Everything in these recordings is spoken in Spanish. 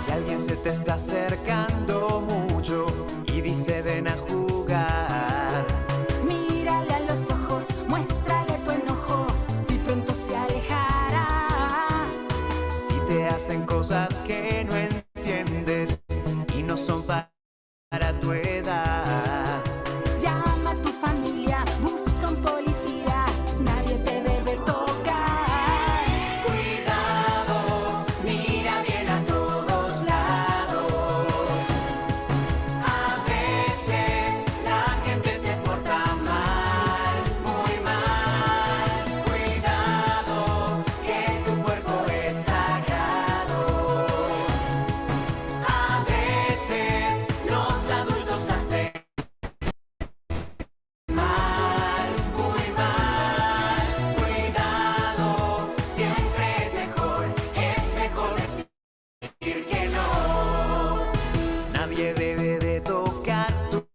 Si alguien se te está acercando mucho y dice ven a jugar, mírale a los ojos, muéstrale tu enojo y pronto se alejará. si te hacen cosas que no entiendes y no son para tu edad, Llama a tu familia, busca un policía, nadie te debe tocar. cuidado, mira bien a todos lados. A veces la gente se porta mal, muy mal. Cuidado, que tu cuerpo es sagrado. A veces los adultos hacen mal, muy mal. Cuidado, siempre es mejor decir que no. Nadie debe de tocar tu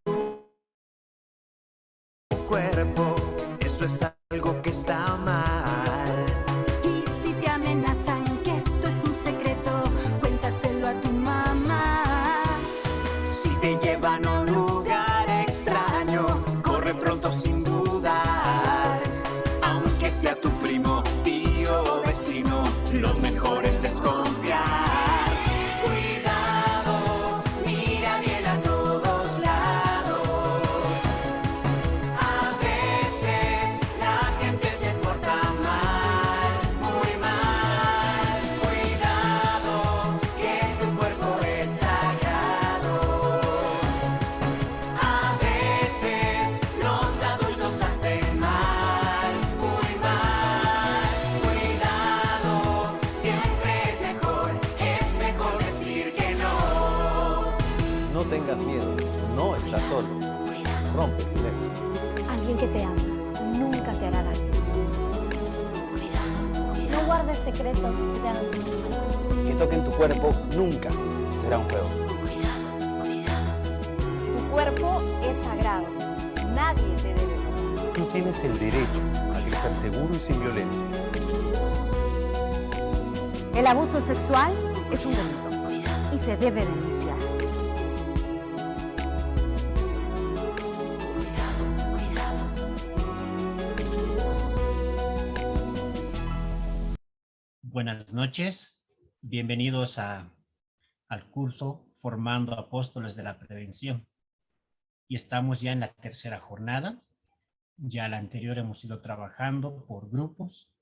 cuerpo, eso es algo que está mal. Y si te amenazan que esto es un secreto, cuéntaselo a tu mamá. Si te llevan a un lugar extraño, corre pronto sin dudar. Aunque sea tu primo, tío o vecino, lo mejor es desconfiar. Cuidado, mira bien a todos lados. A veces la gente se porta mal, muy mal. Cuidado, que tu cuerpo es sagrado. A veces los adultos hacen mal, muy mal. Cuidado, siempre es mejor decir que no. No tengas miedo, no estás solo. Rompe el silencio. Alguien que te ama nunca te hará daño. No guardes secretos que te hagan sentir mal. Que toquen tu cuerpo nunca será un juego. Tu cuerpo es sagrado. Nadie te debe tocar. Tú tienes el derecho a crecer seguro y sin violencia. El abuso sexual es un delito y se debe denunciar. Buenas noches, bienvenidos al curso Formando Apóstoles de la Prevención. Y estamos ya en la tercera jornada. Ya la anterior hemos ido trabajando por grupos.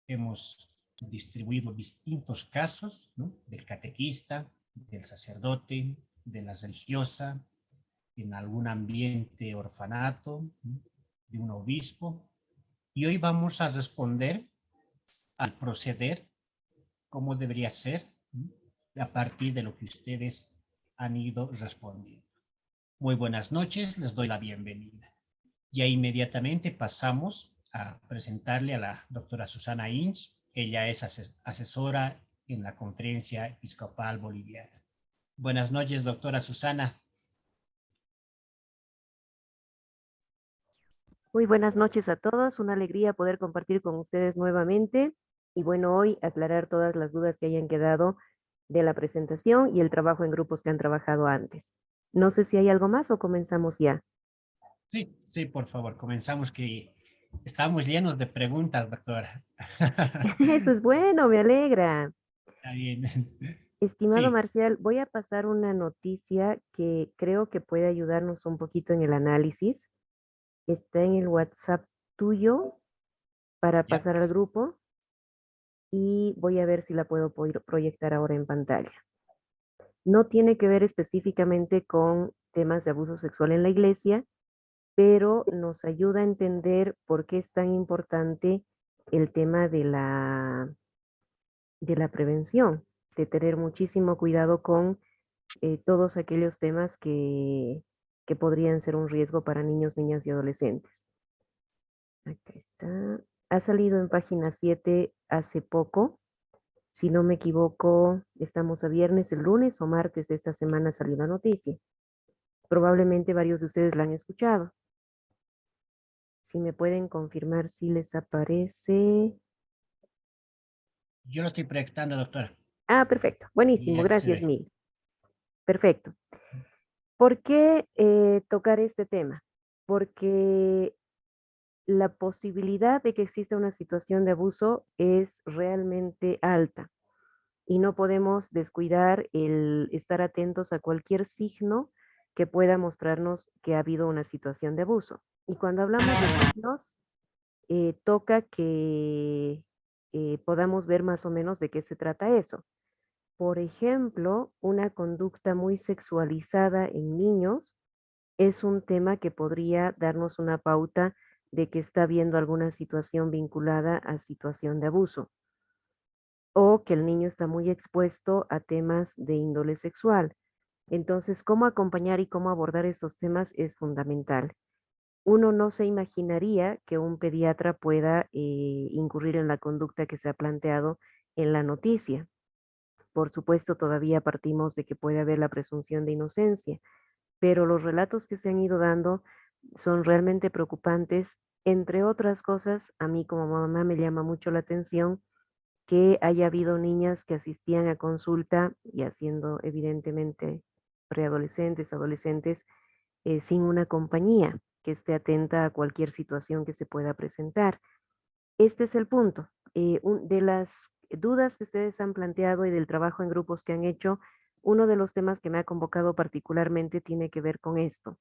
Hemos distribuido distintos casos, ¿no? Del catequista, del sacerdote, de la religiosa, en algún ambiente orfanato, ¿no? De un obispo. Y hoy vamos a responder al proceder, cómo debería ser, ¿no? A partir de lo que ustedes han ido respondiendo. Muy buenas noches, les doy la bienvenida. Ya inmediatamente pasamos a presentarle a la doctora Susana Inch. Ella es asesora en la Conferencia Episcopal Boliviana. Buenas noches, doctora Susana. Muy buenas noches a todos, una alegría poder compartir con ustedes nuevamente y bueno, hoy aclarar todas las dudas que hayan quedado de la presentación y el trabajo en grupos que han trabajado antes. No sé si hay algo más o comenzamos ya. Sí, por favor, comenzamos que estamos llenos de preguntas, doctora. Eso es bueno, me alegra. Está bien. Estimado Sí, Marcial, voy a pasar una noticia que creo que puede ayudarnos un poquito en el análisis. Está en el WhatsApp tuyo para ya. pasar al grupo y voy a ver si la puedo proyectar ahora en pantalla. No tiene que ver específicamente con temas de abuso sexual en la iglesia, pero nos ayuda a entender por qué es tan importante el tema de la prevención, de tener muchísimo cuidado con todos aquellos temas que podrían ser un riesgo para niños, niñas y adolescentes. Acá está. Ha salido en página 7 hace poco Si no me equivoco, estamos a viernes, el lunes o martes de esta semana salió la noticia. Probablemente varios de ustedes la han escuchado. Si me pueden confirmar si les aparece. Yo lo estoy proyectando, doctora. Ah, perfecto. Y Buenísimo. ya se Gracias, ve. mil. Perfecto. ¿Por qué tocar este tema? Porque la posibilidad de que exista una situación de abuso es realmente alta y no podemos descuidar el estar atentos a cualquier signo que pueda mostrarnos que ha habido una situación de abuso. Y cuando hablamos de signos, toca que podamos ver más o menos de qué se trata eso. Por ejemplo, una conducta muy sexualizada en niños es un tema que podría darnos una pauta de que está habiendo alguna situación vinculada a situación de abuso o que el niño está muy expuesto a temas de índole sexual. Entonces, cómo acompañar y cómo abordar estos temas es fundamental. Uno no se imaginaría que un pediatra pueda incurrir en la conducta que se ha planteado en la noticia. Por supuesto, todavía partimos de que puede haber la presunción de inocencia, pero los relatos que se han ido dando son realmente preocupantes. Entre otras cosas, a mí como mamá me llama mucho la atención que haya habido niñas que asistían a consulta, y siendo evidentemente preadolescentes, adolescentes, sin una compañía que esté atenta a cualquier situación que se pueda presentar. Este es el punto. De las dudas que ustedes han planteado y del trabajo en grupos que han hecho, uno de los temas que me ha convocado particularmente tiene que ver con esto.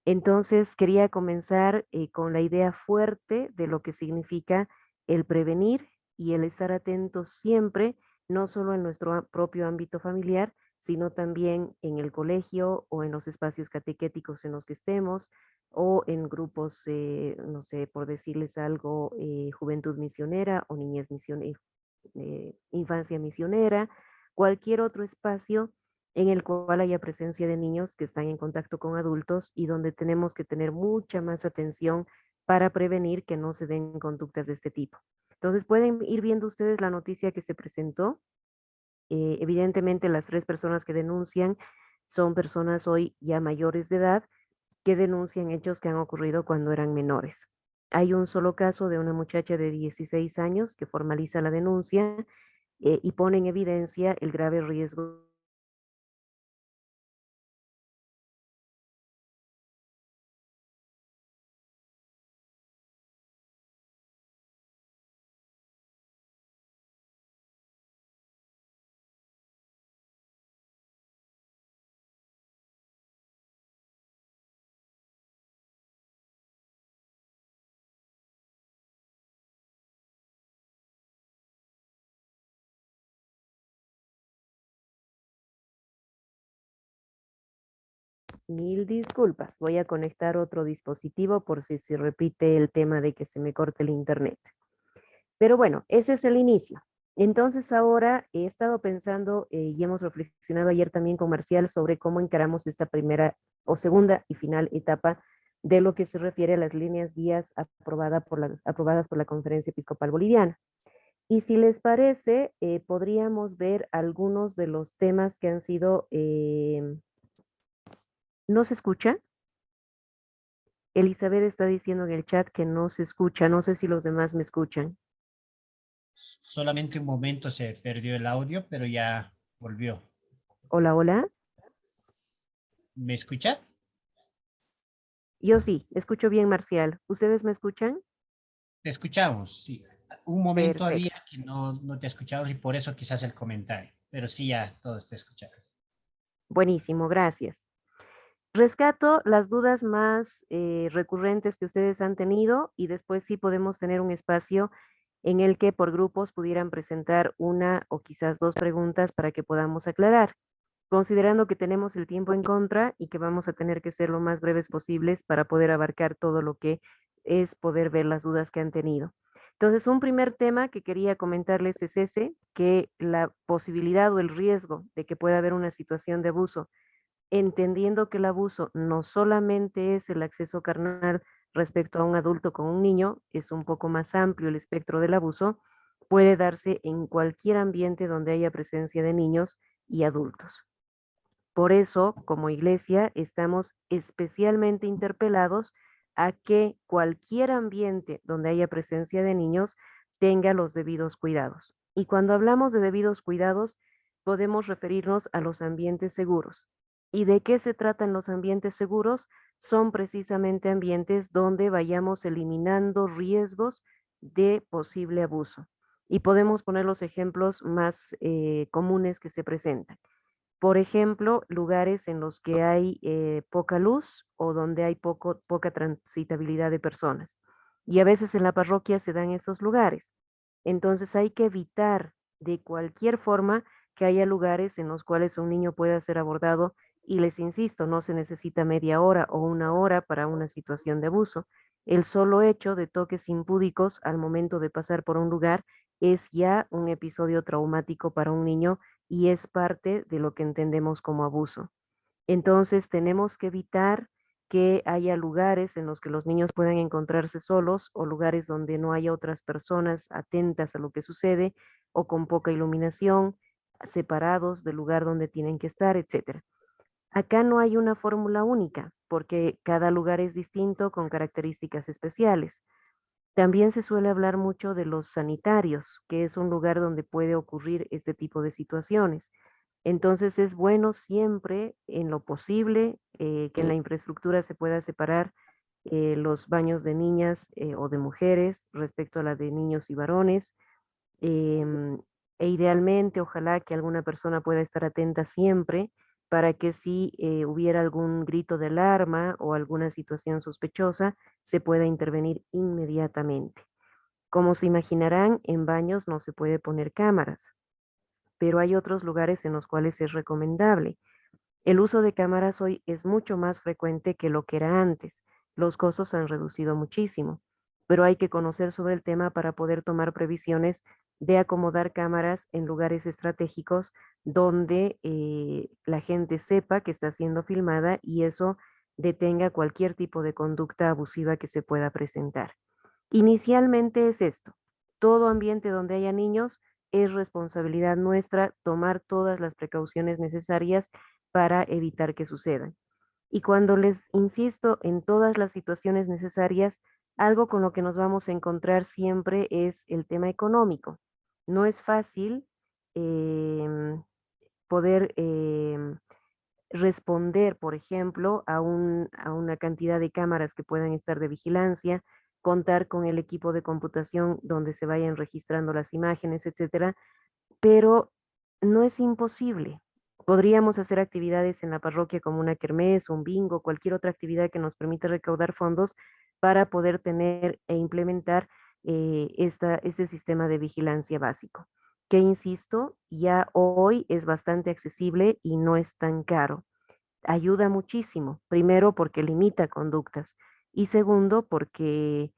Entonces, quería comenzar con la idea fuerte de lo que significa el prevenir y el estar atentos siempre, no solo en nuestro propio ámbito familiar, sino también en el colegio o en los espacios catequéticos en los que estemos, o en grupos, no sé, por decirles algo, juventud misionera o niñez misionera, infancia misionera, cualquier otro espacio en el cual haya presencia de niños que están en contacto con adultos y donde tenemos que tener mucha más atención para prevenir que no se den conductas de este tipo. Entonces pueden ir viendo ustedes la noticia que se presentó. Evidentemente las 3 personas que denuncian son personas hoy ya mayores de edad que denuncian hechos que han ocurrido cuando eran menores. Hay un solo caso de una muchacha de 16 años que formaliza la denuncia y pone en evidencia el grave riesgo Mil disculpas, voy a conectar otro dispositivo por si se repite el tema de que se me corte el internet. Pero bueno, ese es el inicio. Entonces ahora he estado pensando y hemos reflexionado ayer también con Marcial sobre cómo encaramos esta primera o segunda y final etapa de lo que se refiere a las líneas guías aprobadas por la Conferencia Episcopal Boliviana. Y si les parece, podríamos ver algunos de los temas que han sido... ¿No se escucha? Elizabeth está diciendo en el chat que no se escucha. No sé si los demás me escuchan. Solamente un momento se perdió el audio, pero ya volvió. Hola, hola. ¿Me escucha? Yo sí, escucho bien, Marcial. ¿Ustedes me escuchan? Te escuchamos, sí. Un momento había Perfecto. que no te escuchamos y por eso quizás el comentario, pero sí ya todos te escucharon. Buenísimo, gracias. Rescato las dudas más recurrentes que ustedes han tenido y después sí podemos tener un espacio en el que por grupos pudieran presentar una o quizás 2 preguntas para que podamos aclarar, considerando que tenemos el tiempo en contra y que vamos a tener que ser lo más breves posibles para poder abarcar todo lo que es poder ver las dudas que han tenido. Entonces, un primer tema que quería comentarles es ese, que la posibilidad o el riesgo de que pueda haber una situación de abuso, entendiendo que el abuso no solamente es el acceso carnal respecto a un adulto con un niño, es un poco más amplio el espectro del abuso, puede darse en cualquier ambiente donde haya presencia de niños y adultos. Por eso, como iglesia, estamos especialmente interpelados a que cualquier ambiente donde haya presencia de niños tenga los debidos cuidados. Y cuando hablamos de debidos cuidados, podemos referirnos a los ambientes seguros. ¿Y de qué se tratan los ambientes seguros? Son precisamente ambientes donde vayamos eliminando riesgos de posible abuso. Y podemos poner los ejemplos más comunes que se presentan. Por ejemplo, lugares en los que hay poca luz o donde hay poca transitabilidad de personas. Y a veces en la parroquia se dan esos lugares. Entonces hay que evitar de cualquier forma que haya lugares en los cuales un niño pueda ser abordado y les insisto, no se necesita media hora o una hora para una situación de abuso. El solo hecho de toques impúdicos al momento de pasar por un lugar es ya un episodio traumático para un niño y es parte de lo que entendemos como abuso. Entonces tenemos que evitar que haya lugares en los que los niños puedan encontrarse solos o lugares donde no haya otras personas atentas a lo que sucede o con poca iluminación, separados del lugar donde tienen que estar, etc. Acá no hay una fórmula única porque cada lugar es distinto con características especiales. También se suele hablar mucho de los sanitarios, que es un lugar donde puede ocurrir este tipo de situaciones. Entonces es bueno siempre, en lo posible, que en la infraestructura se pueda separar los baños de niñas o de mujeres respecto a la de niños y varones. em, E idealmente, ojalá que alguna persona pueda estar atenta siempre para que si hubiera algún grito de alarma o alguna situación sospechosa, se pueda intervenir inmediatamente. Como se imaginarán, en baños no se puede poner cámaras, pero hay otros lugares en los cuales es recomendable. El uso de cámaras hoy es mucho más frecuente que lo que era antes. Los costos han reducido muchísimo, pero hay que conocer sobre el tema para poder tomar previsiones de acomodar cámaras en lugares estratégicos donde la gente sepa que está siendo filmada y eso detenga cualquier tipo de conducta abusiva que se pueda presentar. Inicialmente es esto. Todo ambiente donde haya niños es responsabilidad nuestra tomar todas las precauciones necesarias para evitar que sucedan. Y cuando les insisto en todas las situaciones necesarias, algo con lo que nos vamos a encontrar siempre es el tema económico. No es fácil poder responder, por ejemplo, a una cantidad de cámaras que puedan estar de vigilancia, contar con el equipo de computación donde se vayan registrando las imágenes, etcétera, pero no es imposible. Podríamos hacer actividades en la parroquia como una kermés, un bingo, cualquier otra actividad que nos permita recaudar fondos para poder tener e implementar este sistema de vigilancia básico, que insisto, ya hoy es bastante accesible y no es tan caro. Ayuda muchísimo, primero porque limita conductas y segundo porque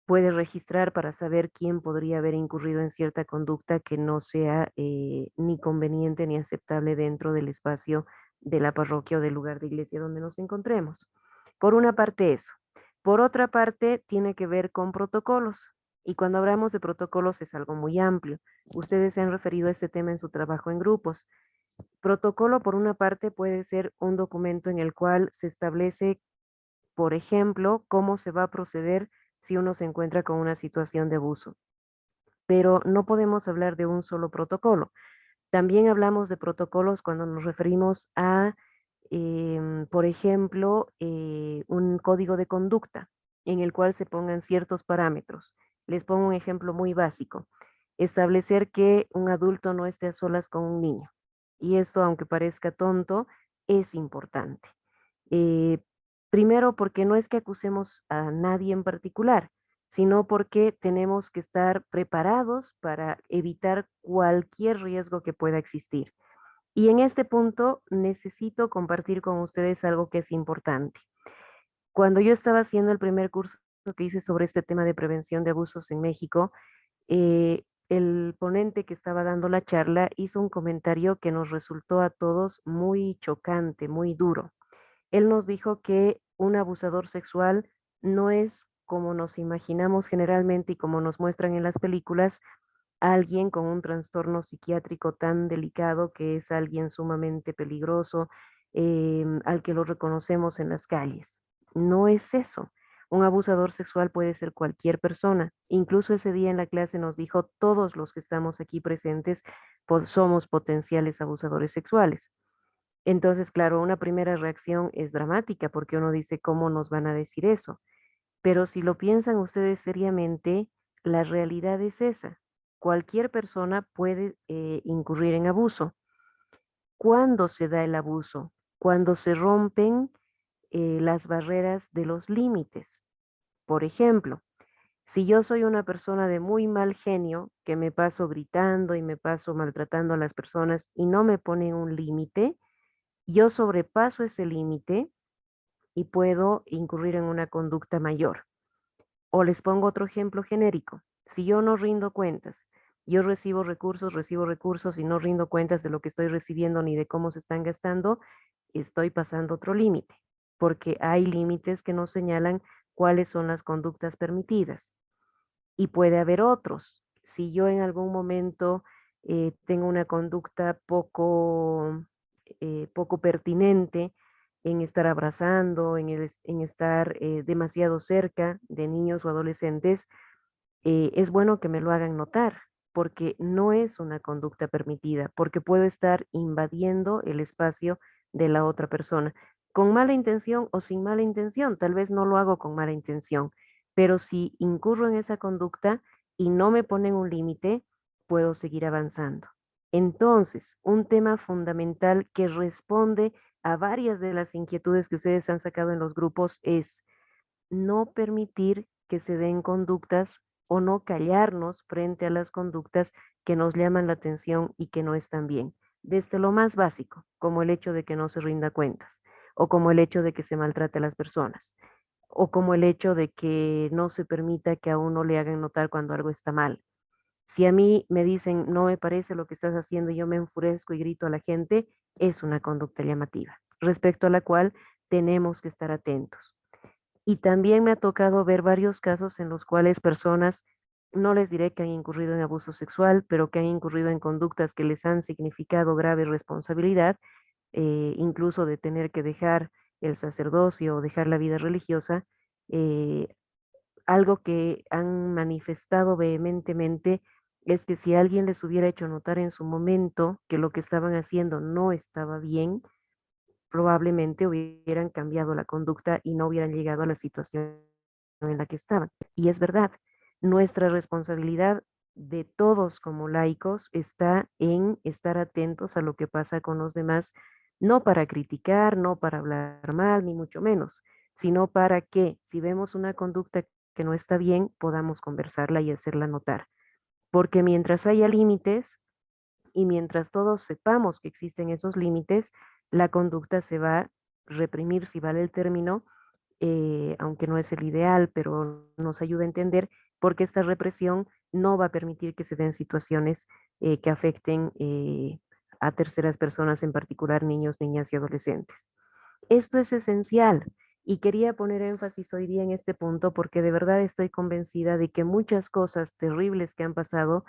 puede registrar para saber quién podría haber incurrido en cierta conducta que no sea ni conveniente ni aceptable dentro del espacio de la parroquia o del lugar de iglesia donde nos encontremos. Por una parte eso. Por otra parte, tiene que ver con protocolos. Y cuando hablamos de protocolos es algo muy amplio. Ustedes se han referido a este tema en su trabajo en grupos. Protocolo, por una parte, puede ser un documento en el cual se establece, por ejemplo, cómo se va a proceder si uno se encuentra con una situación de abuso. Pero no podemos hablar de un solo protocolo. También hablamos de protocolos cuando nos referimos a, por ejemplo, un código de conducta en el cual se pongan ciertos parámetros. Les pongo un ejemplo muy básico. Establecer que un adulto no esté a solas con un niño. Y esto, aunque parezca tonto, es importante. Primero, porque no es que acusemos a nadie en particular, sino porque tenemos que estar preparados para evitar cualquier riesgo que pueda existir. Y en este punto necesito compartir con ustedes algo que es importante. Cuando yo estaba haciendo el primer curso que hice sobre este tema de prevención de abusos en México, el ponente que estaba dando la charla hizo un comentario que nos resultó a todos muy chocante, muy duro. Él nos dijo que un abusador sexual no es como nos imaginamos generalmente y como nos muestran en las películas, alguien con un trastorno psiquiátrico tan delicado que es alguien sumamente peligroso, al que lo reconocemos en las calles. No es eso. Un abusador sexual puede ser cualquier persona. Incluso ese día en la clase nos dijo, todos los que estamos aquí presentes somos potenciales abusadores sexuales. Entonces, claro, una primera reacción es dramática porque uno dice, ¿cómo nos van a decir eso? Pero si lo piensan ustedes seriamente, la realidad es esa. Cualquier persona puede incurrir en abuso. ¿Cuándo se da el abuso? Cuando se rompen las barreras de los límites. Por ejemplo, si yo soy una persona de muy mal genio, que me paso gritando y me paso maltratando a las personas y no me ponen un límite, yo sobrepaso ese límite y puedo incurrir en una conducta mayor. O les pongo otro ejemplo genérico. Si yo no rindo cuentas, yo recibo recursos y no rindo cuentas de lo que estoy recibiendo ni de cómo se están gastando, estoy pasando otro límite, porque hay límites que nos señalan cuáles son las conductas permitidas. Y puede haber otros. Si yo en algún momento tengo una conducta poco pertinente en estar abrazando, en estar demasiado cerca de niños o adolescentes, es bueno que me lo hagan notar, porque no es una conducta permitida, porque puedo estar invadiendo el espacio de la otra persona, con mala intención o sin mala intención. Tal vez no lo hago con mala intención, pero si incurro en esa conducta y no me ponen un límite, puedo seguir avanzando. Entonces, un tema fundamental que responde a varias de las inquietudes que ustedes han sacado en los grupos es no permitir que se den conductas o no callarnos frente a las conductas que nos llaman la atención y que no están bien. Desde lo más básico, como el hecho de que no se rinda cuentas, o como el hecho de que se maltrate a las personas, o como el hecho de que no se permita que a uno le hagan notar cuando algo está mal. Si a mí me dicen, no me parece lo que estás haciendo y yo me enfurezco y grito a la gente, es una conducta llamativa, respecto a la cual tenemos que estar atentos. Y también me ha tocado ver varios casos en los cuales personas, no les diré que han incurrido en abuso sexual, pero que han incurrido en conductas que les han significado grave responsabilidad, incluso de tener que dejar el sacerdocio o dejar la vida religiosa, eh, algo que han manifestado vehementemente es que si alguien les hubiera hecho notar en su momento que lo que estaban haciendo no estaba bien, probablemente hubieran cambiado la conducta y no hubieran llegado a la situación en la que estaban. Y es verdad, nuestra responsabilidad de todos como laicos está en estar atentos a lo que pasa con los demás, no para criticar, no para hablar mal, ni mucho menos, sino para que si vemos una conducta que no está bien, podamos conversarla y hacerla notar. Porque mientras haya límites y mientras todos sepamos que existen esos límites, la conducta se va a reprimir, si vale el término, aunque no es el ideal, pero nos ayuda a entender porque esta represión no va a permitir que se den situaciones que afecten a terceras personas, en particular niños, niñas y adolescentes. Esto es esencial y quería poner énfasis hoy día en este punto porque de verdad estoy convencida de que muchas cosas terribles que han pasado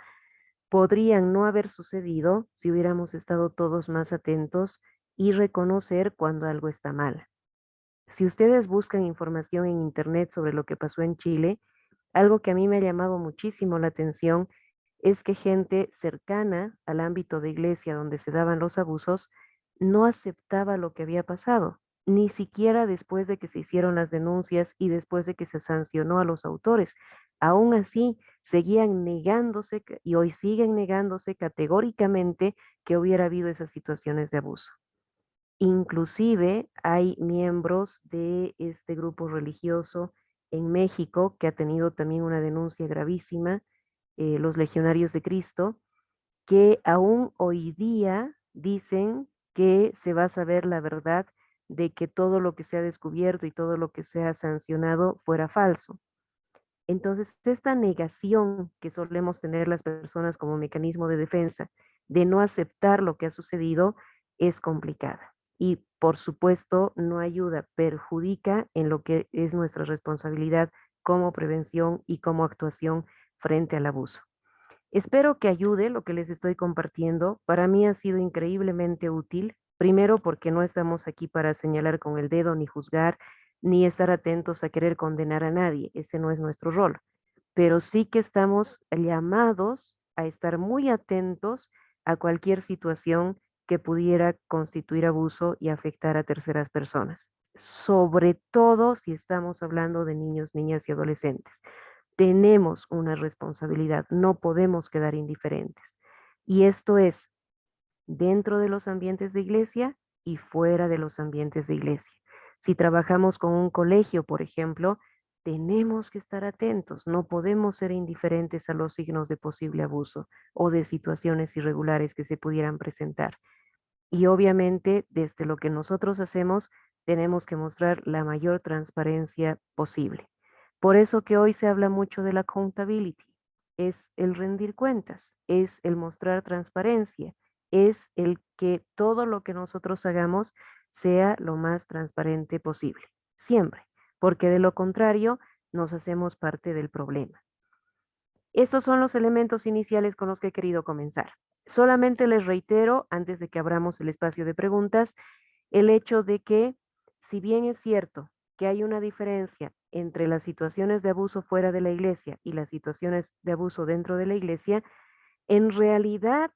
podrían no haber sucedido si hubiéramos estado todos más atentos y reconocer cuando algo está mal. Si ustedes buscan información en internet sobre lo que pasó en Chile, algo que a mí me ha llamado muchísimo la atención es que gente cercana al ámbito de iglesia donde se daban los abusos no aceptaba lo que había pasado, ni siquiera después de que se hicieron las denuncias y después de que se sancionó a los autores. Aún así, seguían negándose y hoy siguen negándose categóricamente que hubiera habido esas situaciones de abuso. Inclusive hay miembros de este grupo religioso en México que ha tenido también una denuncia gravísima, los Legionarios de Cristo, que aún hoy día dicen que se va a saber la verdad de que todo lo que se ha descubierto y todo lo que se ha sancionado fuera falso. Entonces, esta negación que solemos tener las personas como mecanismo de defensa de no aceptar lo que ha sucedido es complicada. Y por supuesto no ayuda, perjudica en lo que es nuestra responsabilidad como prevención y como actuación frente al abuso. Espero que ayude lo que les estoy compartiendo. Para mí ha sido increíblemente útil. Primero, porque no estamos aquí para señalar con el dedo, ni juzgar, ni estar atentos a querer condenar a nadie. Ese no es nuestro rol. Pero sí que estamos llamados a estar muy atentos a cualquier situación que pudiera constituir abuso y afectar a terceras personas. Sobre todo si estamos hablando de niños, niñas y adolescentes. Tenemos una responsabilidad, no podemos quedar indiferentes. Y esto es dentro de los ambientes de iglesia y fuera de los ambientes de iglesia. Si trabajamos con un colegio, por ejemplo, tenemos que estar atentos, no podemos ser indiferentes a los signos de posible abuso o de situaciones irregulares que se pudieran presentar. Y obviamente, desde lo que nosotros hacemos, tenemos que mostrar la mayor transparencia posible. Por eso que hoy se habla mucho de la accountability. Es el rendir cuentas, es el mostrar transparencia, es el que todo lo que nosotros hagamos sea lo más transparente posible, siempre, porque de lo contrario nos hacemos parte del problema. Estos son los elementos iniciales con los que he querido comenzar. Solamente les reitero, antes de que abramos el espacio de preguntas, el hecho de que, si bien es cierto que hay una diferencia entre las situaciones de abuso fuera de la iglesia y las situaciones de abuso dentro de la iglesia, en realidad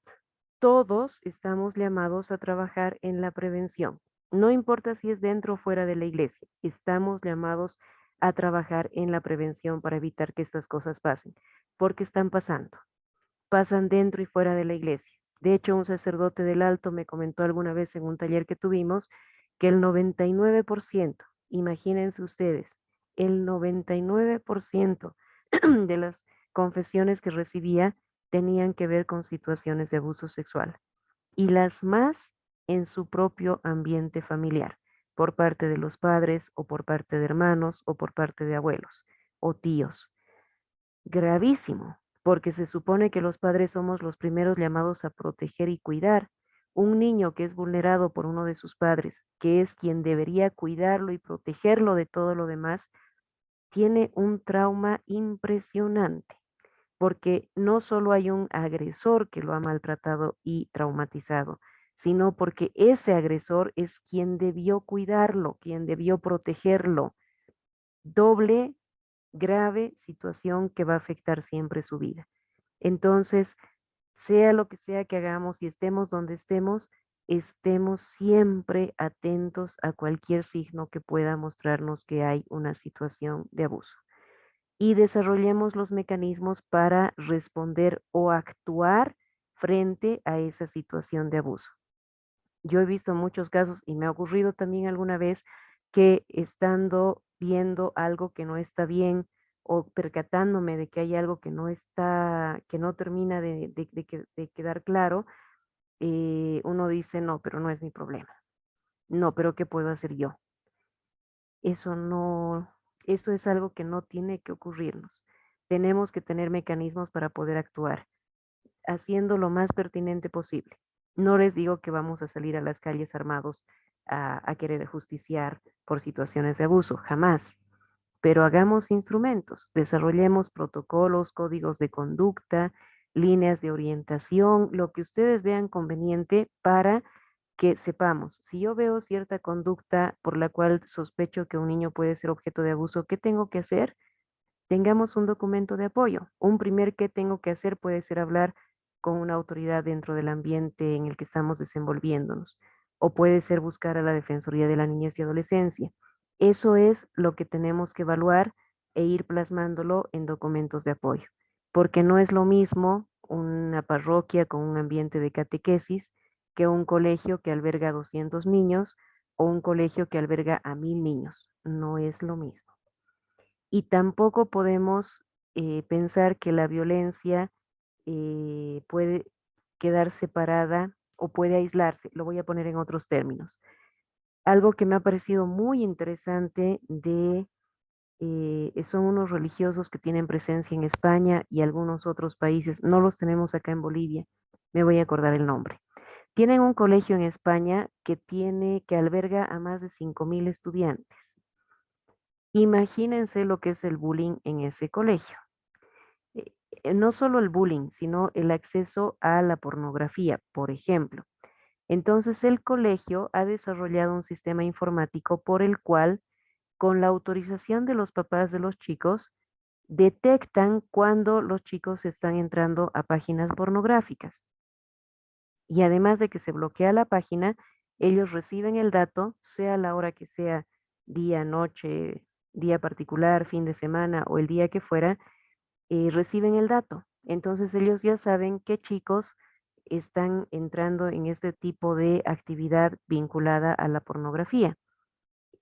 todos estamos llamados a trabajar en la prevención. No importa si es dentro o fuera de la iglesia, estamos llamados a trabajar en la prevención para evitar que estas cosas pasen, porque están pasando. Pasan dentro y fuera de la iglesia. De hecho, un sacerdote del Alto me comentó alguna vez en un taller que tuvimos que el 99%, imagínense ustedes, el 99% de las confesiones que recibía tenían que ver con situaciones de abuso sexual y las más en su propio ambiente familiar, por parte de los padres o por parte de hermanos o por parte de abuelos o tíos. Gravísimo, porque se supone que los padres somos los primeros llamados a proteger y cuidar. Un niño que es vulnerado por uno de sus padres, que es quien debería cuidarlo y protegerlo de todo lo demás, tiene un trauma impresionante, porque no solo hay un agresor que lo ha maltratado y traumatizado, sino porque ese agresor es quien debió cuidarlo, quien debió protegerlo. Doble grave situación que va a afectar siempre su vida. Entonces, sea lo que sea que hagamos y estemos donde estemos siempre atentos a cualquier signo que pueda mostrarnos que hay una situación de abuso. Y desarrollemos los mecanismos para responder o actuar frente a esa situación de abuso. Yo he visto muchos casos y me ha ocurrido también alguna vez que estando viendo algo que no está bien o percatándome de que hay algo que no está, que no termina de quedar claro, uno dice, no, pero no es mi problema. No, pero ¿qué puedo hacer yo? Eso no, eso es algo que no tiene que ocurrirnos. Tenemos que tener mecanismos para poder actuar, haciendo lo más pertinente posible. No les digo que vamos a salir a las calles armados a querer justiciar por situaciones de abuso, jamás. Pero hagamos instrumentos, desarrollemos protocolos, códigos de conducta, líneas de orientación, lo que ustedes vean conveniente para que sepamos, si yo veo cierta conducta por la cual sospecho que un niño puede ser objeto de abuso, ¿qué tengo que hacer? Tengamos un documento de apoyo. Un primer qué tengo que hacer puede ser hablar con una autoridad dentro del ambiente en el que estamos desenvolviéndonos, o puede ser buscar a la Defensoría de la Niñez y Adolescencia. Eso es lo que tenemos que evaluar e ir plasmándolo en documentos de apoyo, porque no es lo mismo una parroquia con un ambiente de catequesis que un colegio que alberga a 200 niños o un colegio que alberga a 1000 niños. No es lo mismo. Y tampoco podemos pensar que la violencia puede quedar separada o puede aislarse. Lo voy a poner en otros términos. Algo que me ha parecido muy interesante son unos religiosos que tienen presencia en España y algunos otros países. No los tenemos acá en Bolivia. Me voy a acordar el nombre. Tienen un colegio en España que alberga a más de 5000 estudiantes. Imagínense lo que es el bullying en ese colegio. no solo el bullying, sino el acceso a la pornografía, por ejemplo. Entonces, el colegio ha desarrollado un sistema informático por el cual, con la autorización de los papás de los chicos, detectan cuando los chicos están entrando a páginas pornográficas. Y además de que se bloquea la página, ellos reciben el dato, sea la hora que sea, día, noche, día particular, fin de semana o el día que fuera, reciben el dato. Entonces ellos ya saben qué chicos están entrando en este tipo de actividad vinculada a la pornografía.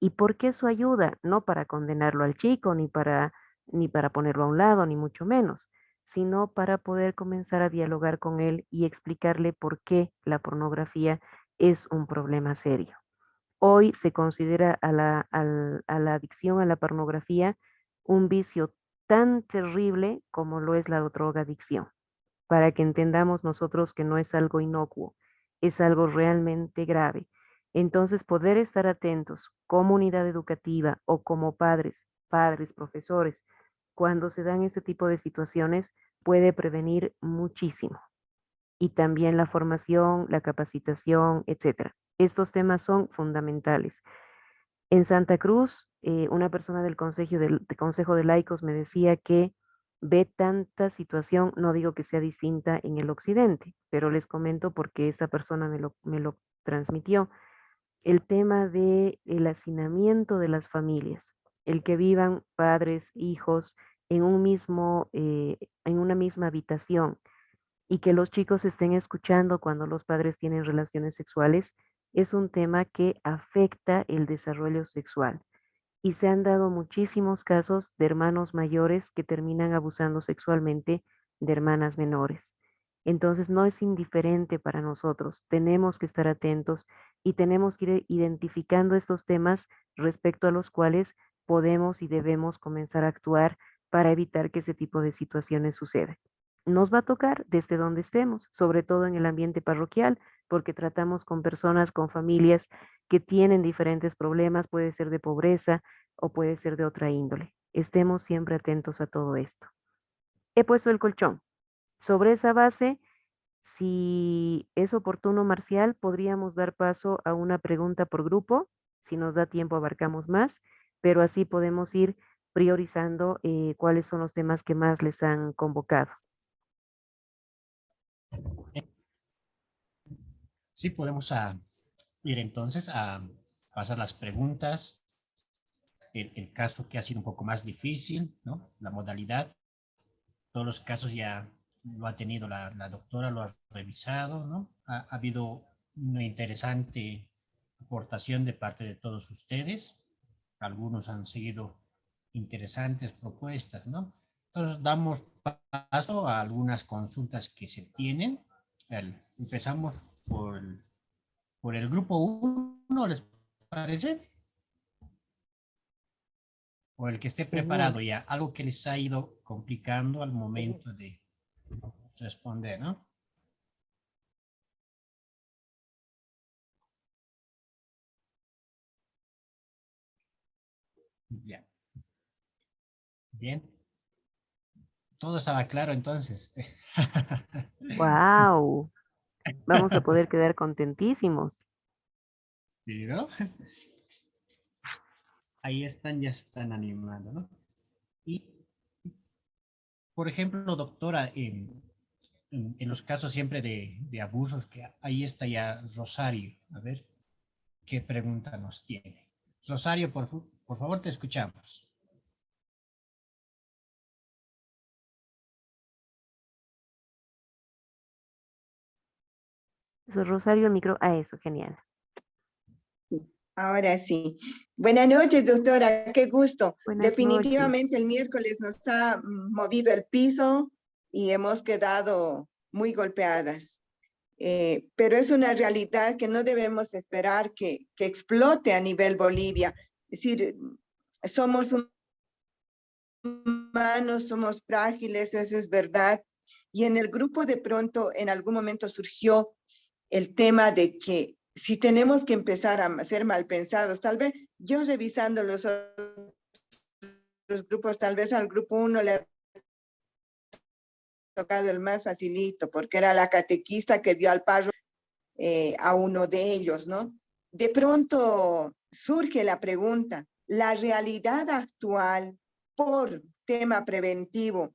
¿Y por qué eso ayuda? No para condenarlo al chico, ni para ponerlo a un lado, ni mucho menos, sino para poder comenzar a dialogar con él y explicarle por qué la pornografía es un problema serio. Hoy se considera a la adicción a la pornografía un vicio tan terrible como lo es la drogadicción, para que entendamos nosotros que no es algo inocuo, es algo realmente grave. Entonces, poder estar atentos, comunidad educativa o como padres, profesores, cuando se dan este tipo de situaciones, puede prevenir muchísimo. Y también la formación, la capacitación, etcétera. Estos temas son fundamentales. En Santa Cruz, una persona del Consejo de Laicos me decía que ve tanta situación, no digo que sea distinta en el occidente, pero les comento porque esa persona me lo transmitió, el tema del hacinamiento de las familias, el que vivan padres, hijos en en una misma habitación y que los chicos estén escuchando cuando los padres tienen relaciones sexuales, es un tema que afecta el desarrollo sexual. Y se han dado muchísimos casos de hermanos mayores que terminan abusando sexualmente de hermanas menores. Entonces no es indiferente para nosotros, tenemos que estar atentos y tenemos que ir identificando estos temas respecto a los cuales podemos y debemos comenzar a actuar para evitar que ese tipo de situaciones sucedan. Nos va a tocar desde donde estemos, sobre todo en el ambiente parroquial, porque tratamos con personas, con familias que tienen diferentes problemas, puede ser de pobreza o puede ser de otra índole. Estemos siempre atentos a todo esto. He puesto el colchón. Sobre esa base, si es oportuno, Marcial, podríamos dar paso a una pregunta por grupo. Si nos da tiempo, abarcamos más, pero así podemos ir priorizando cuáles son los temas que más les han convocado. Sí, podemos ir entonces a pasar las preguntas. El caso que ha sido un poco más difícil, ¿no? La modalidad. Todos los casos ya lo ha tenido la doctora, lo ha revisado, ¿no? Ha habido una interesante aportación de parte de todos ustedes. Algunos han seguido interesantes propuestas, ¿no? Entonces damos paso a algunas consultas que se tienen. Empezamos por el grupo 1, ¿les parece? O el que esté preparado ya, algo que les ha ido complicando al momento de responder, ¿no? Ya. Bien. Todo estaba claro entonces. ¡Wow! Vamos a poder quedar contentísimos. ¿Sí, no? Ahí están, ya están animando, ¿no? Y, por ejemplo, doctora, en los casos siempre de abusos, que ahí está ya Rosario. A ver qué pregunta nos tiene. Rosario, por favor, te escuchamos. Eso, Rosario, el micro. Ah, eso, genial. Ahora sí. Buenas noches, doctora. Qué gusto. Buenas Definitivamente noches. el miércoles nos ha movido el piso y hemos quedado muy golpeadas. Pero es una realidad que no debemos esperar que explote a nivel Bolivia. Es decir, somos humanos, somos frágiles, eso es verdad. Y en el grupo de pronto en algún momento surgió el tema de que si tenemos que empezar a ser mal pensados, tal vez yo revisando los otros grupos, tal vez al grupo 1 le tocado el más facilito, porque era la catequista que vio al párroco, a uno de ellos, ¿no? De pronto surge la pregunta, ¿la realidad actual por tema preventivo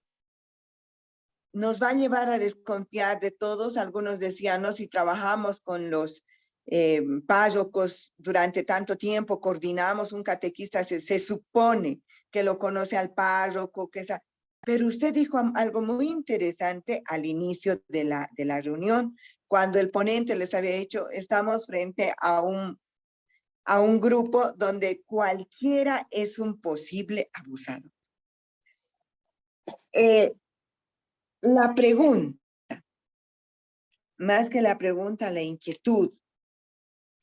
nos va a llevar a desconfiar de todos? Algunos decían, no, si trabajamos con los párrocos durante tanto tiempo, coordinamos, un catequista se supone que lo conoce al párroco, pero usted dijo algo muy interesante al inicio de la reunión, cuando el ponente les había dicho, estamos frente a un grupo donde cualquiera es un posible abusador. La pregunta, más que la pregunta, la inquietud.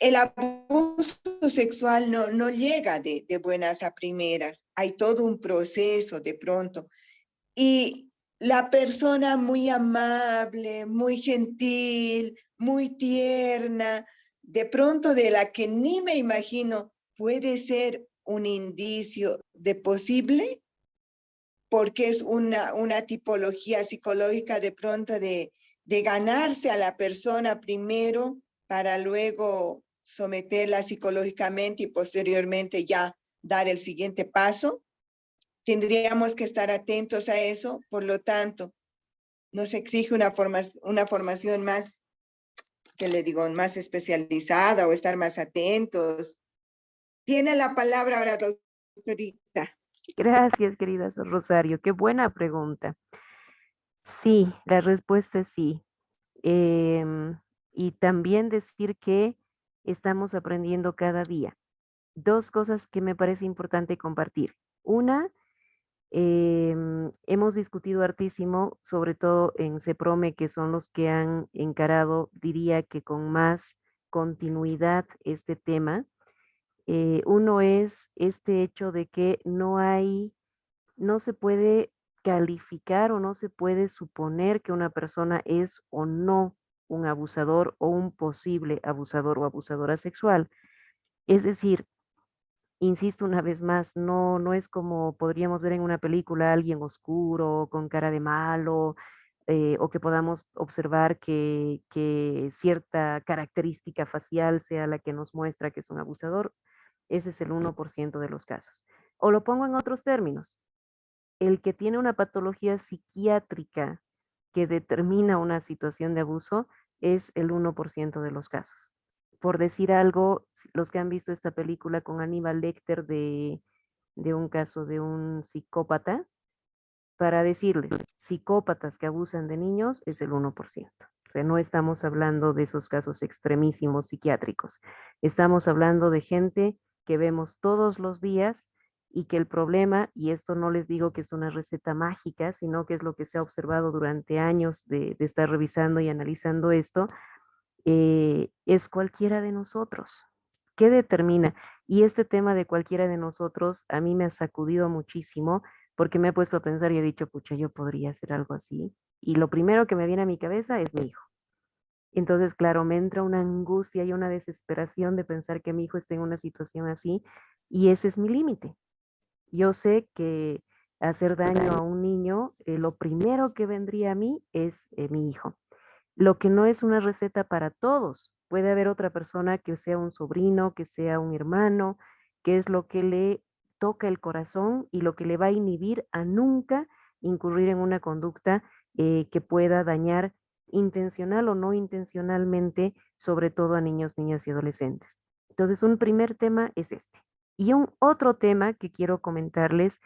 El abuso sexual no llega de buenas a primeras. Hay todo un proceso de pronto. Y la persona muy amable, muy gentil, muy tierna, de pronto de la que ni me imagino, puede ser un indicio de posible, porque es una tipología psicológica de pronto de ganarse a la persona primero para luego someterla psicológicamente y posteriormente ya dar el siguiente paso. Tendríamos que estar atentos a eso, por lo tanto, nos exige una formación más, que le digo, más especializada o estar más atentos. Tiene la palabra ahora, doctorita. Gracias, querida Sor Rosario. Qué buena pregunta. Sí, la respuesta es sí. Y también decir que estamos aprendiendo cada día. Dos cosas que me parece importante compartir. Una, hemos discutido hartísimo, sobre todo en CEPROME, que son los que han encarado, diría que con más continuidad este tema. Uno es este hecho de que no se puede calificar o no se puede suponer que una persona es o no un abusador o un posible abusador o abusadora sexual. Es decir, insisto una vez más, no es como podríamos ver en una película alguien oscuro, con cara de malo, o que podamos observar que cierta característica facial sea la que nos muestra que es un abusador. Ese es el 1% de los casos. O lo pongo en otros términos. El que tiene una patología psiquiátrica que determina una situación de abuso es el 1% de los casos. Por decir algo, los que han visto esta película con Aníbal Lecter de un caso de un psicópata, para decirles, psicópatas que abusan de niños es el 1%. O sea, no estamos hablando de esos casos extremísimos psiquiátricos. Estamos hablando de gente que vemos todos los días y que el problema, y esto no les digo que es una receta mágica, sino que es lo que se ha observado durante años de estar revisando y analizando esto, es cualquiera de nosotros. ¿Qué determina? Y este tema de cualquiera de nosotros a mí me ha sacudido muchísimo porque me he puesto a pensar y he dicho, pucha, yo podría hacer algo así. Y lo primero que me viene a mi cabeza es mi hijo. Entonces, claro, me entra una angustia y una desesperación de pensar que mi hijo esté en una situación así y ese es mi límite. Yo sé que hacer daño a un niño, lo primero que vendría a mí es mi hijo. Lo que no es una receta para todos. Puede haber otra persona que sea un sobrino, que sea un hermano, que es lo que le toca el corazón y lo que le va a inhibir a nunca incurrir en una conducta que pueda dañar intencional o no intencionalmente, sobre todo a niños, niñas y adolescentes. Entonces, un primer tema es este. Y un otro tema que quiero comentarles,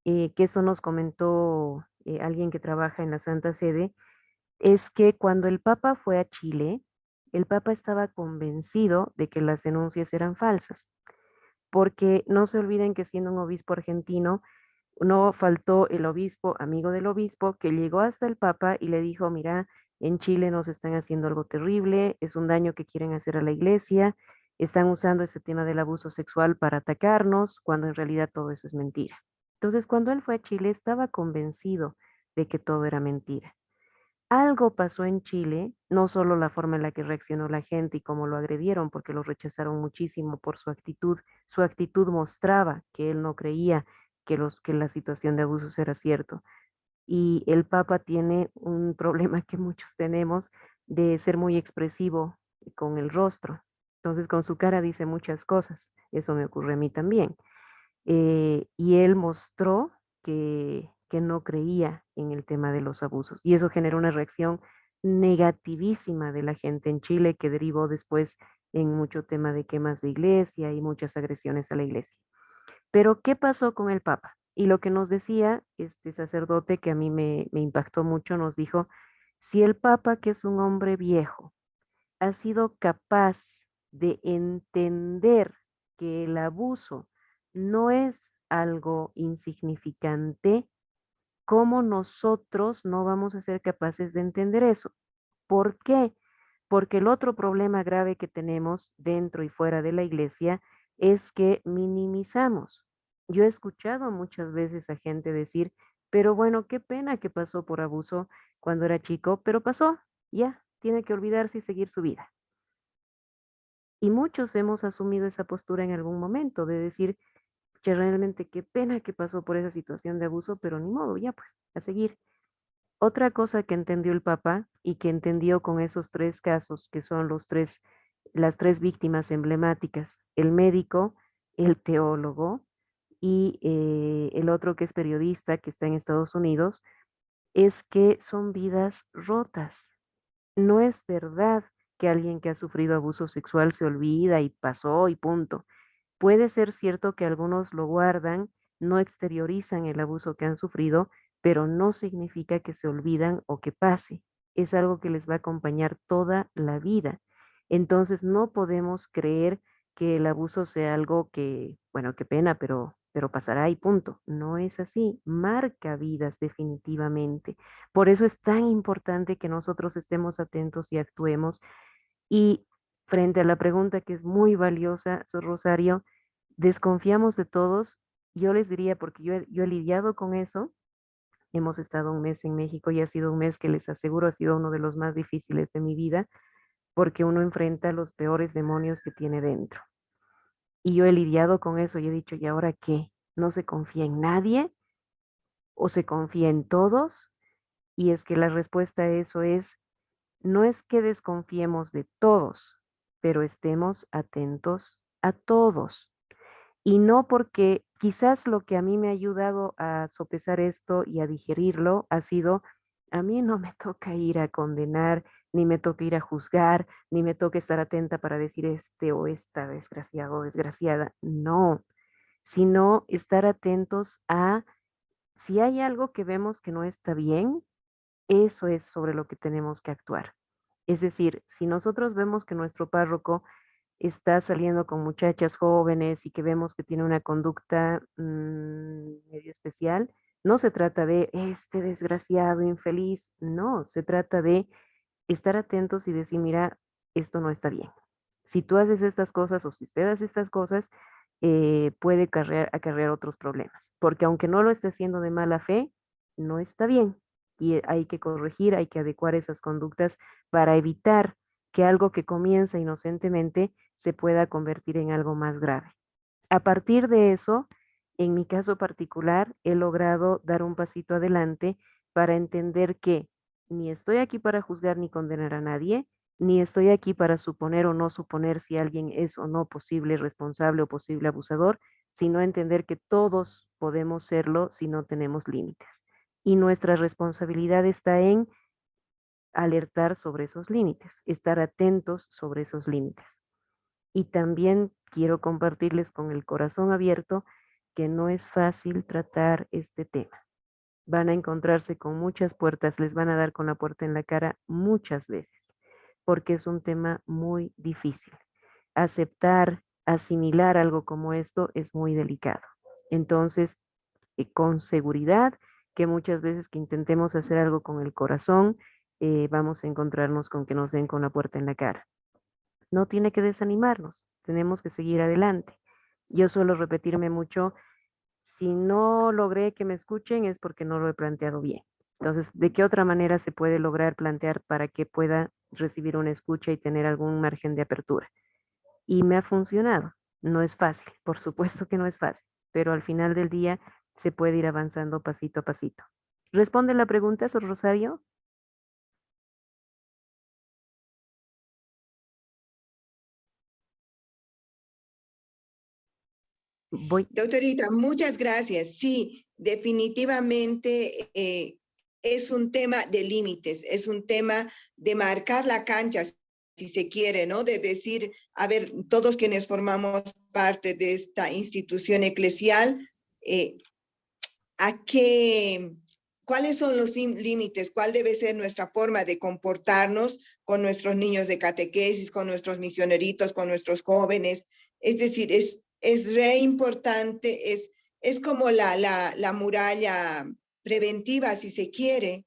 que eso nos comentó alguien que trabaja en la Santa Sede, es que cuando el Papa fue a Chile, el Papa estaba convencido de que las denuncias eran falsas, porque no se olviden que siendo un obispo argentino, no faltó el obispo, amigo del obispo, que llegó hasta el Papa y le dijo, mira, en Chile nos están haciendo algo terrible, es un daño que quieren hacer a la iglesia, están usando este tema del abuso sexual para atacarnos, cuando en realidad todo eso es mentira. Entonces, cuando él fue a Chile, estaba convencido de que todo era mentira. Algo pasó en Chile, no solo la forma en la que reaccionó la gente y cómo lo agredieron, porque lo rechazaron muchísimo por su actitud mostraba que él no creía que la situación de abusos era cierto, y el Papa tiene un problema que muchos tenemos de ser muy expresivo con el rostro. Entonces con su cara dice muchas cosas. Eso me ocurre a mí también. Y él mostró que no creía en el tema de los abusos. Y eso generó una reacción negativísima de la gente en Chile que derivó después en mucho tema de quemas de iglesia y muchas agresiones a la iglesia. Pero, ¿qué pasó con el Papa? Y lo que nos decía este sacerdote, que a mí me impactó mucho, nos dijo, si el Papa, que es un hombre viejo, ha sido capaz de entender que el abuso no es algo insignificante, ¿cómo nosotros no vamos a ser capaces de entender eso? ¿Por qué? Porque el otro problema grave que tenemos dentro y fuera de la iglesia es que minimizamos. Yo he escuchado muchas veces a gente decir, pero bueno, qué pena que pasó por abuso cuando era chico, pero pasó, ya, tiene que olvidarse y seguir su vida. Y muchos hemos asumido esa postura en algún momento de decir, que realmente qué pena que pasó por esa situación de abuso, pero ni modo, ya pues, a seguir. Otra cosa que entendió el Papa y que entendió con esos 3 casos, que son las 3 víctimas emblemáticas, el médico, el teólogo y el otro que es periodista, que está en Estados Unidos, es que son vidas rotas. No es verdad que alguien que ha sufrido abuso sexual se olvida y pasó y punto. Puede ser cierto que algunos lo guardan, no exteriorizan el abuso que han sufrido, pero no significa que se olvidan o que pase. Es algo que les va a acompañar toda la vida. Entonces no podemos creer que el abuso sea algo que, bueno, qué pena, pero pasará y punto. No es así. Marca vidas definitivamente. Por eso es tan importante que nosotros estemos atentos y actuemos. Y frente a la pregunta que es muy valiosa, Sor Rosario, desconfiamos de todos. Yo les diría, porque yo he lidiado con eso, hemos estado un mes en México y ha sido un mes que les aseguro ha sido uno de los más difíciles de mi vida, porque uno enfrenta los peores demonios que tiene dentro. Y yo he lidiado con eso y he dicho, ¿y ahora qué? ¿No se confía en nadie o se confía en todos? Y es que la respuesta a eso es, no es que desconfiemos de todos, pero estemos atentos a todos. Y no porque quizás lo que a mí me ha ayudado a sopesar esto y a digerirlo ha sido, a mí no me toca ir a condenar, ni me toca ir a juzgar, ni me toca estar atenta para decir este o esta desgraciado o desgraciada. No, sino estar atentos a si hay algo que vemos que no está bien, eso es sobre lo que tenemos que actuar. Es decir, si nosotros vemos que nuestro párroco está saliendo con muchachas jóvenes y que vemos que tiene una conducta medio especial, no se trata de este desgraciado, infeliz, no, se trata de estar atentos y decir, mira, esto no está bien. Si tú haces estas cosas o si usted hace estas cosas, puede acarrear otros problemas, porque aunque no lo esté haciendo de mala fe, no está bien y hay que corregir, hay que adecuar esas conductas para evitar que algo que comienza inocentemente se pueda convertir en algo más grave. A partir de eso, en mi caso particular, he logrado dar un pasito adelante para entender que ni estoy aquí para juzgar ni condenar a nadie, ni estoy aquí para suponer o no suponer si alguien es o no posible responsable o posible abusador, sino entender que todos podemos serlo si no tenemos límites. Y nuestra responsabilidad está en alertar sobre esos límites, estar atentos sobre esos límites. Y también quiero compartirles con el corazón abierto que no es fácil tratar este tema. Van a encontrarse con muchas puertas, les van a dar con la puerta en la cara muchas veces, porque es un tema muy difícil. Aceptar, asimilar algo como esto es muy delicado. Entonces, con seguridad, que muchas veces que intentemos hacer algo con el corazón, vamos a encontrarnos con que nos den con la puerta en la cara. No tiene que desanimarnos, tenemos que seguir adelante. Yo suelo repetirme mucho, si no logré que me escuchen es porque no lo he planteado bien. Entonces, ¿de qué otra manera se puede lograr plantear para que pueda recibir una escucha y tener algún margen de apertura? Y me ha funcionado. No es fácil, por supuesto que no es fácil, pero al final del día se puede ir avanzando pasito a pasito. ¿Responde la pregunta, Sor Rosario? Voy. Doctorita, muchas gracias. Sí, definitivamente es un tema de límites, es un tema de marcar la cancha, si se quiere, ¿no? De decir, a ver, todos quienes formamos parte de esta institución eclesial, ¿cuáles son los límites? ¿Cuál debe ser nuestra forma de comportarnos con nuestros niños de catequesis, con nuestros misioneritos, con nuestros jóvenes? Es decir, es re importante, es como la muralla preventiva, si se quiere,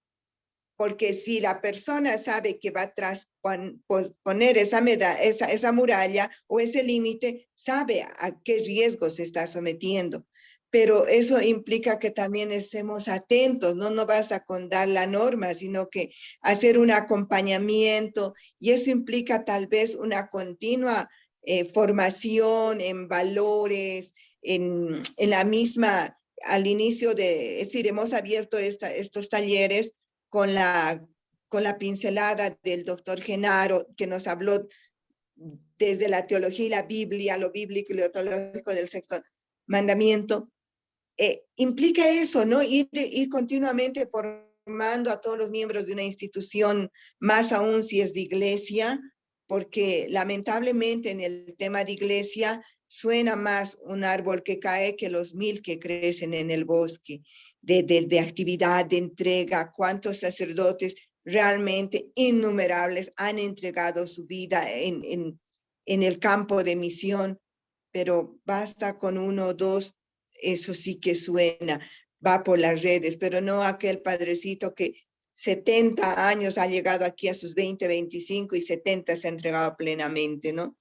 porque si la persona sabe que va a poner esa muralla o ese límite, sabe a qué riesgo se está sometiendo. Pero eso implica que también estemos atentos, no basta con dar la norma, sino que hacer un acompañamiento, y eso implica tal vez una continua formación en valores, en la misma, al inicio es decir, hemos abierto estos talleres con la pincelada del doctor Genaro, que nos habló desde la teología y la Biblia, lo bíblico y lo teológico del sexto mandamiento. Implica eso, ¿no? Ir continuamente formando a todos los miembros de una institución, más aún si es de iglesia, porque lamentablemente en el tema de iglesia suena más un árbol que cae que los 1000 que crecen en el bosque, de actividad, de entrega. ¿Cuántos sacerdotes realmente innumerables han entregado su vida en el campo de misión? Pero basta con 1 o 2, eso sí que suena, va por las redes, pero no aquel padrecito que 70 años ha llegado aquí a sus 20, 25 y 70 se ha entregado plenamente, ¿no?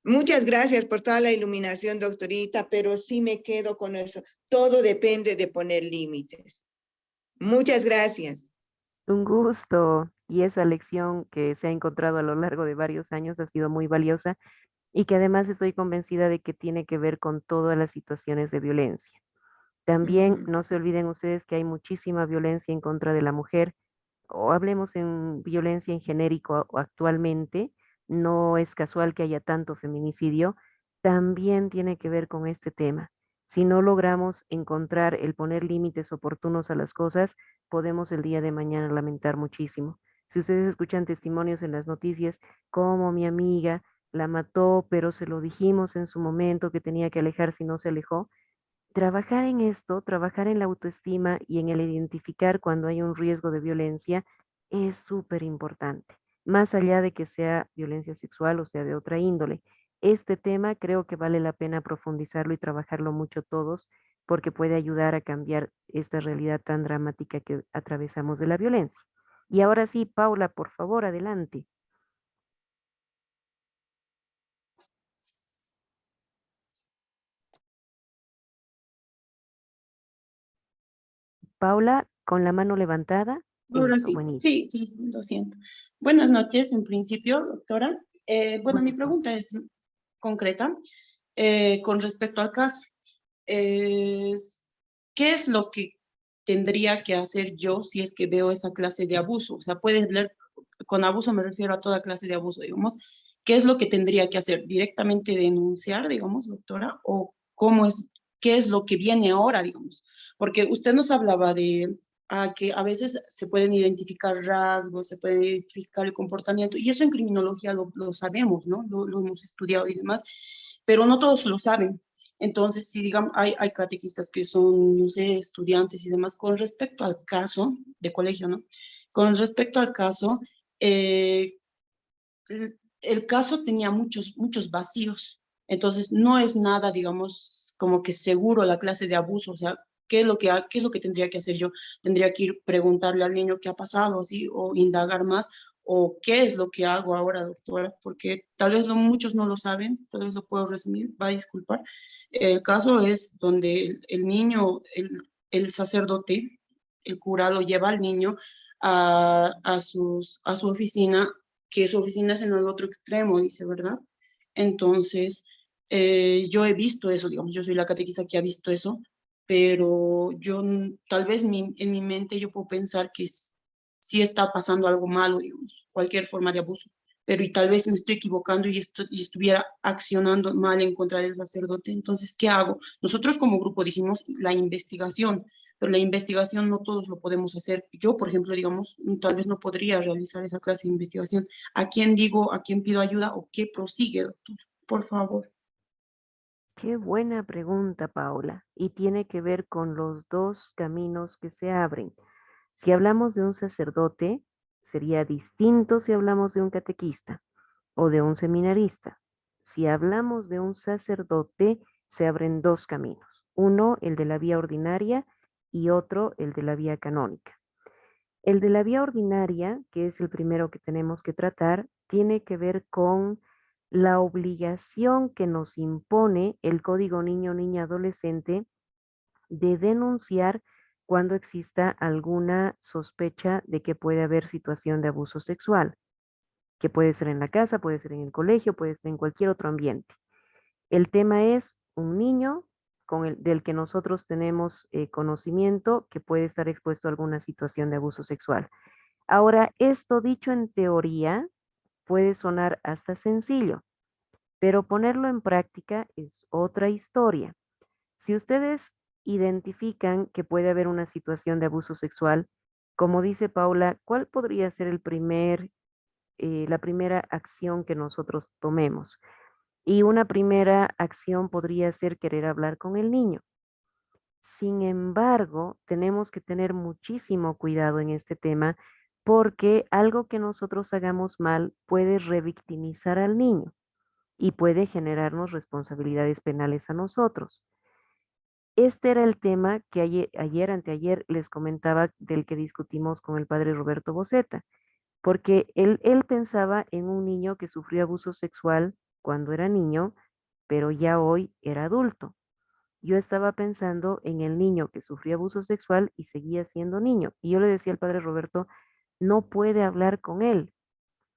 Muchas gracias por toda la iluminación, doctorita, pero sí me quedo con eso. Todo depende de poner límites. Muchas gracias. Un gusto. Y esa lección que se ha encontrado a lo largo de varios años ha sido muy valiosa y que además estoy convencida de que tiene que ver con todas las situaciones de violencia. También no se olviden ustedes que hay muchísima violencia en contra de la mujer, o hablemos en violencia en genérico actualmente. No es casual que haya tanto feminicidio, también tiene que ver con este tema. Si no logramos encontrar el poner límites oportunos a las cosas, podemos el día de mañana lamentar muchísimo. Si ustedes escuchan testimonios en las noticias, como mi amiga la mató, pero se lo dijimos en su momento que tenía que alejarse y no se alejó, trabajar en esto, trabajar en la autoestima y en el identificar cuando hay un riesgo de violencia es súper importante, más allá de que sea violencia sexual o sea de otra índole. Este tema creo que vale la pena profundizarlo y trabajarlo mucho todos, porque puede ayudar a cambiar esta realidad tan dramática que atravesamos de la violencia. Y ahora sí, Paula, por favor, adelante. Paula, con la mano levantada. Ahora Eso, sí, buenísimo. sí, lo siento. Buenas noches, en principio, doctora. Bueno, mi pregunta es concreta con respecto al caso. ¿Qué es lo que tendría que hacer yo si es que veo esa clase de abuso? O sea, puedes leer, con abuso me refiero a toda clase de abuso, digamos. ¿Qué es lo que tendría que hacer? ¿Directamente denunciar, digamos, doctora? ¿O qué es lo que viene ahora, digamos? Porque usted nos hablaba de que a veces se pueden identificar rasgos, se puede identificar el comportamiento, y eso en criminología lo sabemos, ¿no? Lo hemos estudiado y demás, pero no todos lo saben. Entonces, si digamos, hay catequistas que son, no sé, estudiantes y demás, con respecto al caso de colegio, ¿no? Con respecto al caso, el caso tenía muchos vacíos. Entonces, no es nada, digamos, como que seguro la clase de abuso. O sea, ¿qué es lo que tendría que hacer yo? Tendría que ir preguntarle al niño qué ha pasado, así, o indagar más, o qué es lo que hago ahora, doctora, porque tal vez muchos no lo saben, tal vez lo puedo resumir, va a disculpar. El caso es donde el niño, el sacerdote, el cura lo lleva al niño a su oficina, que su oficina es en el otro extremo, dice, ¿verdad? Entonces, yo he visto eso, digamos, yo soy la catequista que ha visto eso, pero yo tal vez en mi mente yo puedo pensar que sí está pasando algo malo, digamos, cualquier forma de abuso, pero y tal vez me estoy equivocando y estuviera accionando mal en contra del sacerdote. Entonces, ¿qué hago? Nosotros como grupo dijimos la investigación, pero la investigación no todos lo podemos hacer. Yo, por ejemplo, digamos, tal vez no podría realizar esa clase de investigación. ¿A quién digo, a quién pido ayuda o qué prosigue, doctor? Por favor. Qué buena pregunta, Paula, y tiene que ver con los dos caminos que se abren. Si hablamos de un sacerdote, sería distinto si hablamos de un catequista o de un seminarista. Si hablamos de un sacerdote, se abren dos caminos. Uno, el de la vía ordinaria, y otro, el de la vía canónica. El de la vía ordinaria, que es el primero que tenemos que tratar, tiene que ver con la obligación que nos impone el Código Niño, Niña, Adolescente de denunciar cuando exista alguna sospecha de que puede haber situación de abuso sexual, que puede ser en la casa, puede ser en el colegio, puede ser en cualquier otro ambiente. El tema es un niño del que nosotros tenemos conocimiento que puede estar expuesto a alguna situación de abuso sexual. Ahora, esto dicho en teoría puede sonar hasta sencillo, pero ponerlo en práctica es otra historia. Si ustedes identifican que puede haber una situación de abuso sexual, como dice Paula, ¿cuál podría ser la primera acción que nosotros tomemos? Y una primera acción podría ser querer hablar con el niño. Sin embargo, tenemos que tener muchísimo cuidado en este tema porque algo que nosotros hagamos mal puede revictimizar al niño y puede generarnos responsabilidades penales a nosotros. Este era el tema que anteayer, les comentaba del que discutimos con el padre Roberto Boceta, porque él pensaba en un niño que sufrió abuso sexual cuando era niño, pero ya hoy era adulto. Yo estaba pensando en el niño que sufrió abuso sexual y seguía siendo niño. Y yo le decía al padre Roberto, no puede hablar con él.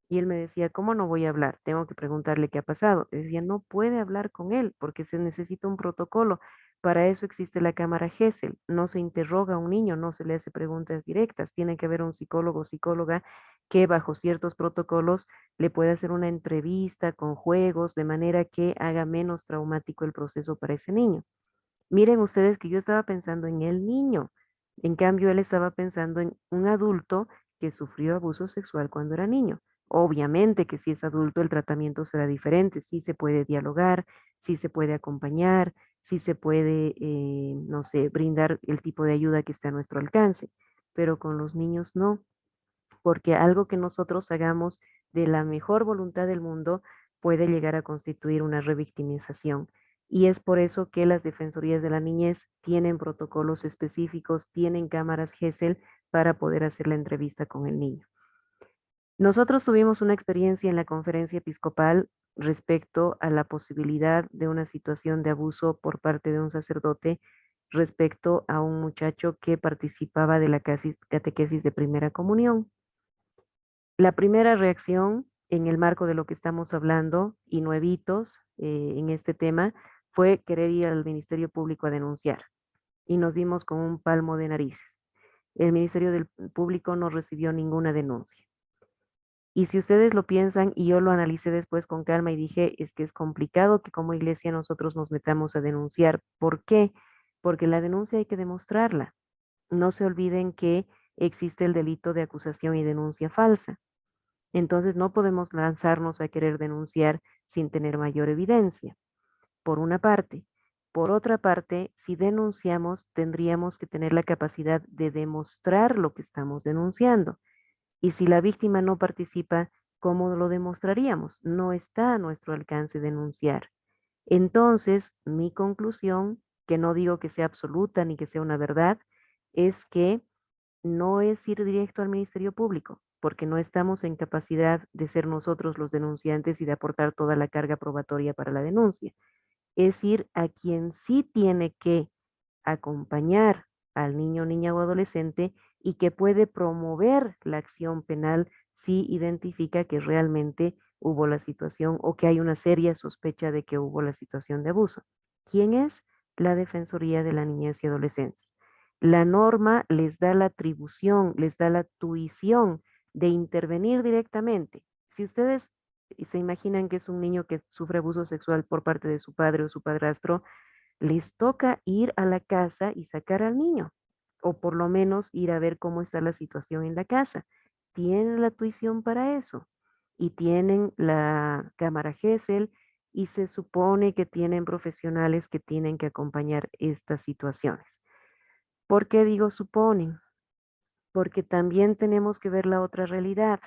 Y él me decía, ¿cómo no voy a hablar? Tengo que preguntarle qué ha pasado. Le decía, no puede hablar con él porque se necesita un protocolo. Para eso existe la cámara GESEL. No se interroga a un niño, no se le hace preguntas directas. Tiene que haber un psicólogo o psicóloga que bajo ciertos protocolos le pueda hacer una entrevista con juegos de manera que haga menos traumático el proceso para ese niño. Miren ustedes que yo estaba pensando en el niño. En cambio, él estaba pensando en un adulto que sufrió abuso sexual cuando era niño. Obviamente que si es adulto el tratamiento será diferente, sí se puede dialogar, sí se puede acompañar, sí se puede, no sé, brindar el tipo de ayuda que esté a nuestro alcance, pero con los niños no, porque algo que nosotros hagamos de la mejor voluntad del mundo puede llegar a constituir una revictimización. Y es por eso que las defensorías de la niñez tienen protocolos específicos, tienen cámaras GESEL para poder hacer la entrevista con el niño. Nosotros tuvimos una experiencia en la conferencia episcopal respecto a la posibilidad de una situación de abuso por parte de un sacerdote respecto a un muchacho que participaba de la catequesis de primera comunión. La primera reacción en el marco de lo que estamos hablando y nuevitos en este tema fue querer ir al Ministerio Público a denunciar y nos dimos con un palmo de narices. El Ministerio del Público no recibió ninguna denuncia. Y si ustedes lo piensan, y yo lo analicé después con calma y dije, es que es complicado que como iglesia nosotros nos metamos a denunciar. ¿Por qué? Porque la denuncia hay que demostrarla. No se olviden que existe el delito de acusación y denuncia falsa. Entonces no podemos lanzarnos a querer denunciar sin tener mayor evidencia, por una parte. Por otra parte, si denunciamos, tendríamos que tener la capacidad de demostrar lo que estamos denunciando. Y si la víctima no participa, ¿cómo lo demostraríamos? No está a nuestro alcance denunciar. Entonces, mi conclusión, que no digo que sea absoluta ni que sea una verdad, es que no es ir directo al Ministerio Público, porque no estamos en capacidad de ser nosotros los denunciantes y de aportar toda la carga probatoria para la denuncia. Es ir a quien sí tiene que acompañar al niño, niña o adolescente y que puede promover la acción penal si identifica que realmente hubo la situación o que hay una seria sospecha de que hubo la situación de abuso. ¿Quién es? la Defensoría de la Niñez y Adolescencia. La norma les da la atribución, les da la tuición de intervenir directamente. Si ustedes se imaginan que es un niño que sufre abuso sexual por parte de su padre o su padrastro, les toca ir a la casa y sacar al niño, o por lo menos ir a ver cómo está la situación en la casa. Tienen la tuición para eso y tienen la cámara GESEL y se supone que tienen profesionales que tienen que acompañar estas situaciones. ¿Por qué digo suponen? Porque también tenemos que ver la otra realidad.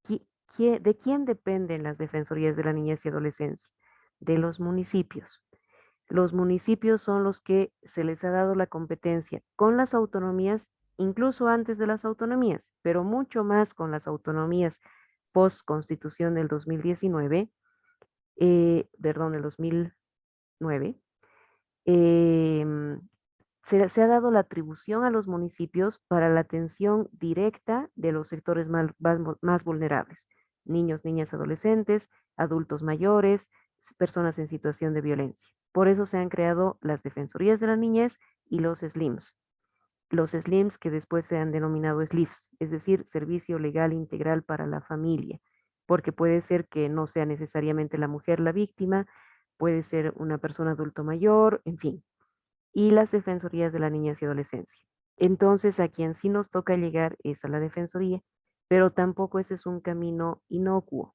¿De quién dependen las defensorías de la niñez y adolescencia? De los municipios. Los municipios son los que se les ha dado la competencia con las autonomías, incluso antes de las autonomías, pero mucho más con las autonomías post Constitución del 2019, del 2009. Se ha dado la atribución a los municipios para la atención directa de los sectores más vulnerables: niños, niñas, adolescentes, adultos mayores, personas en situación de violencia. Por eso se han creado las Defensorías de la Niñez y los SLIMs. Los SLIMs que después se han denominado SLIFs, es decir, Servicio Legal Integral para la Familia, porque puede ser que no sea necesariamente la mujer la víctima, puede ser una persona adulto mayor, en fin. Y las Defensorías de la Niñez y Adolescencia. Entonces, a quien sí nos toca llegar es a la Defensoría, pero tampoco ese es un camino inocuo.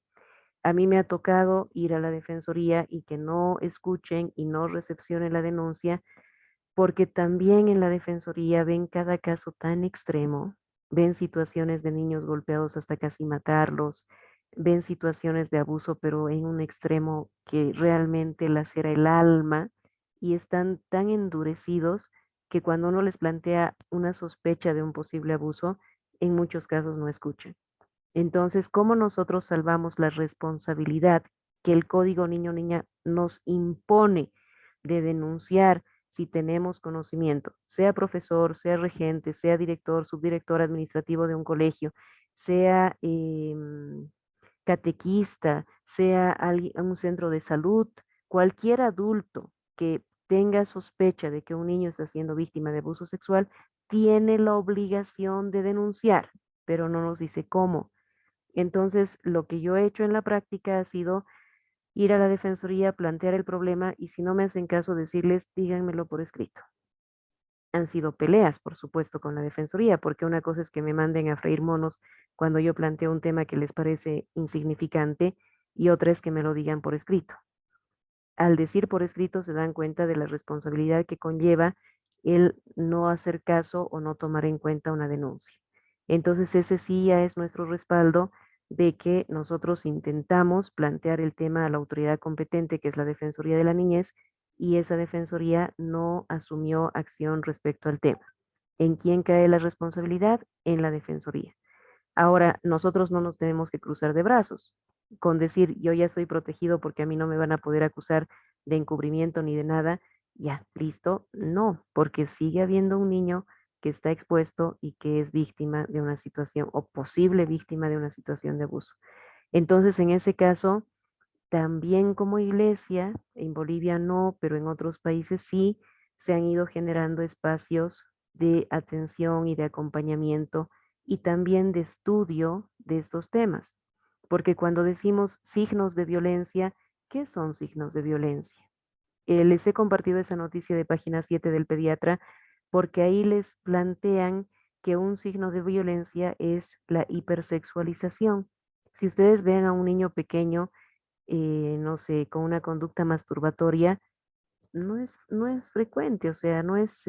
A mí me ha tocado ir a la Defensoría y que no escuchen y no recepcionen la denuncia, porque también en la Defensoría ven cada caso tan extremo, ven situaciones de niños golpeados hasta casi matarlos, ven situaciones de abuso, pero en un extremo que realmente lacera el alma, y están tan endurecidos que cuando uno les plantea una sospecha de un posible abuso, en muchos casos no escuchan. Entonces, ¿cómo nosotros salvamos la responsabilidad que el Código Niño-Niña nos impone de denunciar si tenemos conocimiento, sea profesor, sea regente, sea director, subdirector administrativo de un colegio, sea catequista, sea un centro de salud, cualquier adulto que tenga sospecha de que un niño está siendo víctima de abuso sexual, tiene la obligación de denunciar, pero no nos dice cómo. Entonces, lo que yo he hecho en la práctica ha sido ir a la defensoría, plantear el problema y si no me hacen caso, decirles, díganmelo por escrito. Han sido peleas, por supuesto, con la defensoría, porque una cosa es que me manden a freír monos cuando yo planteo un tema que les parece insignificante y otra es que me lo digan por escrito. Al decir por escrito se dan cuenta de la responsabilidad que conlleva el no hacer caso o no tomar en cuenta una denuncia. Entonces ese sí ya es nuestro respaldo de que nosotros intentamos plantear el tema a la autoridad competente, que es la Defensoría de la Niñez, y esa defensoría no asumió acción respecto al tema. ¿En quién cae la responsabilidad? En la defensoría. Ahora, nosotros no nos tenemos que cruzar de brazos con decir yo ya estoy protegido porque a mí no me van a poder acusar de encubrimiento ni de nada. Ya, listo. No, porque sigue habiendo un niño que está expuesto y que es víctima de una situación o posible víctima de una situación de abuso. Entonces, en ese caso, también como iglesia, en Bolivia no, pero en otros países sí, se han ido generando espacios de atención y de acompañamiento y también de estudio de estos temas. Porque cuando decimos signos de violencia, ¿qué son signos de violencia? Les he compartido esa noticia de página 7 del pediatra porque ahí les plantean que un signo de violencia es la hipersexualización. Si ustedes ven a un niño pequeño, no sé, con una conducta masturbatoria, no es frecuente, o sea, no es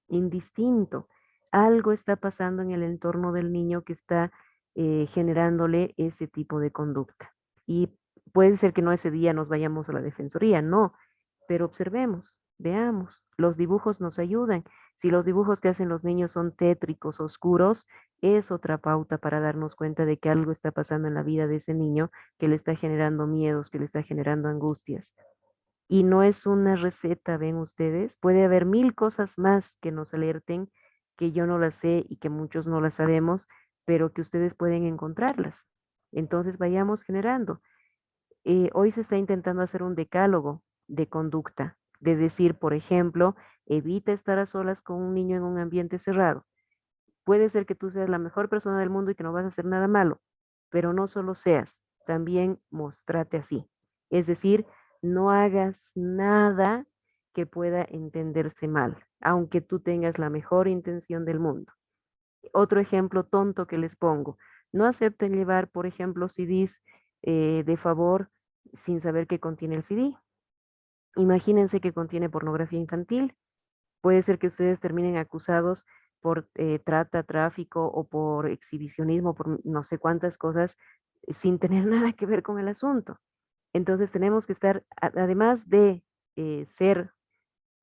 indistinto. Algo está pasando en el entorno del niño que está generándole ese tipo de conducta. Y puede ser que no ese día nos vayamos a la defensoría, no, pero observemos, veamos, los dibujos nos ayudan. Si los dibujos que hacen los niños son tétricos, oscuros, es otra pauta para darnos cuenta de que algo está pasando en la vida de ese niño que le está generando miedos, que le está generando angustias. Y no es una receta, ven ustedes, puede haber 1000 cosas más que nos alerten, que yo no las sé y que muchos no las sabemos, pero que ustedes pueden encontrarlas. Entonces vayamos generando. Hoy se está intentando hacer un decálogo de conducta de decir, por ejemplo, evita estar a solas con un niño en un ambiente cerrado. Puede ser que tú seas la mejor persona del mundo y que no vas a hacer nada malo, pero no solo seas, también mostrate así. Es decir, no hagas nada que pueda entenderse mal, aunque tú tengas la mejor intención del mundo. Otro ejemplo tonto que les pongo, no acepten llevar, por ejemplo, CDs de favor sin saber qué contiene el CD. Imagínense que contiene pornografía infantil. Puede ser que ustedes terminen acusados por trata, tráfico o por exhibicionismo, por no sé cuántas cosas, sin tener nada que ver con el asunto. Entonces tenemos que estar, además de ser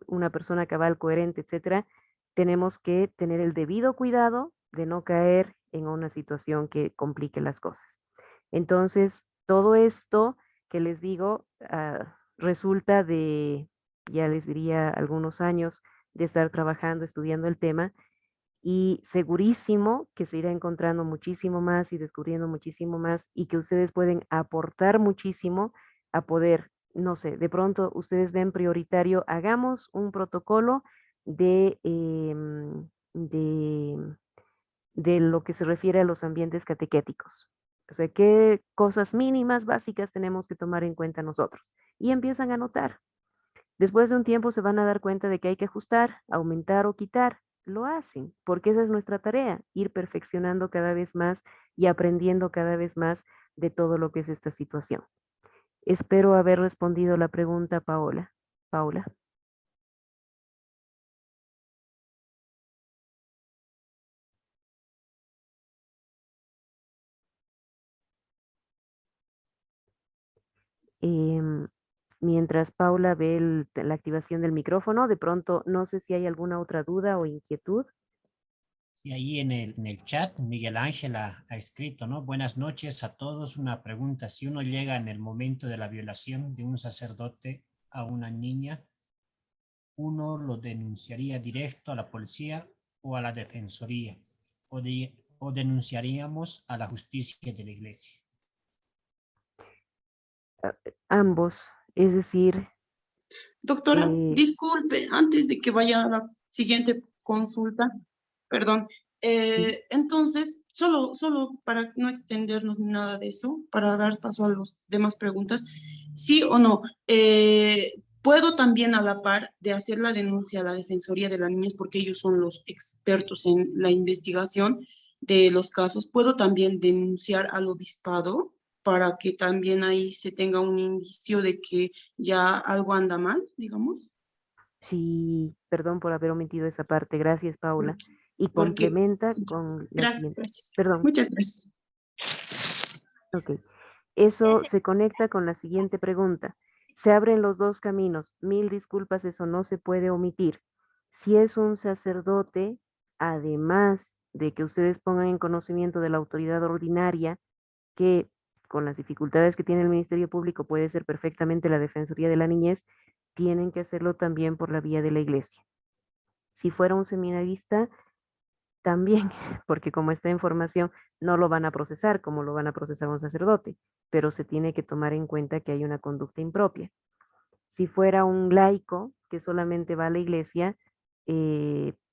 una persona cabal, coherente, etcétera, tenemos que tener el debido cuidado de no caer en una situación que complique las cosas. Entonces, todo esto que les digo resulta de, ya les diría, algunos años de estar trabajando, estudiando el tema, y segurísimo que se irá encontrando muchísimo más y descubriendo muchísimo más y que ustedes pueden aportar muchísimo a poder, no sé, de pronto ustedes ven prioritario, hagamos un protocolo de, de lo que se refiere a los ambientes catequéticos. O sea, qué cosas mínimas, básicas tenemos que tomar en cuenta nosotros. Y empiezan a notar. Después de un tiempo se van a dar cuenta de que hay que ajustar, aumentar o quitar. Lo hacen, porque esa es nuestra tarea, ir perfeccionando cada vez más y aprendiendo cada vez más de todo lo que es esta situación. Espero haber respondido la pregunta, Paola. Paula. Mientras Paula ve la activación del micrófono, de pronto no sé si hay alguna otra duda o inquietud. Y ahí en el chat, Miguel Ángel ha escrito, ¿no? Buenas noches a todos. Una pregunta, si uno llega en el momento de la violación de un sacerdote a una niña, ¿uno lo denunciaría directo a la policía o a la defensoría? ¿O denunciaríamos a la justicia de la iglesia? Ambos, es decir... Doctora, disculpe, antes de que vaya a la siguiente consulta, perdón, entonces, solo para no extendernos ni nada de eso, para dar paso a las demás preguntas, sí o no, puedo también a la par de hacer la denuncia a la Defensoría de las Niñas, porque ellos son los expertos en la investigación de los casos, puedo también denunciar al obispado para que también ahí se tenga un indicio de que ya algo anda mal, digamos. Sí, perdón por haber omitido esa parte. Gracias, Paula. Y Porque, complementa con la gracias, siguiente. gracias. Perdón. Muchas gracias. Ok. Eso se conecta con la siguiente pregunta. Se abren los dos caminos. Mil disculpas, eso no se puede omitir. Si es un sacerdote, además de que ustedes pongan en conocimiento de la autoridad ordinaria, que con las dificultades que tiene el Ministerio Público puede ser perfectamente la Defensoría de la Niñez, tienen que hacerlo también por la vía de la iglesia. Si fuera un seminarista, también, porque como esta información no lo van a procesar como lo van a procesar un sacerdote, pero se tiene que tomar en cuenta que hay una conducta impropia. Si fuera un laico que solamente va a la iglesia,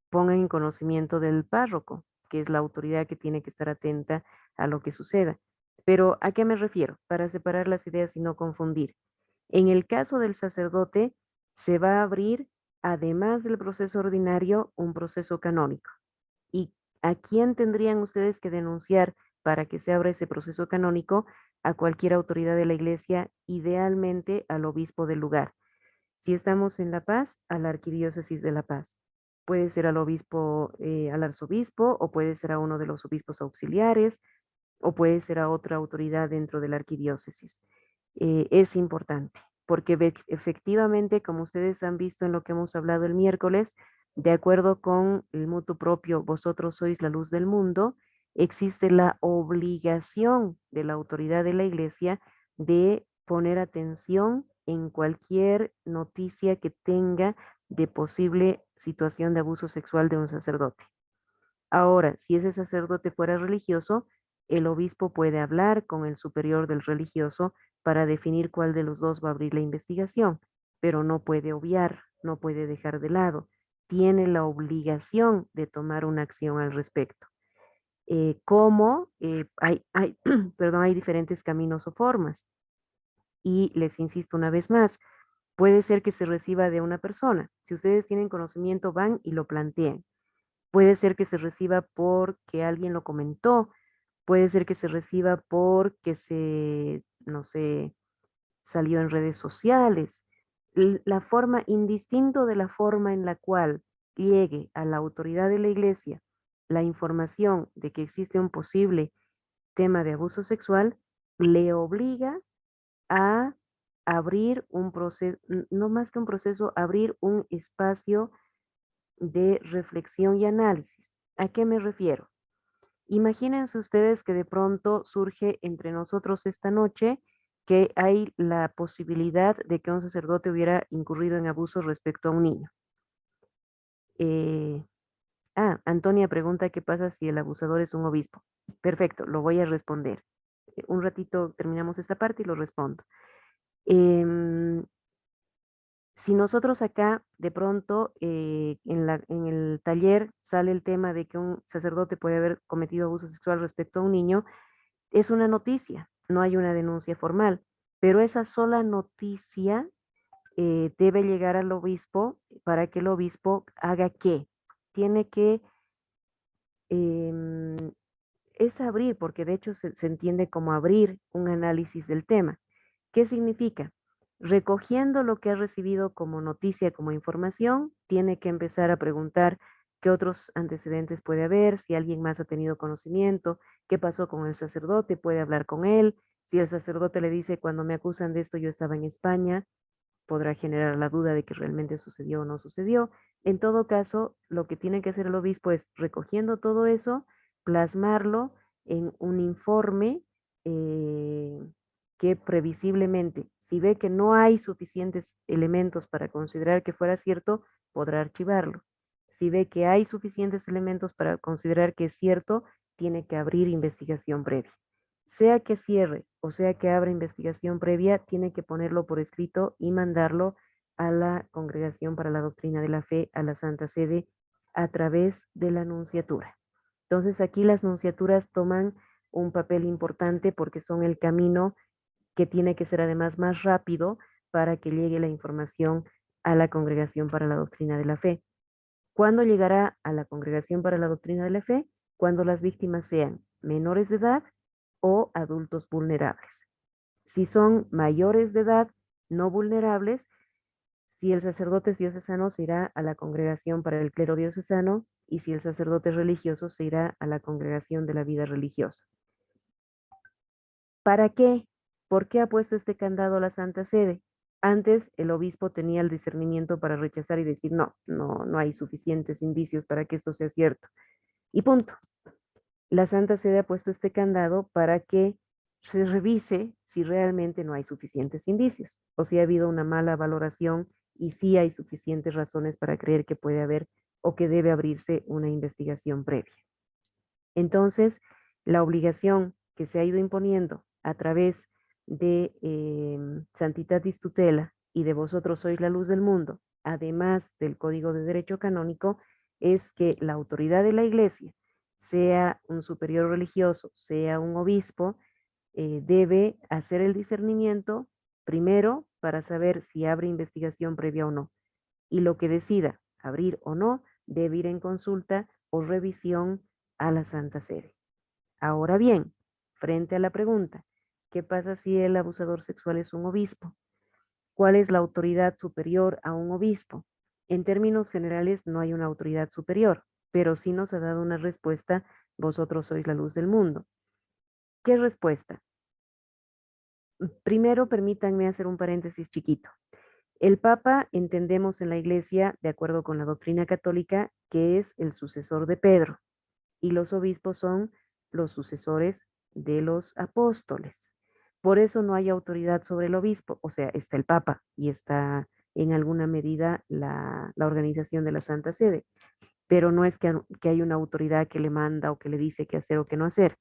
pongan en conocimiento del párroco, que es la autoridad que tiene que estar atenta a lo que suceda. Pero ¿a qué me refiero? Para separar las ideas y no confundir. En el caso del sacerdote, se va a abrir, además del proceso ordinario, un proceso canónico. ¿Y a quién tendrían ustedes que denunciar para que se abra ese proceso canónico? A cualquier autoridad de la iglesia, idealmente al obispo del lugar. Si estamos en La Paz, a la Arquidiócesis de La Paz. Puede ser al obispo, al arzobispo, o puede ser a uno de los obispos auxiliares, o puede ser a otra autoridad dentro de la arquidiócesis. Es importante, porque efectivamente, como ustedes han visto en lo que hemos hablado el miércoles, de acuerdo con el mutuo propio, vosotros sois la luz del mundo, existe la obligación de la autoridad de la iglesia de poner atención en cualquier noticia que tenga de posible situación de abuso sexual de un sacerdote. Ahora, si ese sacerdote fuera religioso, el obispo puede hablar con el superior del religioso para definir cuál de los dos va a abrir la investigación. pero no puede obviar, no puede dejar de lado. Tiene la obligación de tomar una acción al respecto. ¿Cómo? Perdón, hay diferentes caminos o formas. Y les insisto una vez más, puede ser que se reciba de una persona. Si ustedes tienen conocimiento, van y lo plantean. Puede ser que se reciba porque alguien lo comentó. Puede ser que se reciba porque no sé, salió en redes sociales. La forma, indistinto de la forma en la cual llegue a la autoridad de la iglesia la información de que existe un posible tema de abuso sexual, le obliga a abrir un proceso, no más que un proceso, abrir un espacio de reflexión y análisis. ¿A qué me refiero? Imagínense ustedes que de pronto surge entre nosotros esta noche que hay la posibilidad de que un sacerdote hubiera incurrido en abuso respecto a un niño. Antonia pregunta qué pasa si el abusador es un obispo. Perfecto, lo voy a responder. Un ratito terminamos esta parte y lo respondo. Si nosotros acá de pronto en el taller sale el tema de que un sacerdote puede haber cometido abuso sexual respecto a un niño, es una noticia, no hay una denuncia formal, pero esa sola noticia debe llegar al obispo para que el obispo haga qué. Tiene que, es abrir, porque de hecho se entiende como abrir un análisis del tema. ¿Qué significa? Recogiendo lo que ha recibido como noticia, como información, tiene que empezar a preguntar qué otros antecedentes puede haber, si alguien más ha tenido conocimiento, qué pasó con el sacerdote, puede hablar con él. Si el sacerdote le dice, cuando me acusan de esto, yo estaba en España, podrá generar la duda de que realmente sucedió o no sucedió. En todo caso, lo que tiene que hacer el obispo es, recogiendo todo eso, plasmarlo en un informe que previsiblemente, si ve que no hay suficientes elementos para considerar que fuera cierto, podrá archivarlo. Si ve que hay suficientes elementos para considerar que es cierto, tiene que abrir investigación previa. Sea que cierre o sea que abra investigación previa, tiene que ponerlo por escrito y mandarlo a la Congregación para la Doctrina de la Fe, a la Santa Sede, a través de la nunciatura. Entonces aquí las nunciaturas toman un papel importante porque son el camino que tiene que ser además más rápido para que llegue la información a la Congregación para la Doctrina de la Fe. ¿Cuándo llegará a la Congregación para la Doctrina de la Fe? Cuando las víctimas sean menores de edad o adultos vulnerables. Si son mayores de edad, no vulnerables, si el sacerdote es diocesano, se irá a la Congregación para el Clero Diocesano, y si el sacerdote es religioso, se irá a la Congregación de la Vida Religiosa. ¿Para qué? ¿Por qué ha puesto este candado a la Santa Sede? Antes el obispo tenía el discernimiento para rechazar y decir, no hay suficientes indicios para que esto sea cierto. Y punto. La Santa Sede ha puesto este candado para que se revise si realmente no hay suficientes indicios o si ha habido una mala valoración y si hay suficientes razones para creer que puede haber o que debe abrirse una investigación previa. Entonces, la obligación que se ha ido imponiendo a través de Santitatis Tutela y de Vosotros sois la luz del mundo, además del Código de Derecho Canónico, es que la autoridad de la Iglesia, sea un superior religioso, sea un obispo, debe hacer el discernimiento primero para saber si abre investigación previa o no. Y lo que decida, abrir o no, debe ir en consulta o revisión a la Santa Sede. Ahora bien, frente a la pregunta, ¿qué pasa si el abusador sexual es un obispo? ¿Cuál es la autoridad superior a un obispo? En términos generales no hay una autoridad superior, pero sí nos ha dado una respuesta, vosotros sois la luz del mundo. ¿Qué respuesta? Primero, permítanme hacer un paréntesis chiquito. El Papa entendemos en la Iglesia, de acuerdo con la doctrina católica, que es el sucesor de Pedro, y los obispos son los sucesores de los apóstoles. Por eso no hay autoridad sobre el obispo, o sea, está el Papa y está en alguna medida la organización de la Santa Sede, pero no es que hay una autoridad que le manda o que le dice qué hacer o qué no hacer,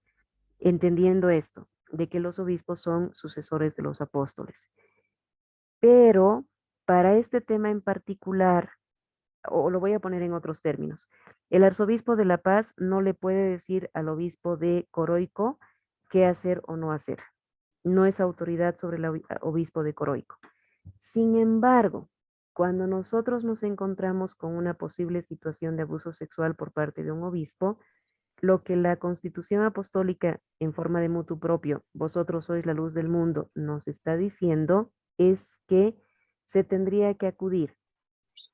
entendiendo esto, de que los obispos son sucesores de los apóstoles. Pero para este tema en particular, o lo voy a poner en otros términos, el arzobispo de La Paz no le puede decir al obispo de Coroico qué hacer o no hacer. No es autoridad sobre el obispo de Coroico. Sin embargo, cuando nosotros nos encontramos con una posible situación de abuso sexual por parte de un obispo, lo que la Constitución Apostólica en forma de mutu propio, vosotros sois la luz del mundo, nos está diciendo es que se tendría que acudir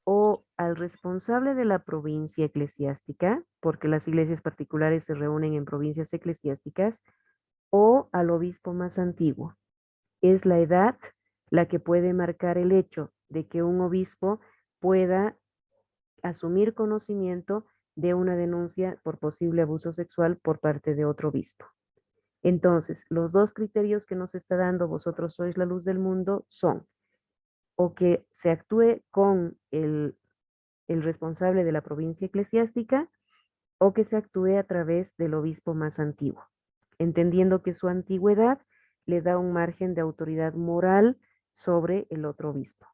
o al responsable de la provincia eclesiástica, porque las iglesias particulares se reúnen en provincias eclesiásticas, o al obispo más antiguo. Es la edad la que puede marcar el hecho de que un obispo pueda asumir conocimiento de una denuncia por posible abuso sexual por parte de otro obispo. Entonces, los dos criterios que nos está dando vosotros sois la luz del mundo son o que se actúe con el responsable de la provincia eclesiástica o que se actúe a través del obispo más antiguo, entendiendo que su antigüedad le da un margen de autoridad moral sobre el otro obispo.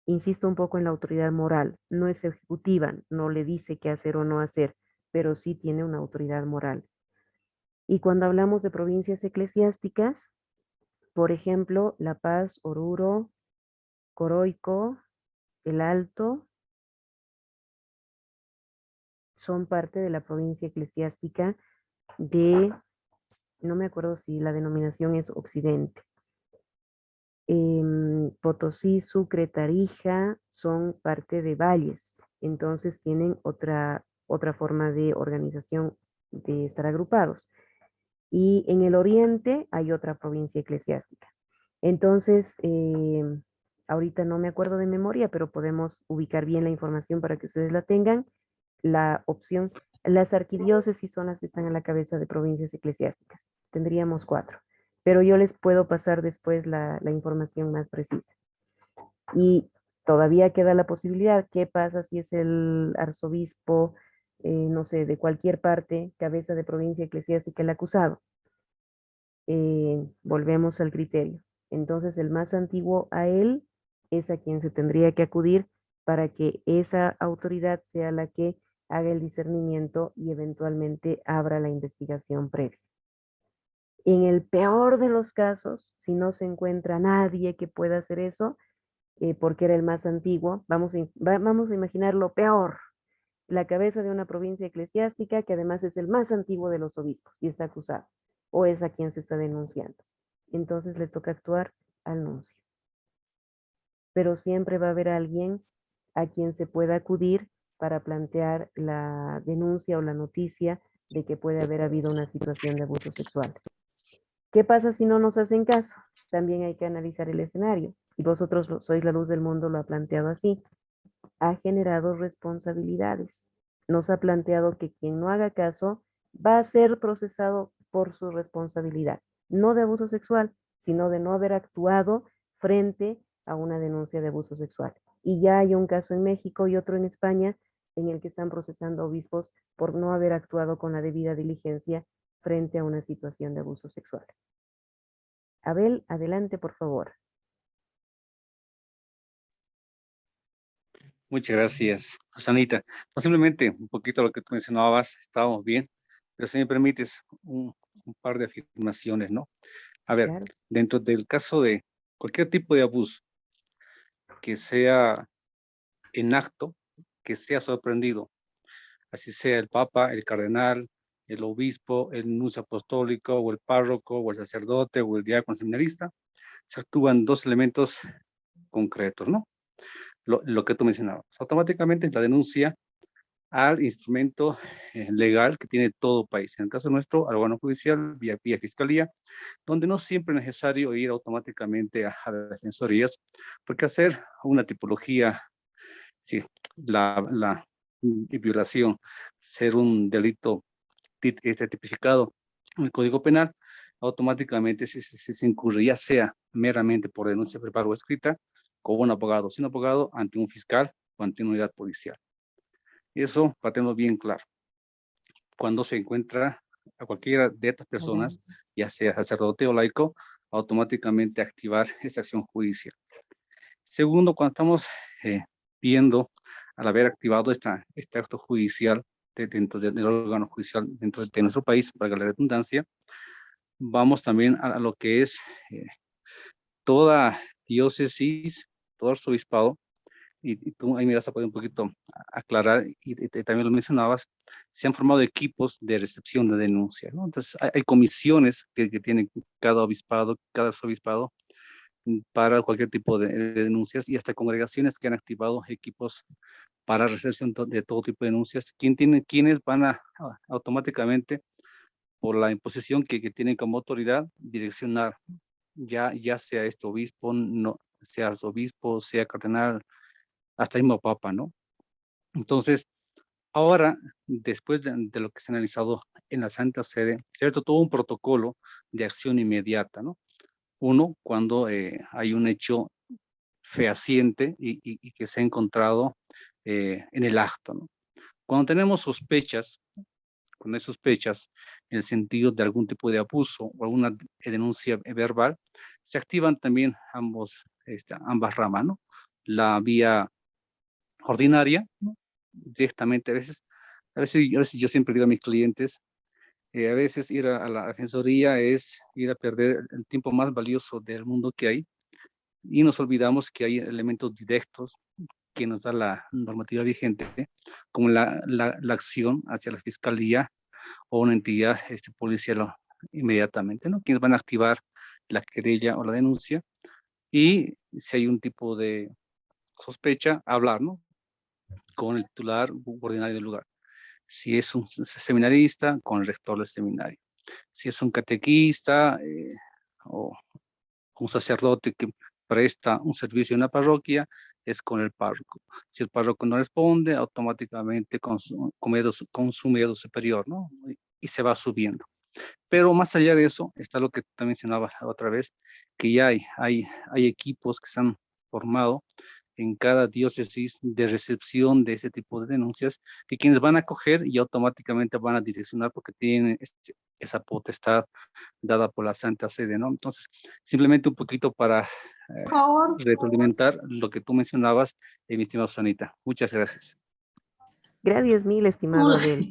Insisto un poco en la autoridad moral, no es ejecutiva, no le dice qué hacer o no hacer, pero sí tiene una autoridad moral. Y cuando hablamos de provincias eclesiásticas, por ejemplo, La Paz, Oruro, Coroico, El Alto, son parte de la provincia eclesiástica de, no me acuerdo si la denominación es Occidente. Potosí, Sucre, Tarija son parte de valles, entonces tienen otra forma de organización de estar agrupados. Y en el oriente hay otra provincia eclesiástica. Entonces, ahorita no me acuerdo de memoria, pero podemos ubicar bien la información para que ustedes la tengan. La opción, las arquidiócesis son las que están a la cabeza de provincias eclesiásticas. Tendríamos 4, pero yo les puedo pasar después la información más precisa. Y todavía queda la posibilidad, ¿qué pasa si es el arzobispo, no sé, de cualquier parte, cabeza de provincia eclesiástica, el acusado? Volvemos al criterio. Entonces, el más antiguo a él es a quien se tendría que acudir para que esa autoridad sea la que haga el discernimiento y eventualmente abra la investigación previa. En el peor de los casos, si no se encuentra nadie que pueda hacer eso, porque era el más antiguo, vamos a imaginar lo peor, la cabeza de una provincia eclesiástica que además es el más antiguo de los obispos y está acusado, o es a quien se está denunciando. Entonces le toca actuar al nuncio. Pero siempre va a haber alguien a quien se pueda acudir para plantear la denuncia o la noticia de que puede haber habido una situación de abuso sexual. ¿Qué pasa si no nos hacen caso? También hay que analizar el escenario. Y vosotros sois la luz del mundo, lo ha planteado así. Ha generado responsabilidades. Nos ha planteado que quien no haga caso va a ser procesado por su responsabilidad, no de abuso sexual, sino de no haber actuado frente a una denuncia de abuso sexual. Y ya hay un caso en México y otro en España en el que están procesando obispos por no haber actuado con la debida diligencia frente a una situación de abuso sexual. Abel, adelante, por favor. Muchas gracias, Susanita. No, simplemente un poquito lo que tú mencionabas, estábamos bien, pero si me permites un par de afirmaciones, ¿no? A ver, Claro. dentro del caso de cualquier tipo de abuso que sea en acto, que sea sorprendido, así sea el papa, el cardenal, el obispo, el nuncio apostólico, o el párroco, o el sacerdote, o el diácono seminarista, se actúan 2 elementos concretos, ¿no? Lo que tú mencionabas. Automáticamente la denuncia al instrumento legal que tiene todo país. En el caso nuestro, al órgano judicial, vía fiscalía, donde no siempre es necesario ir automáticamente a las defensorías, porque hacer una tipología, sí, la violación, ser un delito tipificado en el Código Penal, automáticamente se incurre, ya sea meramente por denuncia verbal o escrita, con un abogado, sin abogado, ante un fiscal o ante una unidad policial. Eso para tenerlo bien claro. Cuando se encuentra a cualquiera de estas personas, ya sea sacerdote o laico, automáticamente activar esta acción judicial. Segundo, cuando estamos viendo, al haber activado este acto judicial dentro del órgano judicial dentro de nuestro país, para la redundancia, vamos también a lo que es toda diócesis, todo arzobispado, y tú ahí me vas a poder un poquito aclarar, y también lo mencionabas, se han formado equipos de recepción de denuncias, ¿no? Entonces hay comisiones que tienen cada obispado, cada arzobispado, para cualquier tipo de denuncias, y hasta congregaciones que han activado equipos para recepción de todo tipo de denuncias. ¿Quiénes van a automáticamente, por la imposición que tienen como autoridad, direccionar, ya sea este obispo, no, sea arzobispo, sea cardenal, hasta el mismo papa, ¿no? Entonces, ahora, después de lo que se ha analizado en la Santa Sede, cierto, todo un protocolo de acción inmediata, ¿no? Uno, cuando hay un hecho fehaciente y que se ha encontrado en el acto, ¿no? Cuando tenemos sospechas, cuando hay sospechas en el sentido de algún tipo de abuso o alguna denuncia verbal, se activan también ambas ramas, ¿no? La vía ordinaria, ¿no? Directamente, a veces yo siempre digo a mis clientes, a veces ir a la defensoría es ir a perder el tiempo más valioso del mundo que hay, y nos olvidamos que hay elementos directos que nos da la normativa vigente, como la acción hacia la fiscalía o una entidad policial inmediatamente, ¿no? Quienes van a activar la querella o la denuncia, y si hay un tipo de sospecha, hablar, ¿no? Con el titular ordinario del lugar. Si es un seminarista, con el rector del seminario. Si es un catequista o un sacerdote que presta un servicio en la parroquia, es con el párroco. Si el párroco no responde, automáticamente con su medio superior, ¿no? Y se va subiendo. Pero más allá de eso, está lo que tú mencionabas otra vez, que ya hay equipos que se han formado en cada diócesis de recepción de ese tipo de denuncias, y quienes van a coger y automáticamente van a direccionar porque tienen esa potestad dada por la Santa Sede, ¿no? Entonces, simplemente un poquito para Por favor. retroalimentar lo que tú mencionabas, mi estimado Sanita. Muchas gracias. Gracias mil, estimado Abel.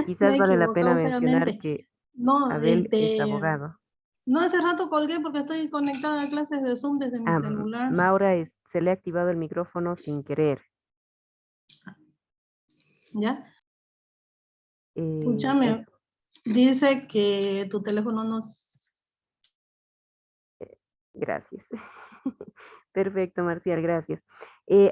Quizás Me vale la pena equivocado mencionar feamente. que No, Abel es abogado. no, hace rato colgué porque estoy conectada a clases de Zoom desde mi celular. Maura, se le ha activado el micrófono sin querer. ¿Ya? Escúchame, Eso. dice que tu teléfono nos... Gracias. Perfecto, Marcial, gracias.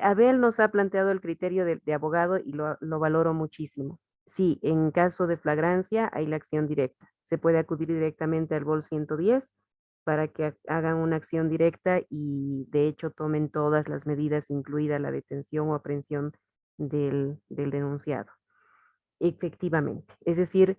Abel nos ha planteado el criterio de abogado y lo valoro muchísimo. Sí, en caso de flagrancia hay la acción directa. Se puede acudir directamente al BOL 110 para que hagan una acción directa y de hecho tomen todas las medidas, incluida la detención o aprehensión del denunciado. Efectivamente. Es decir,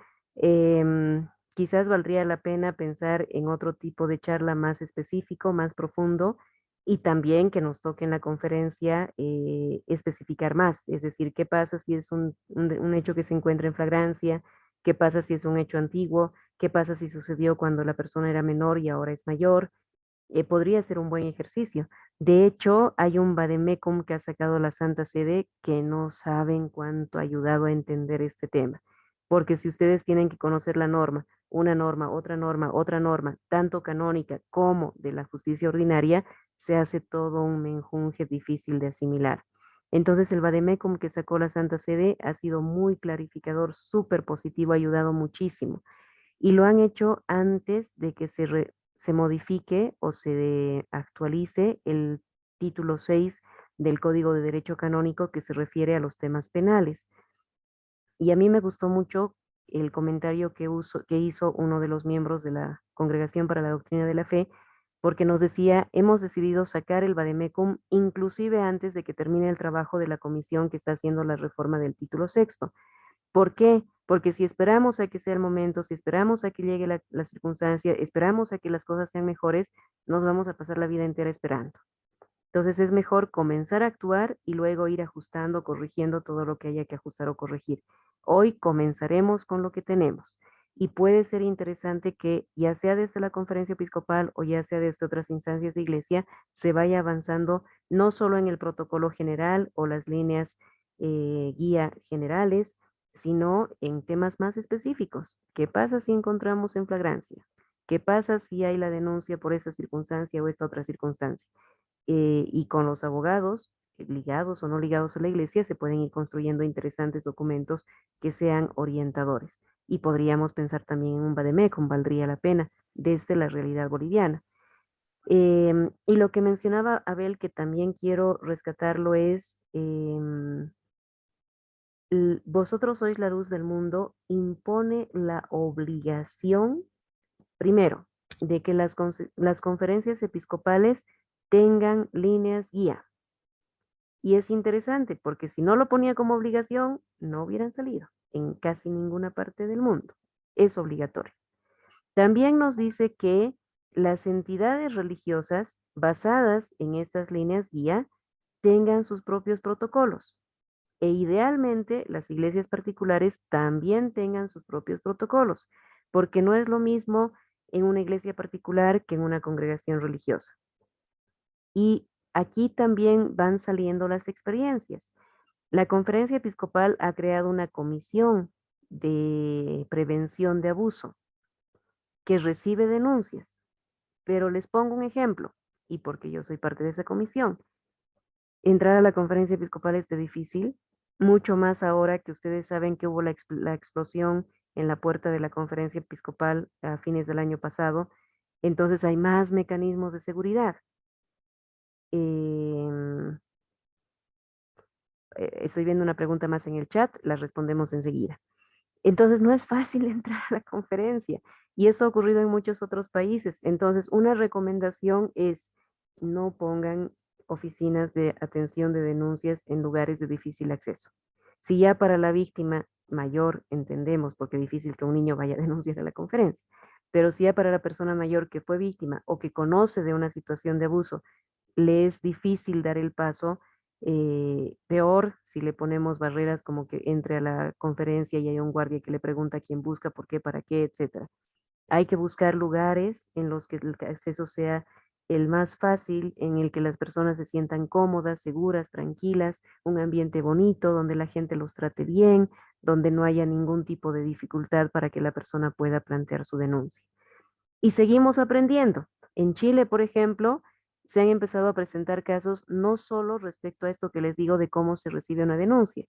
quizás valdría la pena pensar en otro tipo de charla más específico, más profundo, y también que nos toque en la conferencia especificar más. Es decir, qué pasa si es un hecho que se encuentra en flagrancia, qué pasa si es un hecho antiguo, qué pasa si sucedió cuando la persona era menor y ahora es mayor. Podría ser un buen ejercicio. De hecho, hay un vademecum que ha sacado la Santa Sede que no saben cuánto ha ayudado a entender este tema. Porque si ustedes tienen que conocer la norma, una norma, otra norma, tanto canónica como de la justicia ordinaria, se hace todo un menjunje difícil de asimilar. Entonces, el vademecum que sacó la Santa Sede ha sido muy clarificador, súper positivo, ha ayudado muchísimo. Y lo han hecho antes de que se modifique o se actualice el título 6 del Código de Derecho Canónico que se refiere a los temas penales. Y a mí me gustó mucho el comentario que hizo uno de los miembros de la Congregación para la Doctrina de la Fe, porque nos decía, hemos decidido sacar el vademecum inclusive antes de que termine el trabajo de la comisión que está haciendo la reforma del título 6. ¿Por qué? Porque si esperamos a que sea el momento, si esperamos a que llegue la circunstancia, esperamos a que las cosas sean mejores, nos vamos a pasar la vida entera esperando. Entonces es mejor comenzar a actuar y luego ir ajustando, corrigiendo todo lo que haya que ajustar o corregir. Hoy comenzaremos con lo que tenemos y puede ser interesante que ya sea desde la conferencia episcopal o ya sea desde otras instancias de iglesia, se vaya avanzando no solo en el protocolo general o las líneas guía generales, sino en temas más específicos. ¿Qué pasa si encontramos en flagrancia? ¿Qué pasa si hay la denuncia por esta circunstancia o esta otra circunstancia? Y con los abogados, ligados o no ligados a la iglesia, se pueden ir construyendo interesantes documentos que sean orientadores. Y podríamos pensar también en un vademecum, valdría la pena, desde la realidad boliviana. Y lo que mencionaba Abel, que también quiero rescatarlo, es vosotros sois la luz del mundo, impone la obligación, primero, de que las conferencias episcopales tengan líneas guía. Y es interesante porque si no lo ponía como obligación, no hubieran salido en casi ninguna parte del mundo. Es obligatorio. También nos dice que las entidades religiosas basadas en estas líneas guía tengan sus propios protocolos. E idealmente las iglesias particulares también tengan sus propios protocolos, porque no es lo mismo en una iglesia particular que en una congregación religiosa. Y aquí también van saliendo las experiencias. La conferencia episcopal ha creado una comisión de prevención de abuso que recibe denuncias, pero les pongo un ejemplo, y porque yo soy parte de esa comisión. Entrar a la conferencia episcopal es difícil, mucho más ahora que ustedes saben que hubo la explosión en la puerta de la conferencia episcopal a fines del año pasado, entonces hay más mecanismos de seguridad. Estoy viendo una pregunta más en el chat, la respondemos enseguida. Entonces no es fácil entrar a la conferencia y eso ha ocurrido en muchos otros países. Entonces una recomendación es no pongan oficinas de atención de denuncias en lugares de difícil acceso. Si ya para la víctima mayor entendemos, porque es difícil que un niño vaya a denunciar a la conferencia, pero si ya para la persona mayor que fue víctima o que conoce de una situación de abuso, le es difícil dar el paso, peor si le ponemos barreras como que entre a la conferencia y hay un guardia que le pregunta a quién busca, por qué, para qué, etcétera. Hay que buscar lugares en los que el acceso sea el más fácil, en el que las personas se sientan cómodas, seguras, tranquilas, un ambiente bonito, donde la gente los trate bien, donde no haya ningún tipo de dificultad para que la persona pueda plantear su denuncia. Y seguimos aprendiendo. En Chile, por ejemplo, se han empezado a presentar casos no solo respecto a esto que les digo de cómo se recibe una denuncia.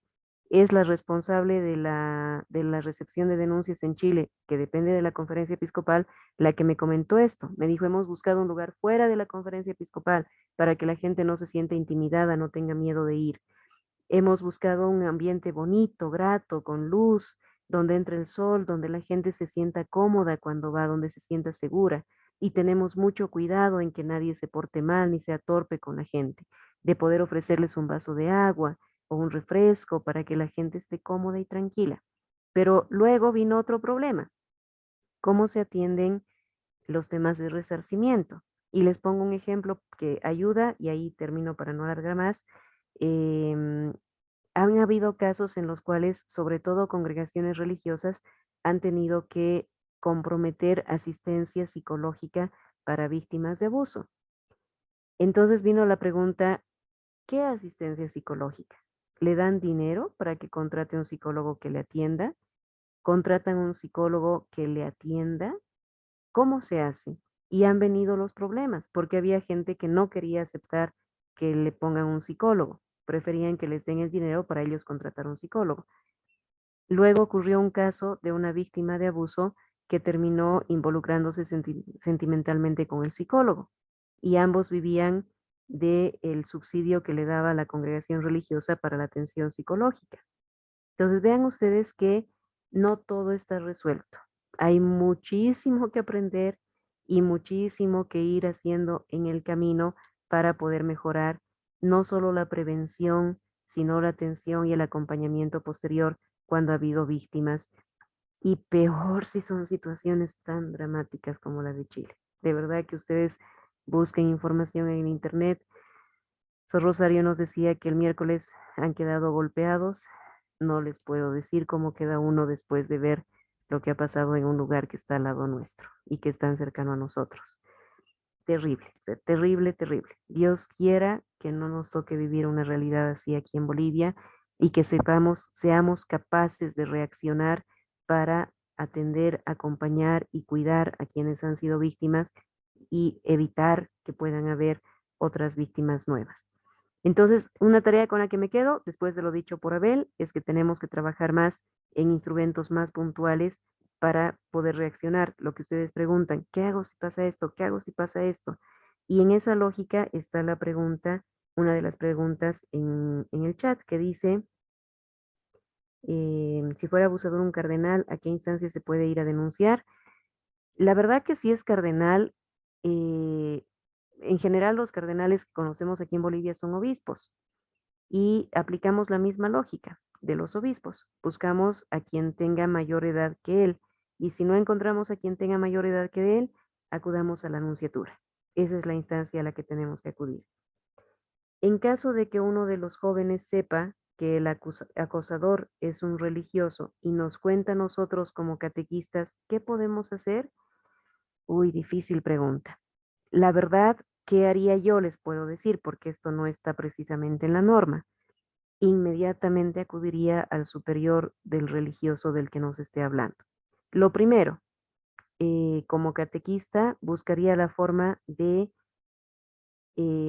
Es la responsable de la recepción de denuncias en Chile, que depende de la conferencia episcopal, la que me comentó esto. Me dijo, hemos buscado un lugar fuera de la conferencia episcopal para que la gente no se sienta intimidada, no tenga miedo de ir. Hemos buscado un ambiente bonito, grato, con luz, donde entre el sol, donde la gente se sienta cómoda cuando va, donde se sienta segura. Y tenemos mucho cuidado en que nadie se porte mal ni sea torpe con la gente, de poder ofrecerles un vaso de agua o un refresco para que la gente esté cómoda y tranquila. Pero luego vino otro problema. ¿Cómo se atienden los temas de resarcimiento? Y les pongo un ejemplo que ayuda, y ahí termino para no alargar más. Han habido casos en los cuales, sobre todo congregaciones religiosas, han tenido que comprometer asistencia psicológica para víctimas de abuso. Entonces vino la pregunta, ¿qué asistencia psicológica? ¿Le dan dinero para que contrate un psicólogo que le atienda? ¿Contratan un psicólogo que le atienda? ¿Cómo se hace? Y han venido los problemas, porque había gente que no quería aceptar que le pongan un psicólogo. Preferían que les den el dinero para ellos contratar un psicólogo. Luego ocurrió un caso de una víctima de abuso que terminó involucrándose sentimentalmente con el psicólogo y ambos vivían del subsidio que le daba la congregación religiosa para la atención psicológica. Entonces vean ustedes que no todo está resuelto. Hay muchísimo que aprender y muchísimo que ir haciendo en el camino para poder mejorar no solo la prevención, sino la atención y el acompañamiento posterior cuando ha habido víctimas. Y peor si son situaciones tan dramáticas como la de Chile. De verdad que ustedes busquen información en internet. Sor Rosario nos decía que el miércoles han quedado golpeados. No les puedo decir cómo queda uno después de ver lo que ha pasado en un lugar que está al lado nuestro y que es tan cercano a nosotros. Terrible, o sea, terrible, terrible. Dios quiera que no nos toque vivir una realidad así aquí en Bolivia y que seamos capaces de reaccionar para atender, acompañar y cuidar a quienes han sido víctimas y evitar que puedan haber otras víctimas nuevas. Entonces, una tarea con la que me quedo, después de lo dicho por Abel, es que tenemos que trabajar más en instrumentos más puntuales para poder reaccionar. Lo que ustedes preguntan, ¿qué hago si pasa esto? ¿Qué hago si pasa esto? Y en esa lógica está la pregunta, una de las preguntas en el chat que dice, si fuera abusador un cardenal, ¿a qué instancia se puede ir a denunciar? La verdad que si es cardenal, en general los cardenales que conocemos aquí en Bolivia son obispos y aplicamos la misma lógica de los obispos. Buscamos a quien tenga mayor edad que él y si no encontramos a quien tenga mayor edad que él, acudamos a la nunciatura. Esa es la instancia a la que tenemos que acudir. En caso de que uno de los jóvenes sepa que el acosador es un religioso y nos cuenta a nosotros como catequistas, ¿qué podemos hacer? Uy, difícil pregunta. La verdad, ¿qué haría yo? Les puedo decir, porque esto no está precisamente en la norma. Inmediatamente acudiría al superior del religioso del que nos esté hablando. Lo primero, como catequista, buscaría la forma de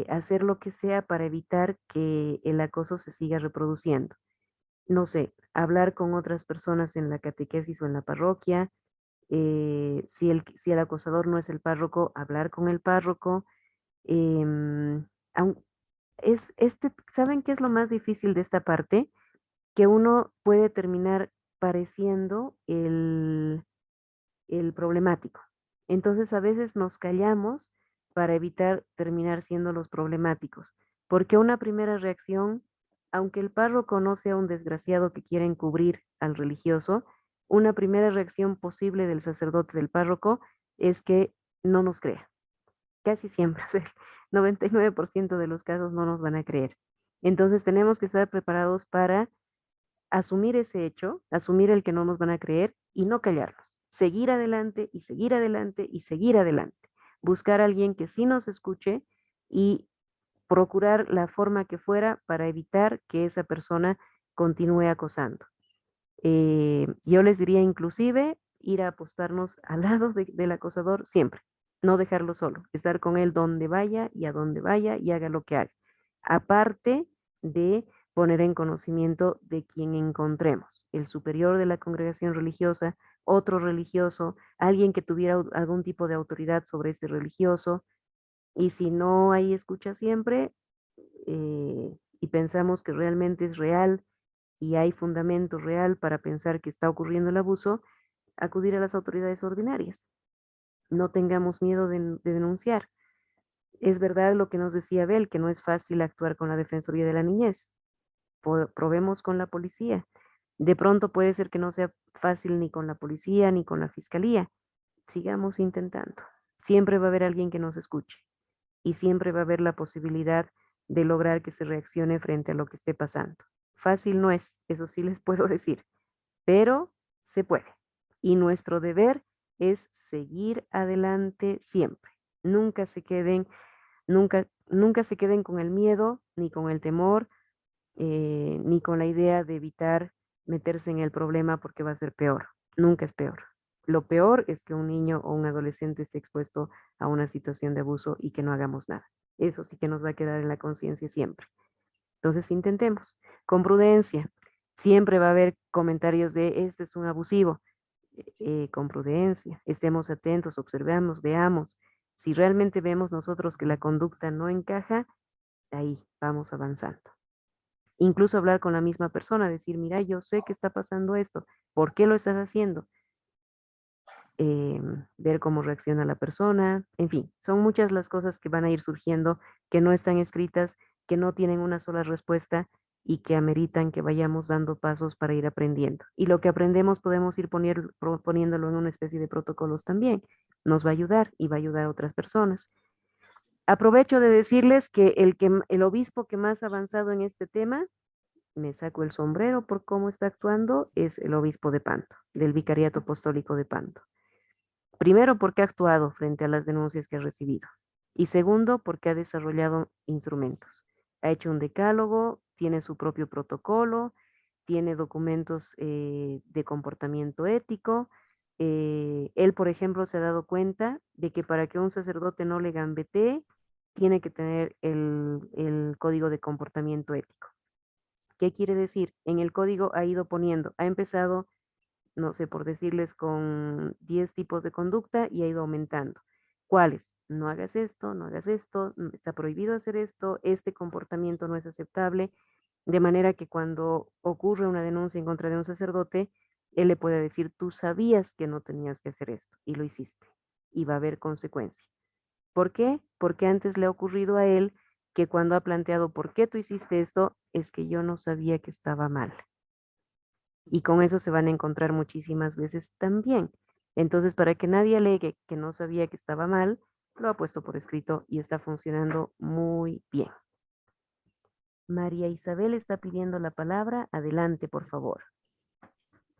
hacer lo que sea para evitar que el acoso se siga reproduciendo. No sé, hablar con otras personas en la catequesis o en la parroquia. Si el acosador no es el párroco, hablar con el párroco. ¿Saben qué es lo más difícil de esta parte? Que uno puede terminar pareciendo el problemático. Entonces a veces nos callamos para evitar terminar siendo los problemáticos, porque una primera reacción, aunque el párroco no sea un desgraciado que quiera encubrir al religioso, una primera reacción posible del sacerdote del párroco es que no nos crea. Casi siempre, o sea, el 99% de los casos no nos van a creer. Entonces tenemos que estar preparados para asumir ese hecho, asumir el que no nos van a creer y no callarnos. Seguir adelante y seguir adelante y seguir adelante. Buscar a alguien que sí nos escuche y procurar la forma que fuera para evitar que esa persona continúe acosando. Yo les diría inclusive ir a apostarnos al lado del acosador siempre. No dejarlo solo, estar con él donde vaya y a donde vaya y haga lo que haga. Aparte de poner en conocimiento de quien encontremos, el superior de la congregación religiosa, otro religioso, alguien que tuviera algún tipo de autoridad sobre ese religioso, y si no hay escucha siempre, y pensamos que realmente es real y hay fundamento real para pensar que está ocurriendo el abuso, acudir a las autoridades ordinarias. No tengamos miedo de denunciar. Es verdad lo que nos decía Abel, que no es fácil actuar con la Defensoría de la Niñez. Probemos con la policía. De pronto puede ser que no sea fácil ni con la policía ni con la fiscalía. Sigamos intentando. Siempre va a haber alguien que nos escuche y siempre va a haber la posibilidad de lograr que se reaccione frente a lo que esté pasando. Fácil no es, eso sí les puedo decir, pero se puede. Y nuestro deber es seguir adelante siempre. Nunca se queden con el miedo, ni con el temor, ni con la idea de evitar meterse en el problema porque va a ser peor. Nunca es peor. Lo peor es que un niño o un adolescente esté expuesto a una situación de abuso y que no hagamos nada. Eso sí que nos va a quedar en la conciencia siempre. Entonces intentemos, con prudencia. Siempre va a haber comentarios de este es un abusivo. Con prudencia, estemos atentos, observamos, veamos. Si realmente vemos nosotros que la conducta no encaja, ahí vamos avanzando. Incluso hablar con la misma persona, decir, mira, yo sé que está pasando esto, ¿por qué lo estás haciendo? Ver cómo reacciona la persona, en fin, son muchas las cosas que van a ir surgiendo, que no están escritas, que no tienen una sola respuesta y que ameritan que vayamos dando pasos para ir aprendiendo. Y lo que aprendemos podemos ir poniéndolo en una especie de protocolos también. Nos va a ayudar y va a ayudar a otras personas. Aprovecho de decirles que el obispo que más ha avanzado en este tema me saco el sombrero por cómo está actuando, es el obispo de Panto, del Vicariato Apostólico de Panto. Primero, porque ha actuado frente a las denuncias que ha recibido. Y segundo, porque ha desarrollado instrumentos. Ha hecho un decálogo, tiene su propio protocolo, tiene documentos de comportamiento ético. Él, por ejemplo, se ha dado cuenta de que para que un sacerdote no le gambetee, tiene que tener el código de comportamiento ético. ¿Qué quiere decir? En el código ha ido poniendo, ha empezado, no sé, por decirles, con 10 tipos de conducta y ha ido aumentando. ¿Cuáles? No hagas esto, no hagas esto, está prohibido hacer esto, este comportamiento no es aceptable, de manera que cuando ocurre una denuncia en contra de un sacerdote, él le puede decir, tú sabías que no tenías que hacer esto y lo hiciste, y va a haber consecuencias. ¿Por qué? Porque antes le ha ocurrido a él que cuando ha planteado por qué tú hiciste esto, es que yo no sabía que estaba mal. Y con eso se van a encontrar muchísimas veces también. Entonces, para que nadie alegue que no sabía que estaba mal, lo ha puesto por escrito y está funcionando muy bien. María Isabel está pidiendo la palabra. Adelante, por favor.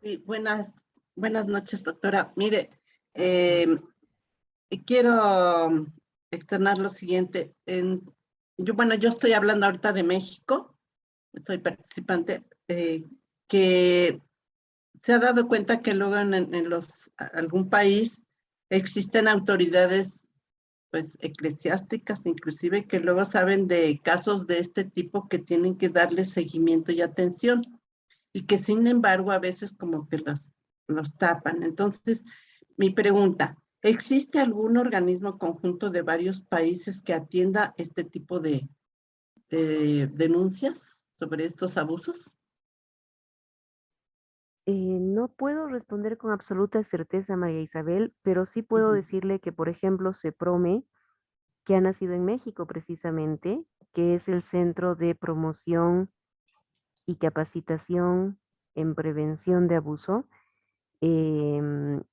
Sí, buenas noches, doctora. Mire, quiero externar lo siguiente. Yo estoy hablando ahorita de México, soy participante, que se ha dado cuenta que luego en algún país existen autoridades pues eclesiásticas inclusive que luego saben de casos de este tipo que tienen que darle seguimiento y atención y que sin embargo a veces como que los tapan. Entonces, mi pregunta, ¿existe algún organismo conjunto de varios países que atienda este tipo de denuncias sobre estos abusos? No puedo responder con absoluta certeza, María Isabel, pero sí puedo decirle que, por ejemplo, CEPROME, que ha nacido en México precisamente, que es el Centro de Promoción y Capacitación en Prevención de Abuso, que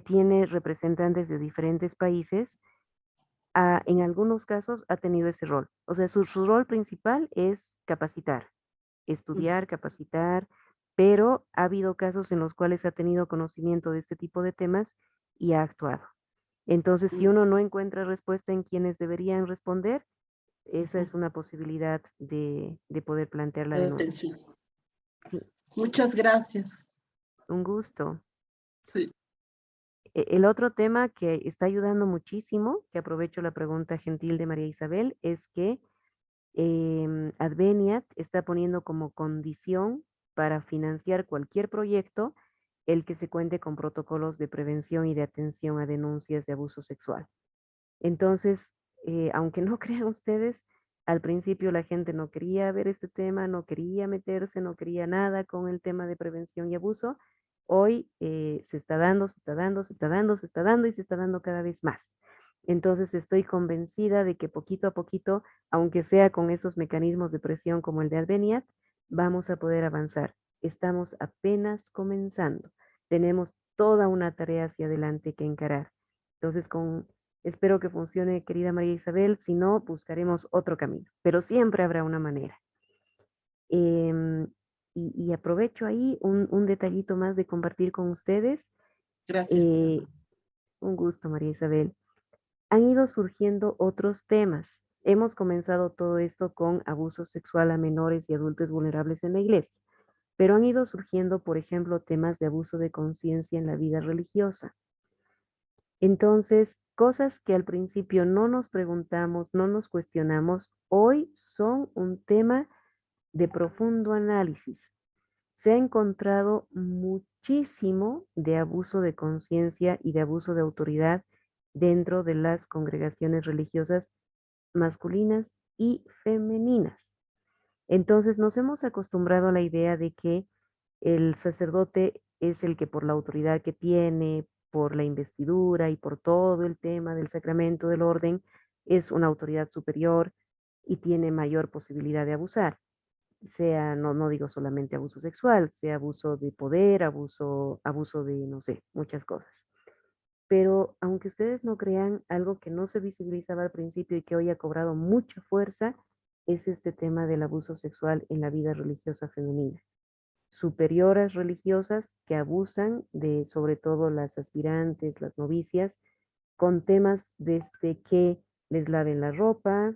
tiene representantes de diferentes países, en algunos casos ha tenido ese rol. O sea, su rol principal es capacitar, estudiar, capacitar, pero ha habido casos en los cuales ha tenido conocimiento de este tipo de temas y ha actuado. Entonces, si uno no encuentra respuesta en quienes deberían responder, esa es una posibilidad de poder plantear la denuncia. Sí. Muchas gracias. Un gusto. Sí. El otro tema que está ayudando muchísimo, que aprovecho la pregunta gentil de María Isabel, es que Adveniat está poniendo como condición para financiar cualquier proyecto el que se cuente con protocolos de prevención y de atención a denuncias de abuso sexual. Entonces, aunque no crean ustedes, al principio la gente no quería ver este tema, no quería meterse, no quería nada con el tema de prevención y abuso. Hoy se está dando, se está dando, se está dando, se está dando y se está dando cada vez más. Entonces estoy convencida de que poquito a poquito, aunque sea con esos mecanismos de presión como el de Adveniat, vamos a poder avanzar. Estamos apenas comenzando. Tenemos toda una tarea hacia adelante que encarar. Entonces, espero que funcione, querida María Isabel. Si no, buscaremos otro camino, pero siempre habrá una manera. Y aprovecho ahí un detallito más de compartir con ustedes. Gracias. Un gusto, María Isabel. Han ido surgiendo otros temas. Hemos comenzado todo esto con abuso sexual a menores y adultos vulnerables en la iglesia, pero han ido surgiendo, por ejemplo, temas de abuso de conciencia en la vida religiosa. Entonces, cosas que al principio no nos preguntamos, no nos cuestionamos, hoy son un tema de profundo análisis. Se ha encontrado muchísimo de abuso de conciencia y de abuso de autoridad dentro de las congregaciones religiosas masculinas y femeninas. Entonces nos hemos acostumbrado a la idea de que el sacerdote es el que por la autoridad que tiene, por la investidura y por todo el tema del sacramento del orden, es una autoridad superior y tiene mayor posibilidad de abusar. Sea, no digo solamente abuso sexual, sea abuso de poder, abuso de, no sé, muchas cosas. Pero aunque ustedes no crean, algo que no se visibilizaba al principio y que hoy ha cobrado mucha fuerza es este tema del abuso sexual en la vida religiosa femenina. Superioras religiosas que abusan de, sobre todo las aspirantes, las novicias, con temas desde que les laven la ropa,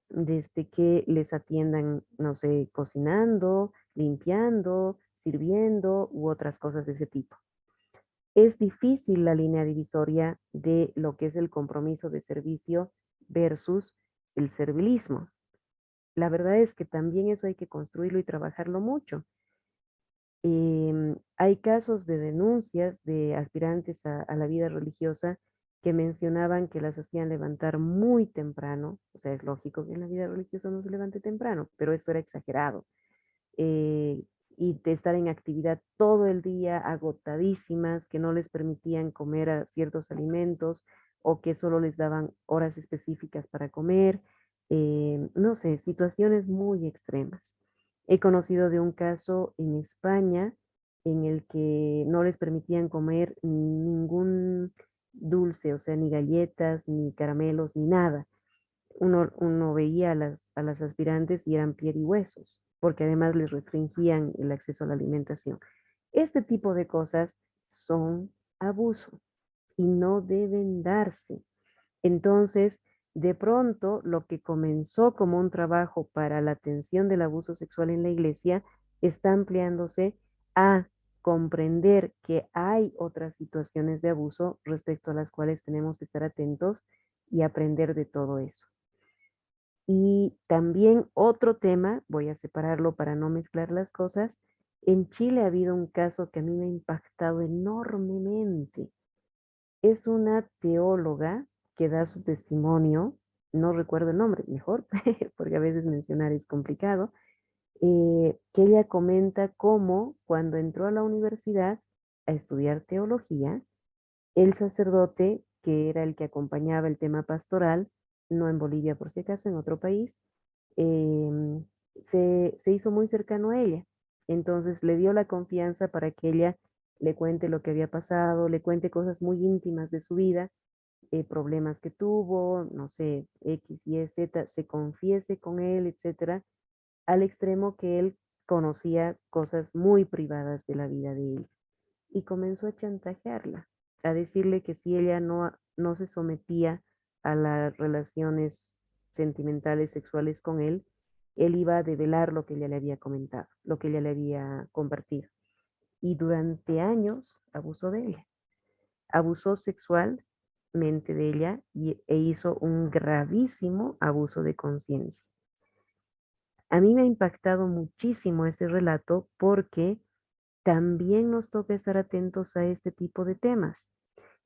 desde que les atiendan, no sé, cocinando, limpiando, sirviendo u otras cosas de ese tipo. Es difícil la línea divisoria de lo que es el compromiso de servicio versus el servilismo. La verdad es que también eso hay que construirlo y trabajarlo mucho. Hay casos de denuncias de aspirantes a la vida religiosa que mencionaban que las hacían levantar muy temprano. O sea, es lógico que en la vida religiosa no se levante temprano, pero esto era exagerado. Y de estar en actividad todo el día, agotadísimas, que no les permitían comer a ciertos alimentos o que solo les daban horas específicas para comer. No sé, situaciones muy extremas. He conocido de un caso en España en el que no les permitían comer ningún dulce, o sea, ni galletas, ni caramelos, ni nada. Uno veía a las aspirantes y eran piel y huesos, porque además les restringían el acceso a la alimentación. Este tipo de cosas son abuso y no deben darse. Entonces, de pronto, lo que comenzó como un trabajo para la atención del abuso sexual en la iglesia está ampliándose a comprender que hay otras situaciones de abuso respecto a las cuales tenemos que estar atentos y aprender de todo eso. Y también otro tema, voy a separarlo para no mezclar las cosas. En Chile ha habido un caso que a mí me ha impactado enormemente. Es una teóloga que da su testimonio, no recuerdo el nombre, mejor, porque a veces mencionar es complicado, que ella comenta cómo cuando entró a la universidad a estudiar teología, el sacerdote, que era el que acompañaba el tema pastoral, no en Bolivia por si acaso, en otro país, se hizo muy cercano a ella. Entonces le dio la confianza para que ella le cuente lo que había pasado, le cuente cosas muy íntimas de su vida, problemas que tuvo, no sé, X, Y, Z, se confiese con él, etcétera, al extremo que él conocía cosas muy privadas de la vida de él. Y comenzó a chantajearla, a decirle que si ella no se sometía a las relaciones sentimentales, sexuales con él iba a develar lo que ella le había comentado, lo que ella le había compartido. Y durante años abusó de ella. Abusó sexualmente de ella e hizo un gravísimo abuso de conciencia. A mí me ha impactado muchísimo ese relato porque también nos toca estar atentos a este tipo de temas.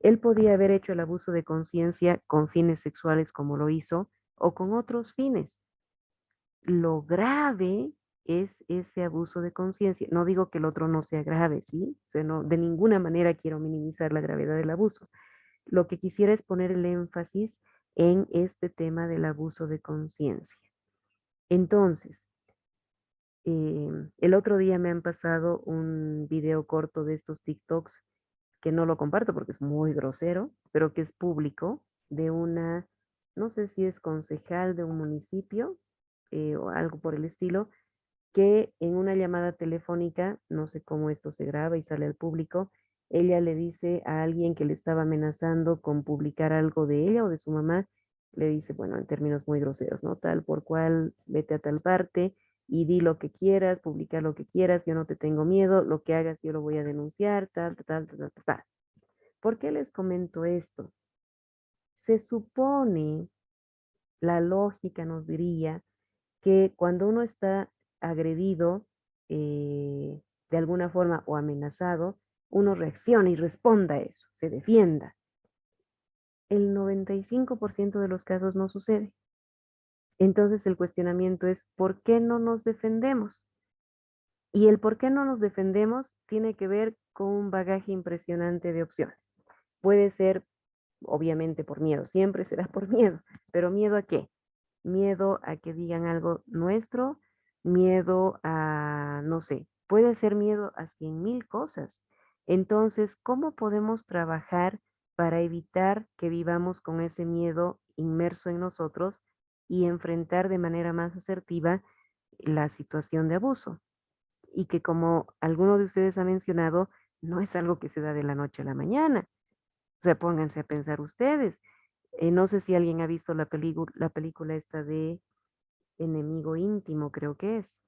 Él podía haber hecho el abuso de conciencia con fines sexuales como lo hizo o con otros fines. Lo grave es ese abuso de conciencia. No digo que el otro no sea grave, ¿sí? O sea, no, de ninguna manera quiero minimizar la gravedad del abuso. Lo que quisiera es poner el énfasis en este tema del abuso de conciencia. Entonces, el otro día me han pasado un video corto de estos TikToks que no lo comparto porque es muy grosero, pero que es público, de una, no sé si es concejal de un municipio o algo por el estilo, que en una llamada telefónica, no sé cómo esto se graba y sale al público, ella le dice a alguien que le estaba amenazando con publicar algo de ella o de su mamá, le dice, bueno, en términos muy groseros, ¿no? Tal por cual, vete a tal parte y di lo que quieras, publica lo que quieras, yo no te tengo miedo, lo que hagas yo lo voy a denunciar, tal, tal, tal, tal, tal. ¿Por qué les comento esto? Se supone, la lógica nos diría que cuando uno está agredido de alguna forma o amenazado, uno reacciona y responda a eso, se defienda. El 95% de los casos no sucede. Entonces el cuestionamiento es, ¿por qué no nos defendemos? Y el por qué no nos defendemos tiene que ver con un bagaje impresionante de opciones. Puede ser, obviamente, por miedo, siempre será por miedo, pero ¿miedo a qué? Miedo a que digan algo nuestro, miedo a, no sé, puede ser miedo a 100,000 cosas. Entonces, ¿cómo podemos trabajar para evitar que vivamos con ese miedo inmerso en nosotros y enfrentar de manera más asertiva la situación de abuso. Y que como alguno de ustedes ha mencionado, no es algo que se da de la noche a la mañana. O sea, pónganse a pensar ustedes. No sé si alguien ha visto la película esta de Enemigo Íntimo, creo que es.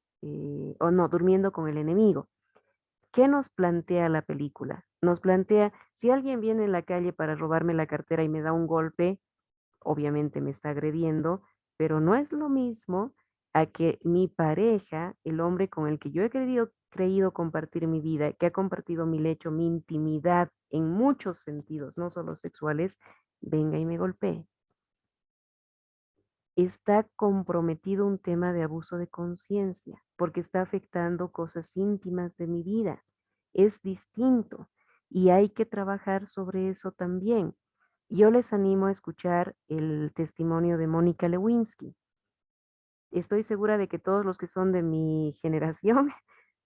O no, Durmiendo con el Enemigo. ¿Qué nos plantea la película? Nos plantea, si alguien viene en la calle para robarme la cartera y me da un golpe, obviamente me está agrediendo, pero no es lo mismo a que mi pareja, el hombre con el que yo he creído compartir mi vida, que ha compartido mi lecho, mi intimidad en muchos sentidos, no solo sexuales, venga y me golpee. Está comprometido un tema de abuso de conciencia, porque está afectando cosas íntimas de mi vida. Es distinto y hay que trabajar sobre eso también. Yo les animo a escuchar el testimonio de Mónica Lewinsky. Estoy segura de que todos los que son de mi generación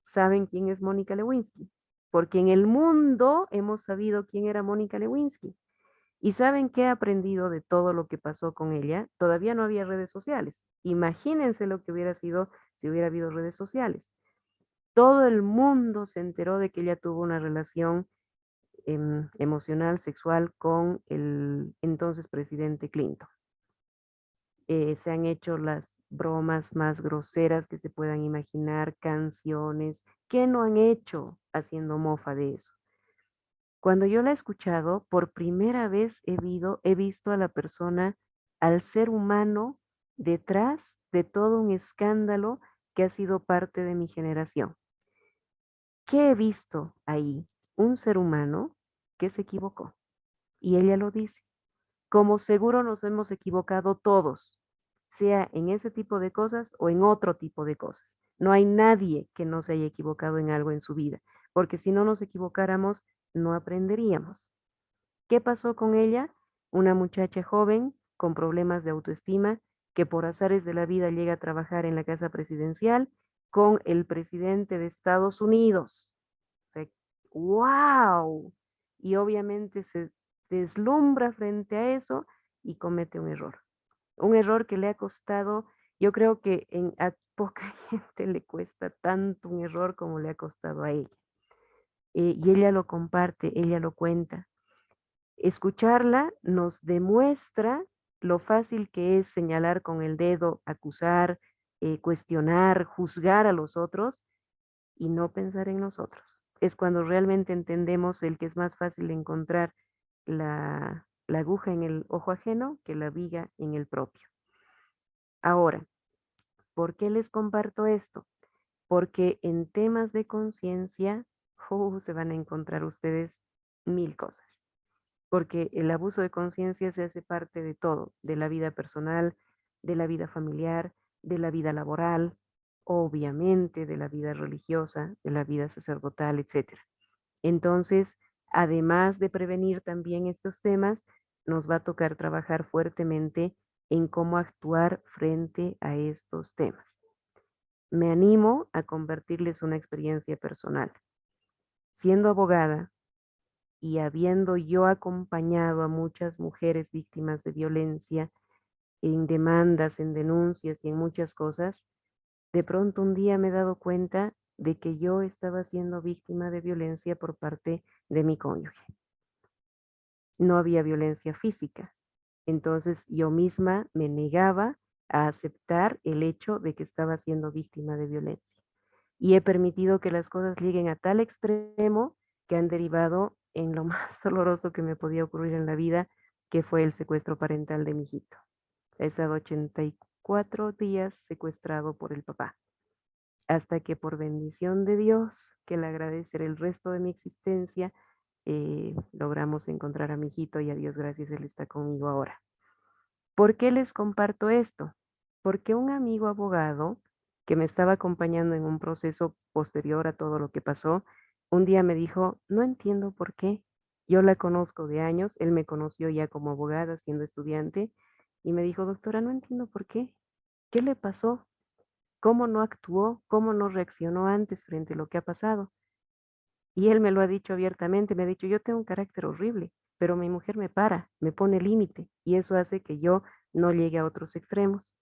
saben quién es Mónica Lewinsky, porque en el mundo hemos sabido quién era Mónica Lewinsky. ¿Y saben qué he aprendido de todo lo que pasó con ella? Todavía no había redes sociales. Imagínense lo que hubiera sido si hubiera habido redes sociales. Todo el mundo se enteró de que ella tuvo una relación emocional, sexual con el entonces presidente Clinton. Se han hecho las bromas más groseras que se puedan imaginar, canciones, ¿qué no han hecho haciendo mofa de eso? Cuando yo la he escuchado, por primera vez he visto a la persona, al ser humano, detrás de todo un escándalo que ha sido parte de mi generación. ¿Qué he visto ahí? Un ser humano que se equivocó. Y ella lo dice. Como seguro nos hemos equivocado todos, sea en ese tipo de cosas o en otro tipo de cosas. No hay nadie que no se haya equivocado en algo en su vida, porque si no nos equivocáramos, no aprenderíamos. ¿Qué pasó con ella? Una muchacha joven con problemas de autoestima que por azares de la vida llega a trabajar en la casa presidencial con el presidente de Estados Unidos. O sea, ¡wow! Y obviamente se deslumbra frente a eso y comete un error. Un error que le ha costado, yo creo que a poca gente le cuesta tanto un error como le ha costado a ella. Y ella lo comparte, ella lo cuenta. Escucharla nos demuestra lo fácil que es señalar con el dedo, acusar, cuestionar, juzgar a los otros y no pensar en nosotros. Es cuando realmente entendemos el que es más fácil encontrar la aguja en el ojo ajeno que la viga en el propio. Ahora, ¿por qué les comparto esto? Porque en temas de conciencia se van a encontrar ustedes 1000 cosas. Porque el abuso de conciencia se hace parte de todo, de la vida personal, de la vida familiar, de la vida laboral, obviamente de la vida religiosa, de la vida sacerdotal, etc. Entonces, además de prevenir también estos temas, nos va a tocar trabajar fuertemente en cómo actuar frente a estos temas. Me animo a compartirles una experiencia personal. Siendo abogada y habiendo yo acompañado a muchas mujeres víctimas de violencia en demandas, en denuncias y en muchas cosas, de pronto un día me he dado cuenta de que yo estaba siendo víctima de violencia por parte de mi cónyuge. No había violencia física. Entonces yo misma me negaba a aceptar el hecho de que estaba siendo víctima de violencia. Y he permitido que las cosas lleguen a tal extremo que han derivado en lo más doloroso que me podía ocurrir en la vida, que fue el secuestro parental de mi hijito. He estado 84 días secuestrado por el papá, hasta que por bendición de Dios, que le agradeceré el resto de mi existencia, logramos encontrar a mi hijito y a Dios gracias, él está conmigo ahora. ¿Por qué les comparto esto? Porque un amigo abogado que me estaba acompañando en un proceso posterior a todo lo que pasó, un día me dijo, no entiendo por qué. Yo la conozco de años, él me conoció ya como abogada, siendo estudiante, y me dijo, doctora, no entiendo por qué. ¿Qué le pasó? ¿Cómo no actuó? ¿Cómo no reaccionó antes frente a lo que ha pasado? Y él me lo ha dicho abiertamente, me ha dicho, yo tengo un carácter horrible, pero mi mujer me para, me pone límite, y eso hace que yo no llegue a otros extremos.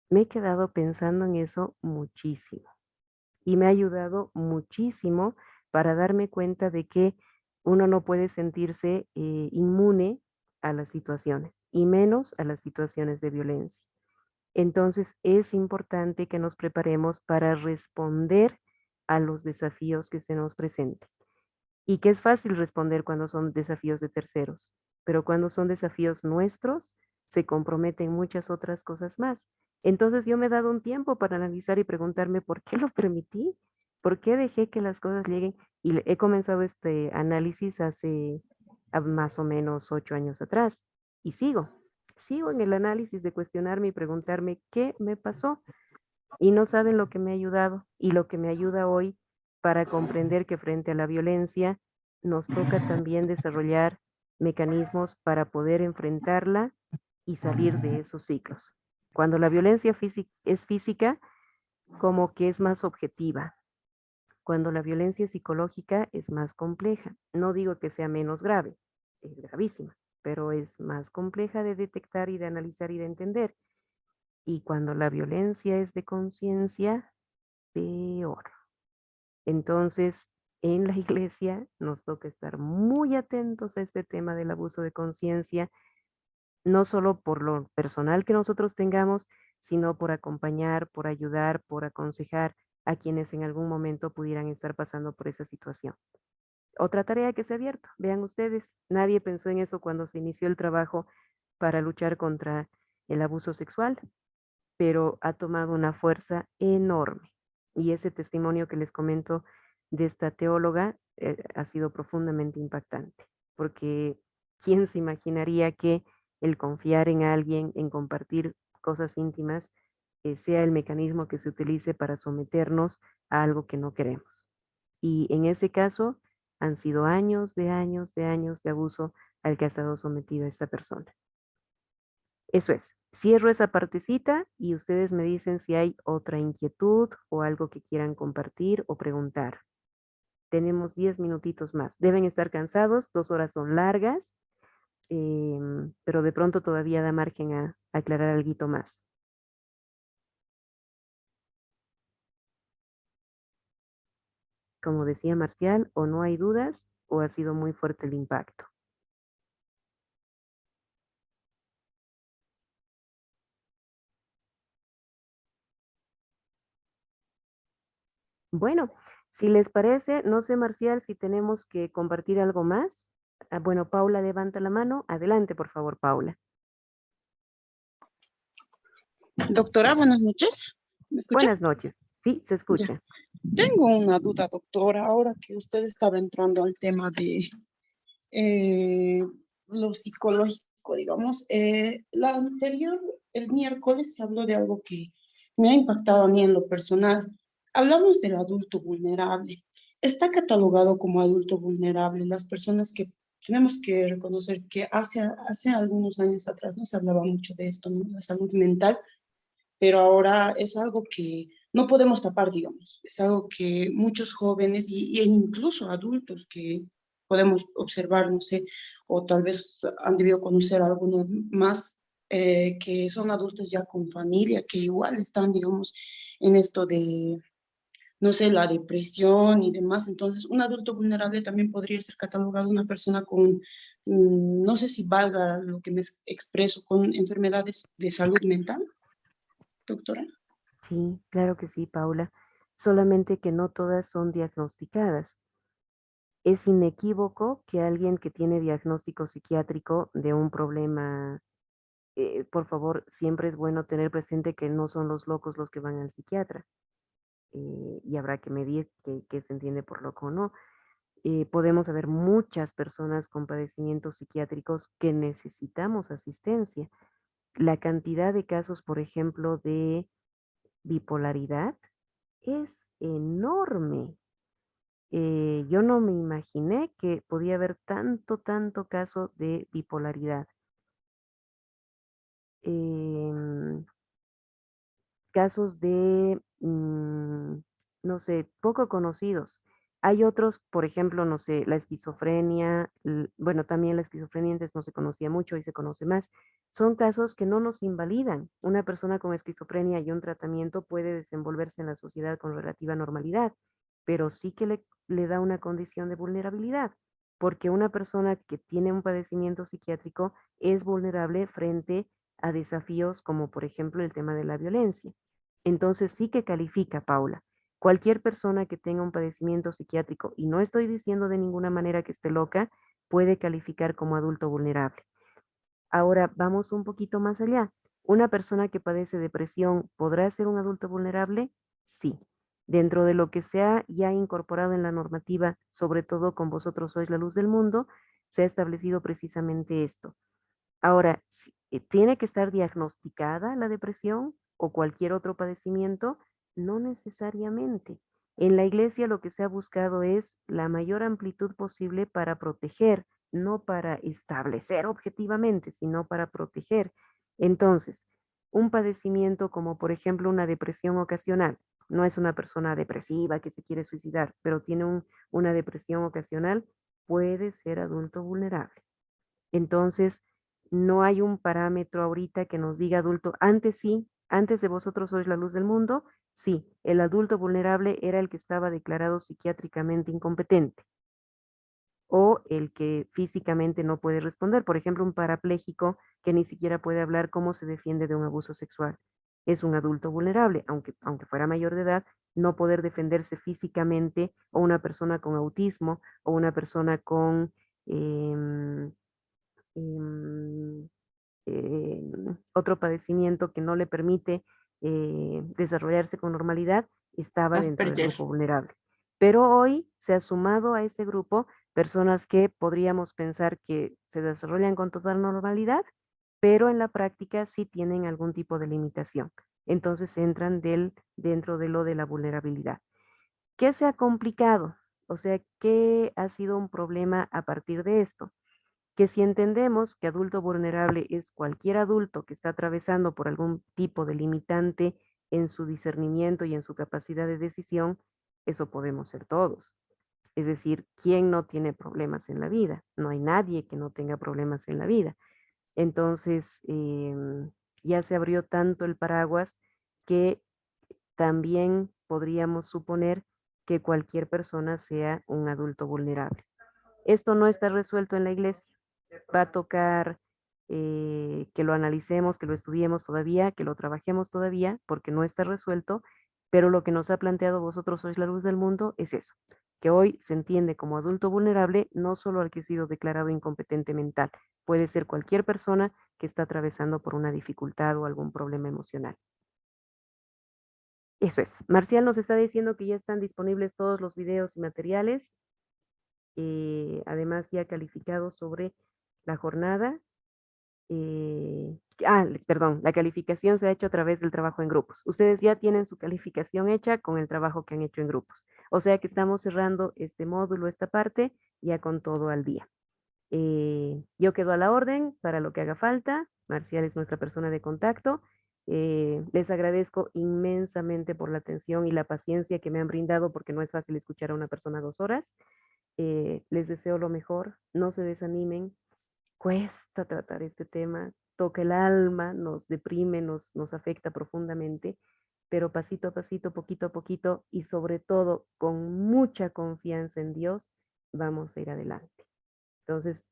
Me he quedado pensando en eso muchísimo y me ha ayudado muchísimo para darme cuenta de que uno no puede sentirse inmune a las situaciones y menos a las situaciones de violencia. Entonces es importante que nos preparemos para responder a los desafíos que se nos presenten. Y que es fácil responder cuando son desafíos de terceros, pero cuando son desafíos nuestros, se comprometen muchas otras cosas más. Entonces yo me he dado un tiempo para analizar y preguntarme por qué lo permití, por qué dejé que las cosas lleguen. Y he comenzado este análisis hace más o menos 8 años atrás y sigo en el análisis de cuestionarme y preguntarme qué me pasó. Y no saben lo que me ha ayudado y lo que me ayuda hoy para comprender que frente a la violencia nos toca también desarrollar mecanismos para poder enfrentarla y salir de esos ciclos. Cuando la violencia es física, como que es más objetiva. Cuando la violencia psicológica es más compleja. No digo que sea menos grave, es gravísima, pero es más compleja de detectar y de analizar y de entender. Y cuando la violencia es de conciencia, peor. Entonces, en la iglesia nos toca estar muy atentos a este tema del abuso de conciencia, no solo por lo personal que nosotros tengamos, sino por acompañar, por ayudar, por aconsejar a quienes en algún momento pudieran estar pasando por esa situación. Otra tarea que se ha abierto, vean ustedes, nadie pensó en eso cuando se inició el trabajo para luchar contra el abuso sexual, pero ha tomado una fuerza enorme. Y ese testimonio que les comento de esta teóloga ha sido profundamente impactante, porque ¿quién se imaginaría que el confiar en alguien, en compartir cosas íntimas, sea el mecanismo que se utilice para someternos a algo que no queremos? Y en ese caso han sido años de años de años de abuso al que ha estado sometida esta persona. Eso es. Cierro esa partecita y ustedes me dicen si hay otra inquietud o algo que quieran compartir o preguntar. Tenemos 10 minutitos más. Deben estar cansados, 2 horas son largas, pero de pronto todavía da margen a aclarar algo más. Como decía Marcial, o no hay dudas o ha sido muy fuerte el impacto. Bueno, si les parece, no sé, Marcial, si tenemos que compartir algo más. Bueno, Paula levanta la mano. Adelante, por favor, Paula. Doctora, buenas noches. ¿Me escucha? Buenas noches. Sí, se escucha. Ya. Tengo una duda, doctora, ahora que usted estaba entrando al tema de lo psicológico, digamos. La anterior, el miércoles, se habló de algo que me ha impactado a mí en lo personal. Hablamos del adulto vulnerable. Está catalogado como adulto vulnerable las personas que tenemos que reconocer que hace algunos años atrás no se hablaba mucho de esto, ¿no? La salud mental, pero ahora es algo que no podemos tapar, digamos. Es algo que muchos jóvenes e incluso adultos que podemos observar, no sé, o tal vez han debido conocer a algunos más que son adultos ya con familia, que igual están, digamos, en esto de, no sé, la depresión y demás. Entonces, un adulto vulnerable también podría ser catalogado una persona con, no sé si valga lo que me expreso, con enfermedades de salud mental, doctora. Sí, claro que sí, Paula. Solamente que no todas son diagnosticadas. Es inequívoco que alguien que tiene diagnóstico psiquiátrico de un problema, por favor, siempre es bueno tener presente que no son los locos los que van al psiquiatra. Y habrá que medir qué se entiende por loco o no. Podemos haber muchas personas con padecimientos psiquiátricos que necesitamos asistencia. La cantidad de casos, por ejemplo, de bipolaridad es enorme. Yo no me imaginé que podía haber tanto caso de bipolaridad. Casos de, no sé, poco conocidos, Hay otros, por ejemplo, no sé, la esquizofrenia, bueno, también la esquizofrenia antes no se conocía mucho y se conoce más. Son casos que no nos invalidan. Una persona con esquizofrenia y un tratamiento puede desenvolverse en la sociedad con relativa normalidad, pero sí que le da una condición de vulnerabilidad, porque una persona que tiene un padecimiento psiquiátrico es vulnerable frente a desafíos como, por ejemplo, el tema de la violencia. Entonces sí que califica, Paula. Cualquier persona que tenga un padecimiento psiquiátrico, y no estoy diciendo de ninguna manera que esté loca, puede calificar como adulto vulnerable. Ahora vamos un poquito más allá. ¿Una persona que padece depresión podrá ser un adulto vulnerable? Sí. Dentro de lo que se ha ya incorporado en la normativa, sobre todo con Vosotros Sois la Luz del Mundo, se ha establecido precisamente esto. Ahora, ¿tiene que estar diagnosticada la depresión o cualquier otro padecimiento? No necesariamente. En la iglesia lo que se ha buscado es la mayor amplitud posible para proteger, no para establecer objetivamente, sino para proteger. Entonces, un padecimiento como por ejemplo una depresión ocasional, no es una persona depresiva que se quiere suicidar, pero tiene una depresión ocasional, puede ser adulto vulnerable. Entonces, no hay un parámetro ahorita que nos diga adulto. Antes sí, antes de Vosotros Sois la Luz del Mundo, sí, el adulto vulnerable era el que estaba declarado psiquiátricamente incompetente o el que físicamente no puede responder. Por ejemplo, un parapléjico que ni siquiera puede hablar, cómo se defiende de un abuso sexual. Es un adulto vulnerable, aunque fuera mayor de edad, no poder defenderse físicamente, o una persona con autismo, o una persona con otro padecimiento que no le permite desarrollarse con normalidad, estaba dentro del Asperger. grupo vulnerable. Pero hoy se ha sumado a ese grupo personas que podríamos pensar que se desarrollan con total normalidad, pero en la práctica sí tienen algún tipo de limitación. Entonces entran dentro de lo de la vulnerabilidad. ¿Qué se ha complicado? O sea, ¿qué ha sido un problema a partir de esto? Que si entendemos que adulto vulnerable es cualquier adulto que está atravesando por algún tipo de limitante en su discernimiento y en su capacidad de decisión, eso podemos ser todos. Es decir, ¿quién no tiene problemas en la vida? No hay nadie que no tenga problemas en la vida. Entonces, ya se abrió tanto el paraguas que también podríamos suponer que cualquier persona sea un adulto vulnerable. Esto no está resuelto en la iglesia. Va a tocar que lo analicemos, que lo estudiemos todavía, que lo trabajemos todavía, porque no está resuelto, pero lo que nos ha planteado Vosotros Sois la Luz del Mundo es eso, que hoy se entiende como adulto vulnerable no solo al que ha sido declarado incompetente mental, puede ser cualquier persona que está atravesando por una dificultad o algún problema emocional. Eso es. Marcial nos está diciendo que ya están disponibles todos los videos y materiales, además ya calificados sobre la jornada. Perdón, la calificación se ha hecho a través del trabajo en grupos. Ustedes ya tienen su calificación hecha con el trabajo que han hecho en grupos. O sea que estamos cerrando este módulo, esta parte, ya con todo al día. Yo quedo a la orden para lo que haga falta. Marcial es nuestra persona de contacto. Les agradezco inmensamente por la atención y la paciencia que me han brindado, porque no es fácil escuchar a una persona 2 horas. Les deseo lo mejor, no se desanimen. Cuesta tratar este tema, toca el alma, nos deprime, nos afecta profundamente, pero pasito a pasito, poquito a poquito y sobre todo con mucha confianza en Dios, vamos a ir adelante. Entonces,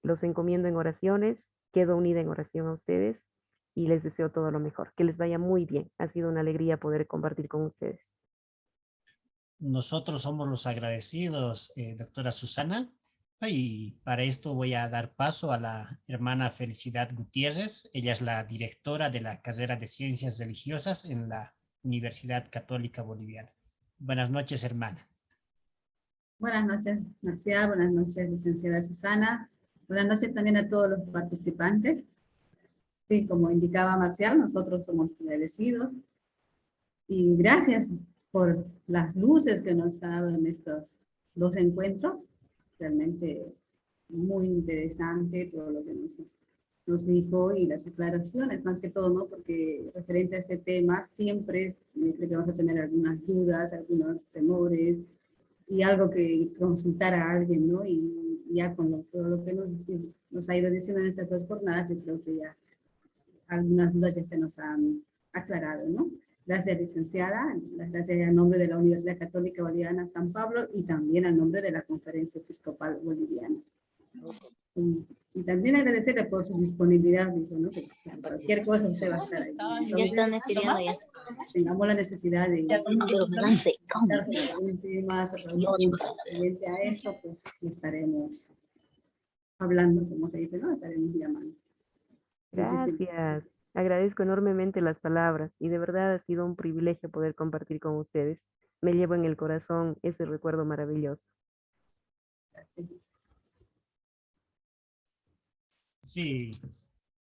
los encomiendo en oraciones, quedo unida en oración a ustedes y les deseo todo lo mejor, que les vaya muy bien. Ha sido una alegría poder compartir con ustedes. Nosotros somos los agradecidos, doctora Susana. Y para esto voy a dar paso a la hermana Felicidad Gutiérrez. Ella es la directora de la carrera de Ciencias Religiosas en la Universidad Católica Boliviana. Buenas noches, hermana. Buenas noches, Marcial. Buenas noches, licenciada Susana. Buenas noches también a todos los participantes. Sí, como indicaba Marcial, nosotros somos agradecidos. Y gracias por las luces que nos ha dado en estos 2 encuentros. Realmente muy interesante todo lo que nos dijo y las aclaraciones, más que todo, ¿no? Porque referente a este tema siempre creo que vamos a tener algunas dudas, algunos temores, y algo que consultar a alguien, ¿no? Y ya con todo lo que nos ha ido diciendo en estas 2 jornadas, yo creo que ya algunas dudas ya se nos han aclarado, ¿no? Gracias, licenciada. Las gracias en nombre de la Universidad Católica Boliviana San Pablo y también en nombre de la Conferencia Episcopal Boliviana. Y también agradecerle por su disponibilidad, dijo, ¿no? Que cualquier cosa usted va a estar ahí. Ya están escribiendo ya. Tengamos la necesidad de algún tema referente a esto, pues estaremos hablando, como se dice, ¿no? Estaremos llamando. Gracias. Agradezco enormemente las palabras y de verdad ha sido un privilegio poder compartir con ustedes. Me llevo en el corazón ese recuerdo maravilloso. Gracias. Sí,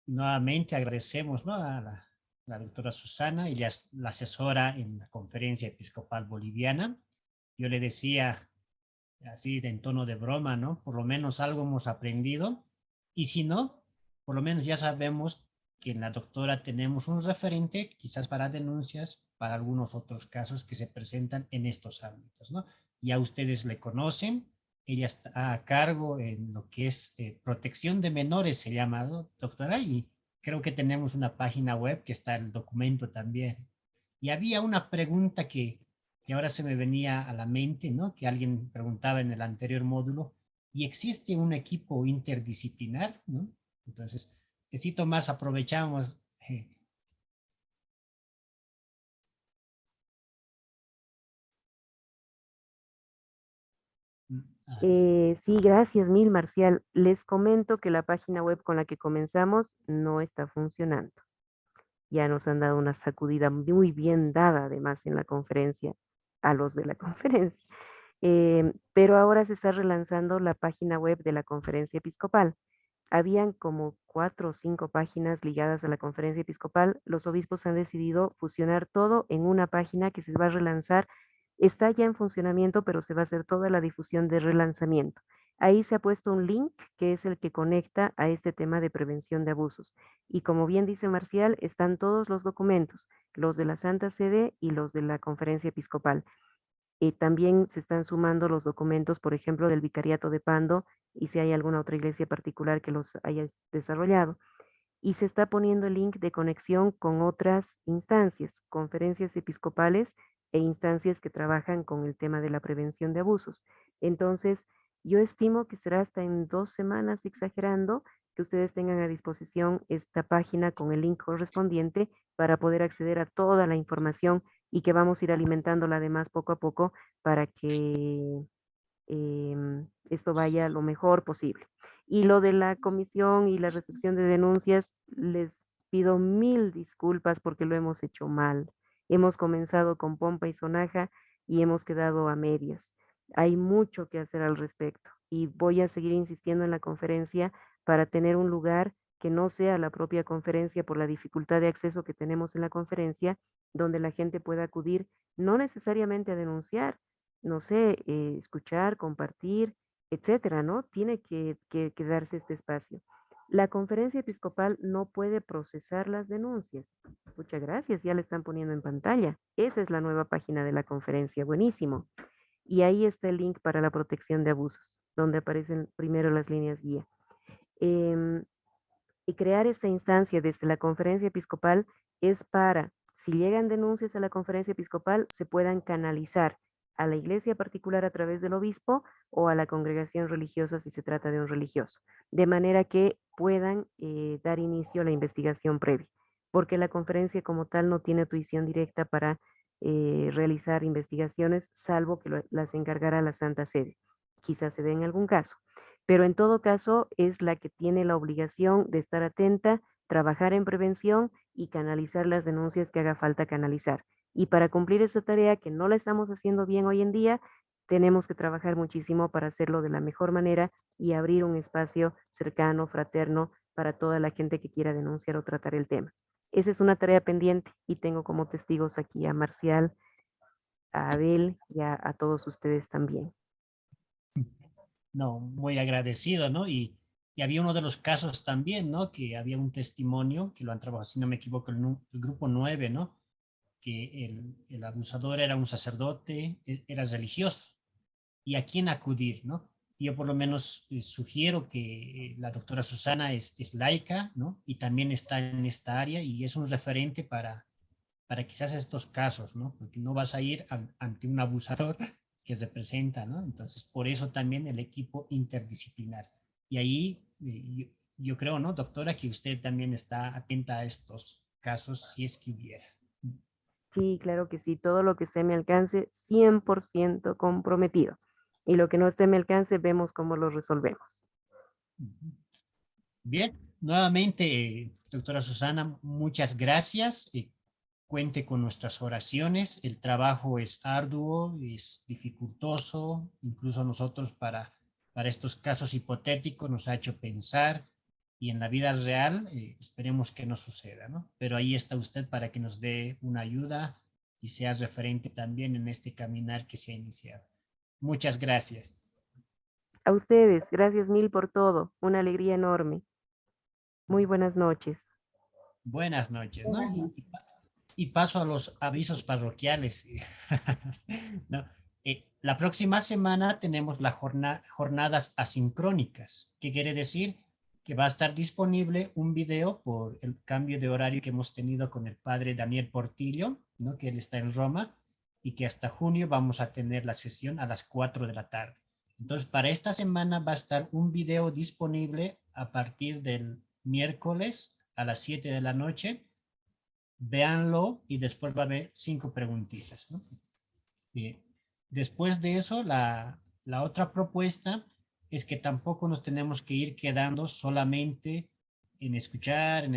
nuevamente agradecemos, ¿no?, a la doctora Susana y la asesora en la Conferencia Episcopal Boliviana. Yo le decía, así en tono de broma, ¿no? Por lo menos algo hemos aprendido. Y si no, por lo menos ya sabemos que en la doctora tenemos un referente, quizás para denuncias, para algunos otros casos que se presentan en estos ámbitos, ¿no? Ya ustedes le conocen. Ella está a cargo en lo que es protección de menores, se llama, ¿no, doctora? Y creo que tenemos una página web que está el documento también. Y había una pregunta que ahora se me venía a la mente, ¿no? Que alguien preguntaba en el anterior módulo. ¿Y existe un equipo interdisciplinar, no? Entonces, si Tomás, aprovechamos. Sí, gracias mil, Marcial. Les comento que la página web con la que comenzamos no está funcionando. Ya nos han dado una sacudida muy bien dada, además, en la conferencia, a los de la conferencia. Pero ahora se está relanzando la página web de la Conferencia Episcopal. Habían como 4 o 5 páginas ligadas a la Conferencia Episcopal. Los obispos han decidido fusionar todo en una página que se va a relanzar. Está ya en funcionamiento, pero se va a hacer toda la difusión de relanzamiento. Ahí se ha puesto un link que es el que conecta a este tema de prevención de abusos. Y como bien dice Marcial, están todos los documentos, los de la Santa Sede y los de la Conferencia Episcopal. También se están sumando los documentos, por ejemplo, del Vicariato de Pando, y si hay alguna otra iglesia particular que los haya desarrollado. Y se está poniendo el link de conexión con otras instancias, conferencias episcopales e instancias que trabajan con el tema de la prevención de abusos. Entonces, yo estimo que será hasta en 2 semanas, exagerando, que ustedes tengan a disposición esta página con el link correspondiente para poder acceder a toda la información y que vamos a ir alimentándola además poco a poco para que esto vaya lo mejor posible. Y lo de la comisión y la recepción de denuncias, les pido 1000 disculpas porque lo hemos hecho mal. Hemos comenzado con pompa y sonaja y hemos quedado a medias. Hay mucho que hacer al respecto y voy a seguir insistiendo en la conferencia para tener un lugar que no sea la propia conferencia por la dificultad de acceso que tenemos en la conferencia, donde la gente pueda acudir, no necesariamente a denunciar, no sé, escuchar, compartir, etcétera, ¿no? Tiene que darse este espacio. La Conferencia Episcopal no puede procesar las denuncias. Muchas gracias, ya la están poniendo en pantalla. Esa es la nueva página de la conferencia, buenísimo. Y ahí está el link para la protección de abusos, donde aparecen primero las líneas guía. Y crear esta instancia desde la Conferencia Episcopal es para, si llegan denuncias a la Conferencia Episcopal, se puedan canalizar a la iglesia particular a través del obispo o a la congregación religiosa si se trata de un religioso, de manera que puedan dar inicio a la investigación previa, porque la conferencia como tal no tiene tuición directa para realizar investigaciones, salvo que las encargará la Santa Sede. Quizás se dé en algún caso, pero en todo caso es la que tiene la obligación de estar atenta, trabajar en prevención y canalizar las denuncias que haga falta canalizar. Y para cumplir esa tarea que no la estamos haciendo bien hoy en día, tenemos que trabajar muchísimo para hacerlo de la mejor manera y abrir un espacio cercano, fraterno, para toda la gente que quiera denunciar o tratar el tema. Esa es una tarea pendiente y tengo como testigos aquí a Marcial, a Abel y a todos ustedes también. No, muy agradecido, ¿no? Y había uno de los casos también, ¿no? Que había un testimonio que lo han trabajado, si no me equivoco, el grupo 9, ¿no? Que el abusador era un sacerdote, era religioso, y a quién acudir, ¿no? Yo por lo menos sugiero que la doctora Susana es laica, ¿no? Y también está en esta área y es un referente para quizás estos casos, ¿no? Porque no vas a ir ante un abusador que se presenta, ¿no? Entonces, por eso también el equipo interdisciplinar. Y ahí yo creo, ¿no, doctora, que usted también está atenta a estos casos si es que hubiera. Sí, claro que sí, todo lo que se me alcance, 100% comprometido. Y lo que no se me alcance, vemos cómo lo resolvemos. Bien, nuevamente, doctora Susana, muchas gracias. Cuente con nuestras oraciones. El trabajo es arduo, es dificultoso, incluso nosotros para estos casos hipotéticos nos ha hecho pensar y en la vida real esperemos que no suceda, ¿no? Pero ahí está usted para que nos dé una ayuda y sea referente también en este caminar que se ha iniciado. Muchas gracias. A ustedes, gracias mil por todo. Una alegría enorme. Muy buenas noches. Buenas noches, ¿no? Buenas noches. Y paso a los avisos parroquiales. ¿No? La próxima semana tenemos las jornadas asincrónicas. ¿Qué quiere decir? Que va a estar disponible un video por el cambio de horario que hemos tenido con el padre Daniel Portillo, ¿no? Que él está en Roma, y que hasta junio vamos a tener la sesión a las 4 de la tarde. Entonces, para esta semana va a estar un video disponible a partir del miércoles a las 7 de la noche. Véanlo y después va a haber 5 preguntitas, ¿no? Después de eso, la otra propuesta es que tampoco nos tenemos que ir quedando solamente en escuchar,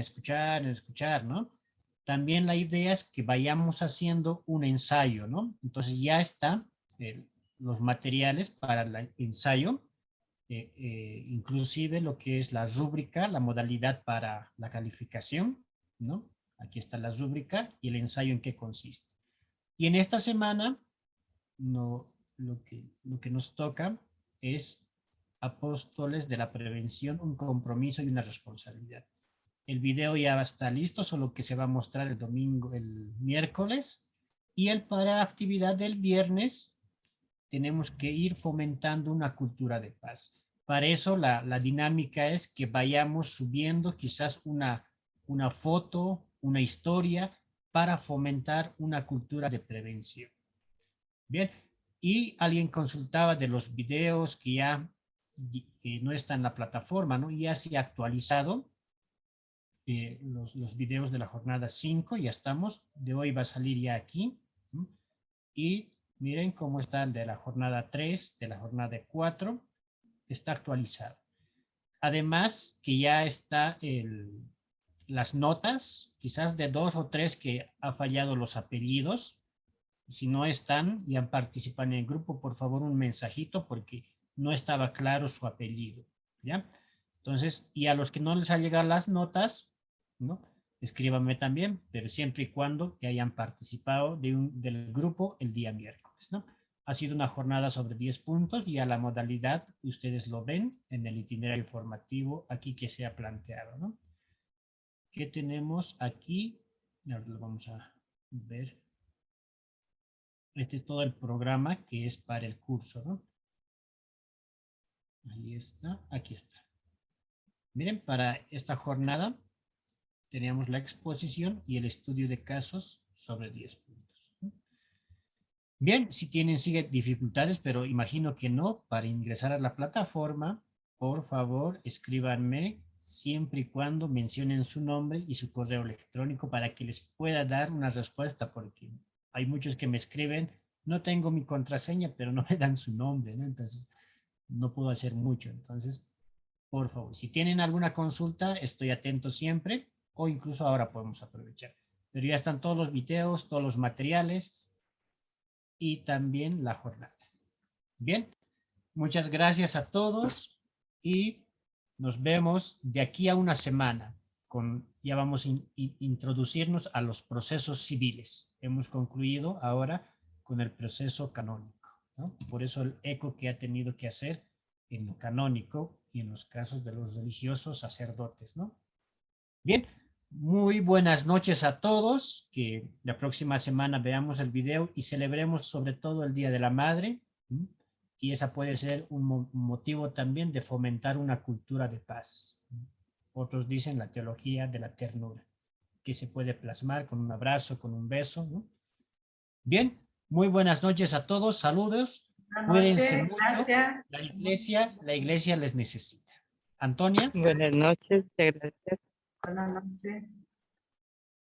¿no? También la idea es que vayamos haciendo un ensayo, ¿no? Entonces ya están los materiales para el ensayo, inclusive lo que es la rúbrica, la modalidad para la calificación, ¿no? Aquí está la rúbrica y el ensayo en qué consiste. Y en esta semana, lo que nos toca es Apóstoles de la Prevención, un compromiso y una responsabilidad. El video ya está listo, solo que se va a mostrar el miércoles. Y para la actividad del viernes, tenemos que ir fomentando una cultura de paz. Para eso, la dinámica es que vayamos subiendo quizás una foto, una historia, para fomentar una cultura de prevención. Bien, y alguien consultaba de los videos que no están en la plataforma, ¿no? Ya se ha actualizado los videos de la jornada 5, ya estamos, de hoy va a salir ya aquí, ¿no? Y miren cómo está el de la jornada 3, de la jornada 4, está actualizado. Además que ya está las notas, quizás de 2 o 3 que ha fallado los apellidos. Si no están y han participado en el grupo, por favor un mensajito porque no estaba claro su apellido, ¿ya? Entonces, y a los que no les ha llegado las notas, ¿no? Escríbanme también, pero siempre y cuando que hayan participado del grupo el día miércoles, ¿no? Ha sido una jornada sobre 10 puntos y a la modalidad, ustedes lo ven en el itinerario formativo aquí que se ha planteado, ¿no? ¿Qué tenemos aquí? Ahora lo vamos a ver. Este es todo el programa que es para el curso, ¿no? Ahí está, aquí está. Miren, para esta jornada teníamos la exposición y el estudio de casos sobre 10 puntos. Bien, si sigue dificultades, pero imagino que no, para ingresar a la plataforma, por favor, escríbanme siempre y cuando mencionen su nombre y su correo electrónico para que les pueda dar una respuesta, porque hay muchos que me escriben, no tengo mi contraseña, pero no me dan su nombre, ¿no? Entonces, no puedo hacer mucho. Entonces, por favor, si tienen alguna consulta, estoy atento siempre, o incluso ahora podemos aprovechar. Pero ya están todos los videos, todos los materiales y también la jornada. Bien, muchas gracias a todos y nos vemos de aquí a una semana. Ya vamos a introducirnos a los procesos civiles. Hemos concluido ahora con el proceso canónico, ¿no? Por eso el eco que ha tenido que hacer en el canónico y en los casos de los religiosos sacerdotes, ¿no? Bien, muy buenas noches a todos, que la próxima semana veamos el video y celebremos sobre todo el Día de la Madre, ¿sí? y esa puede ser un motivo también de fomentar una cultura de paz. Otros dicen la teología de la ternura, que se puede plasmar con un abrazo, con un beso, ¿no? Bien, muy buenas noches a todos, saludos, cuídense mucho, gracias. la iglesia les necesita. Antonia. Buenas noches, muchas gracias. Buenas noches.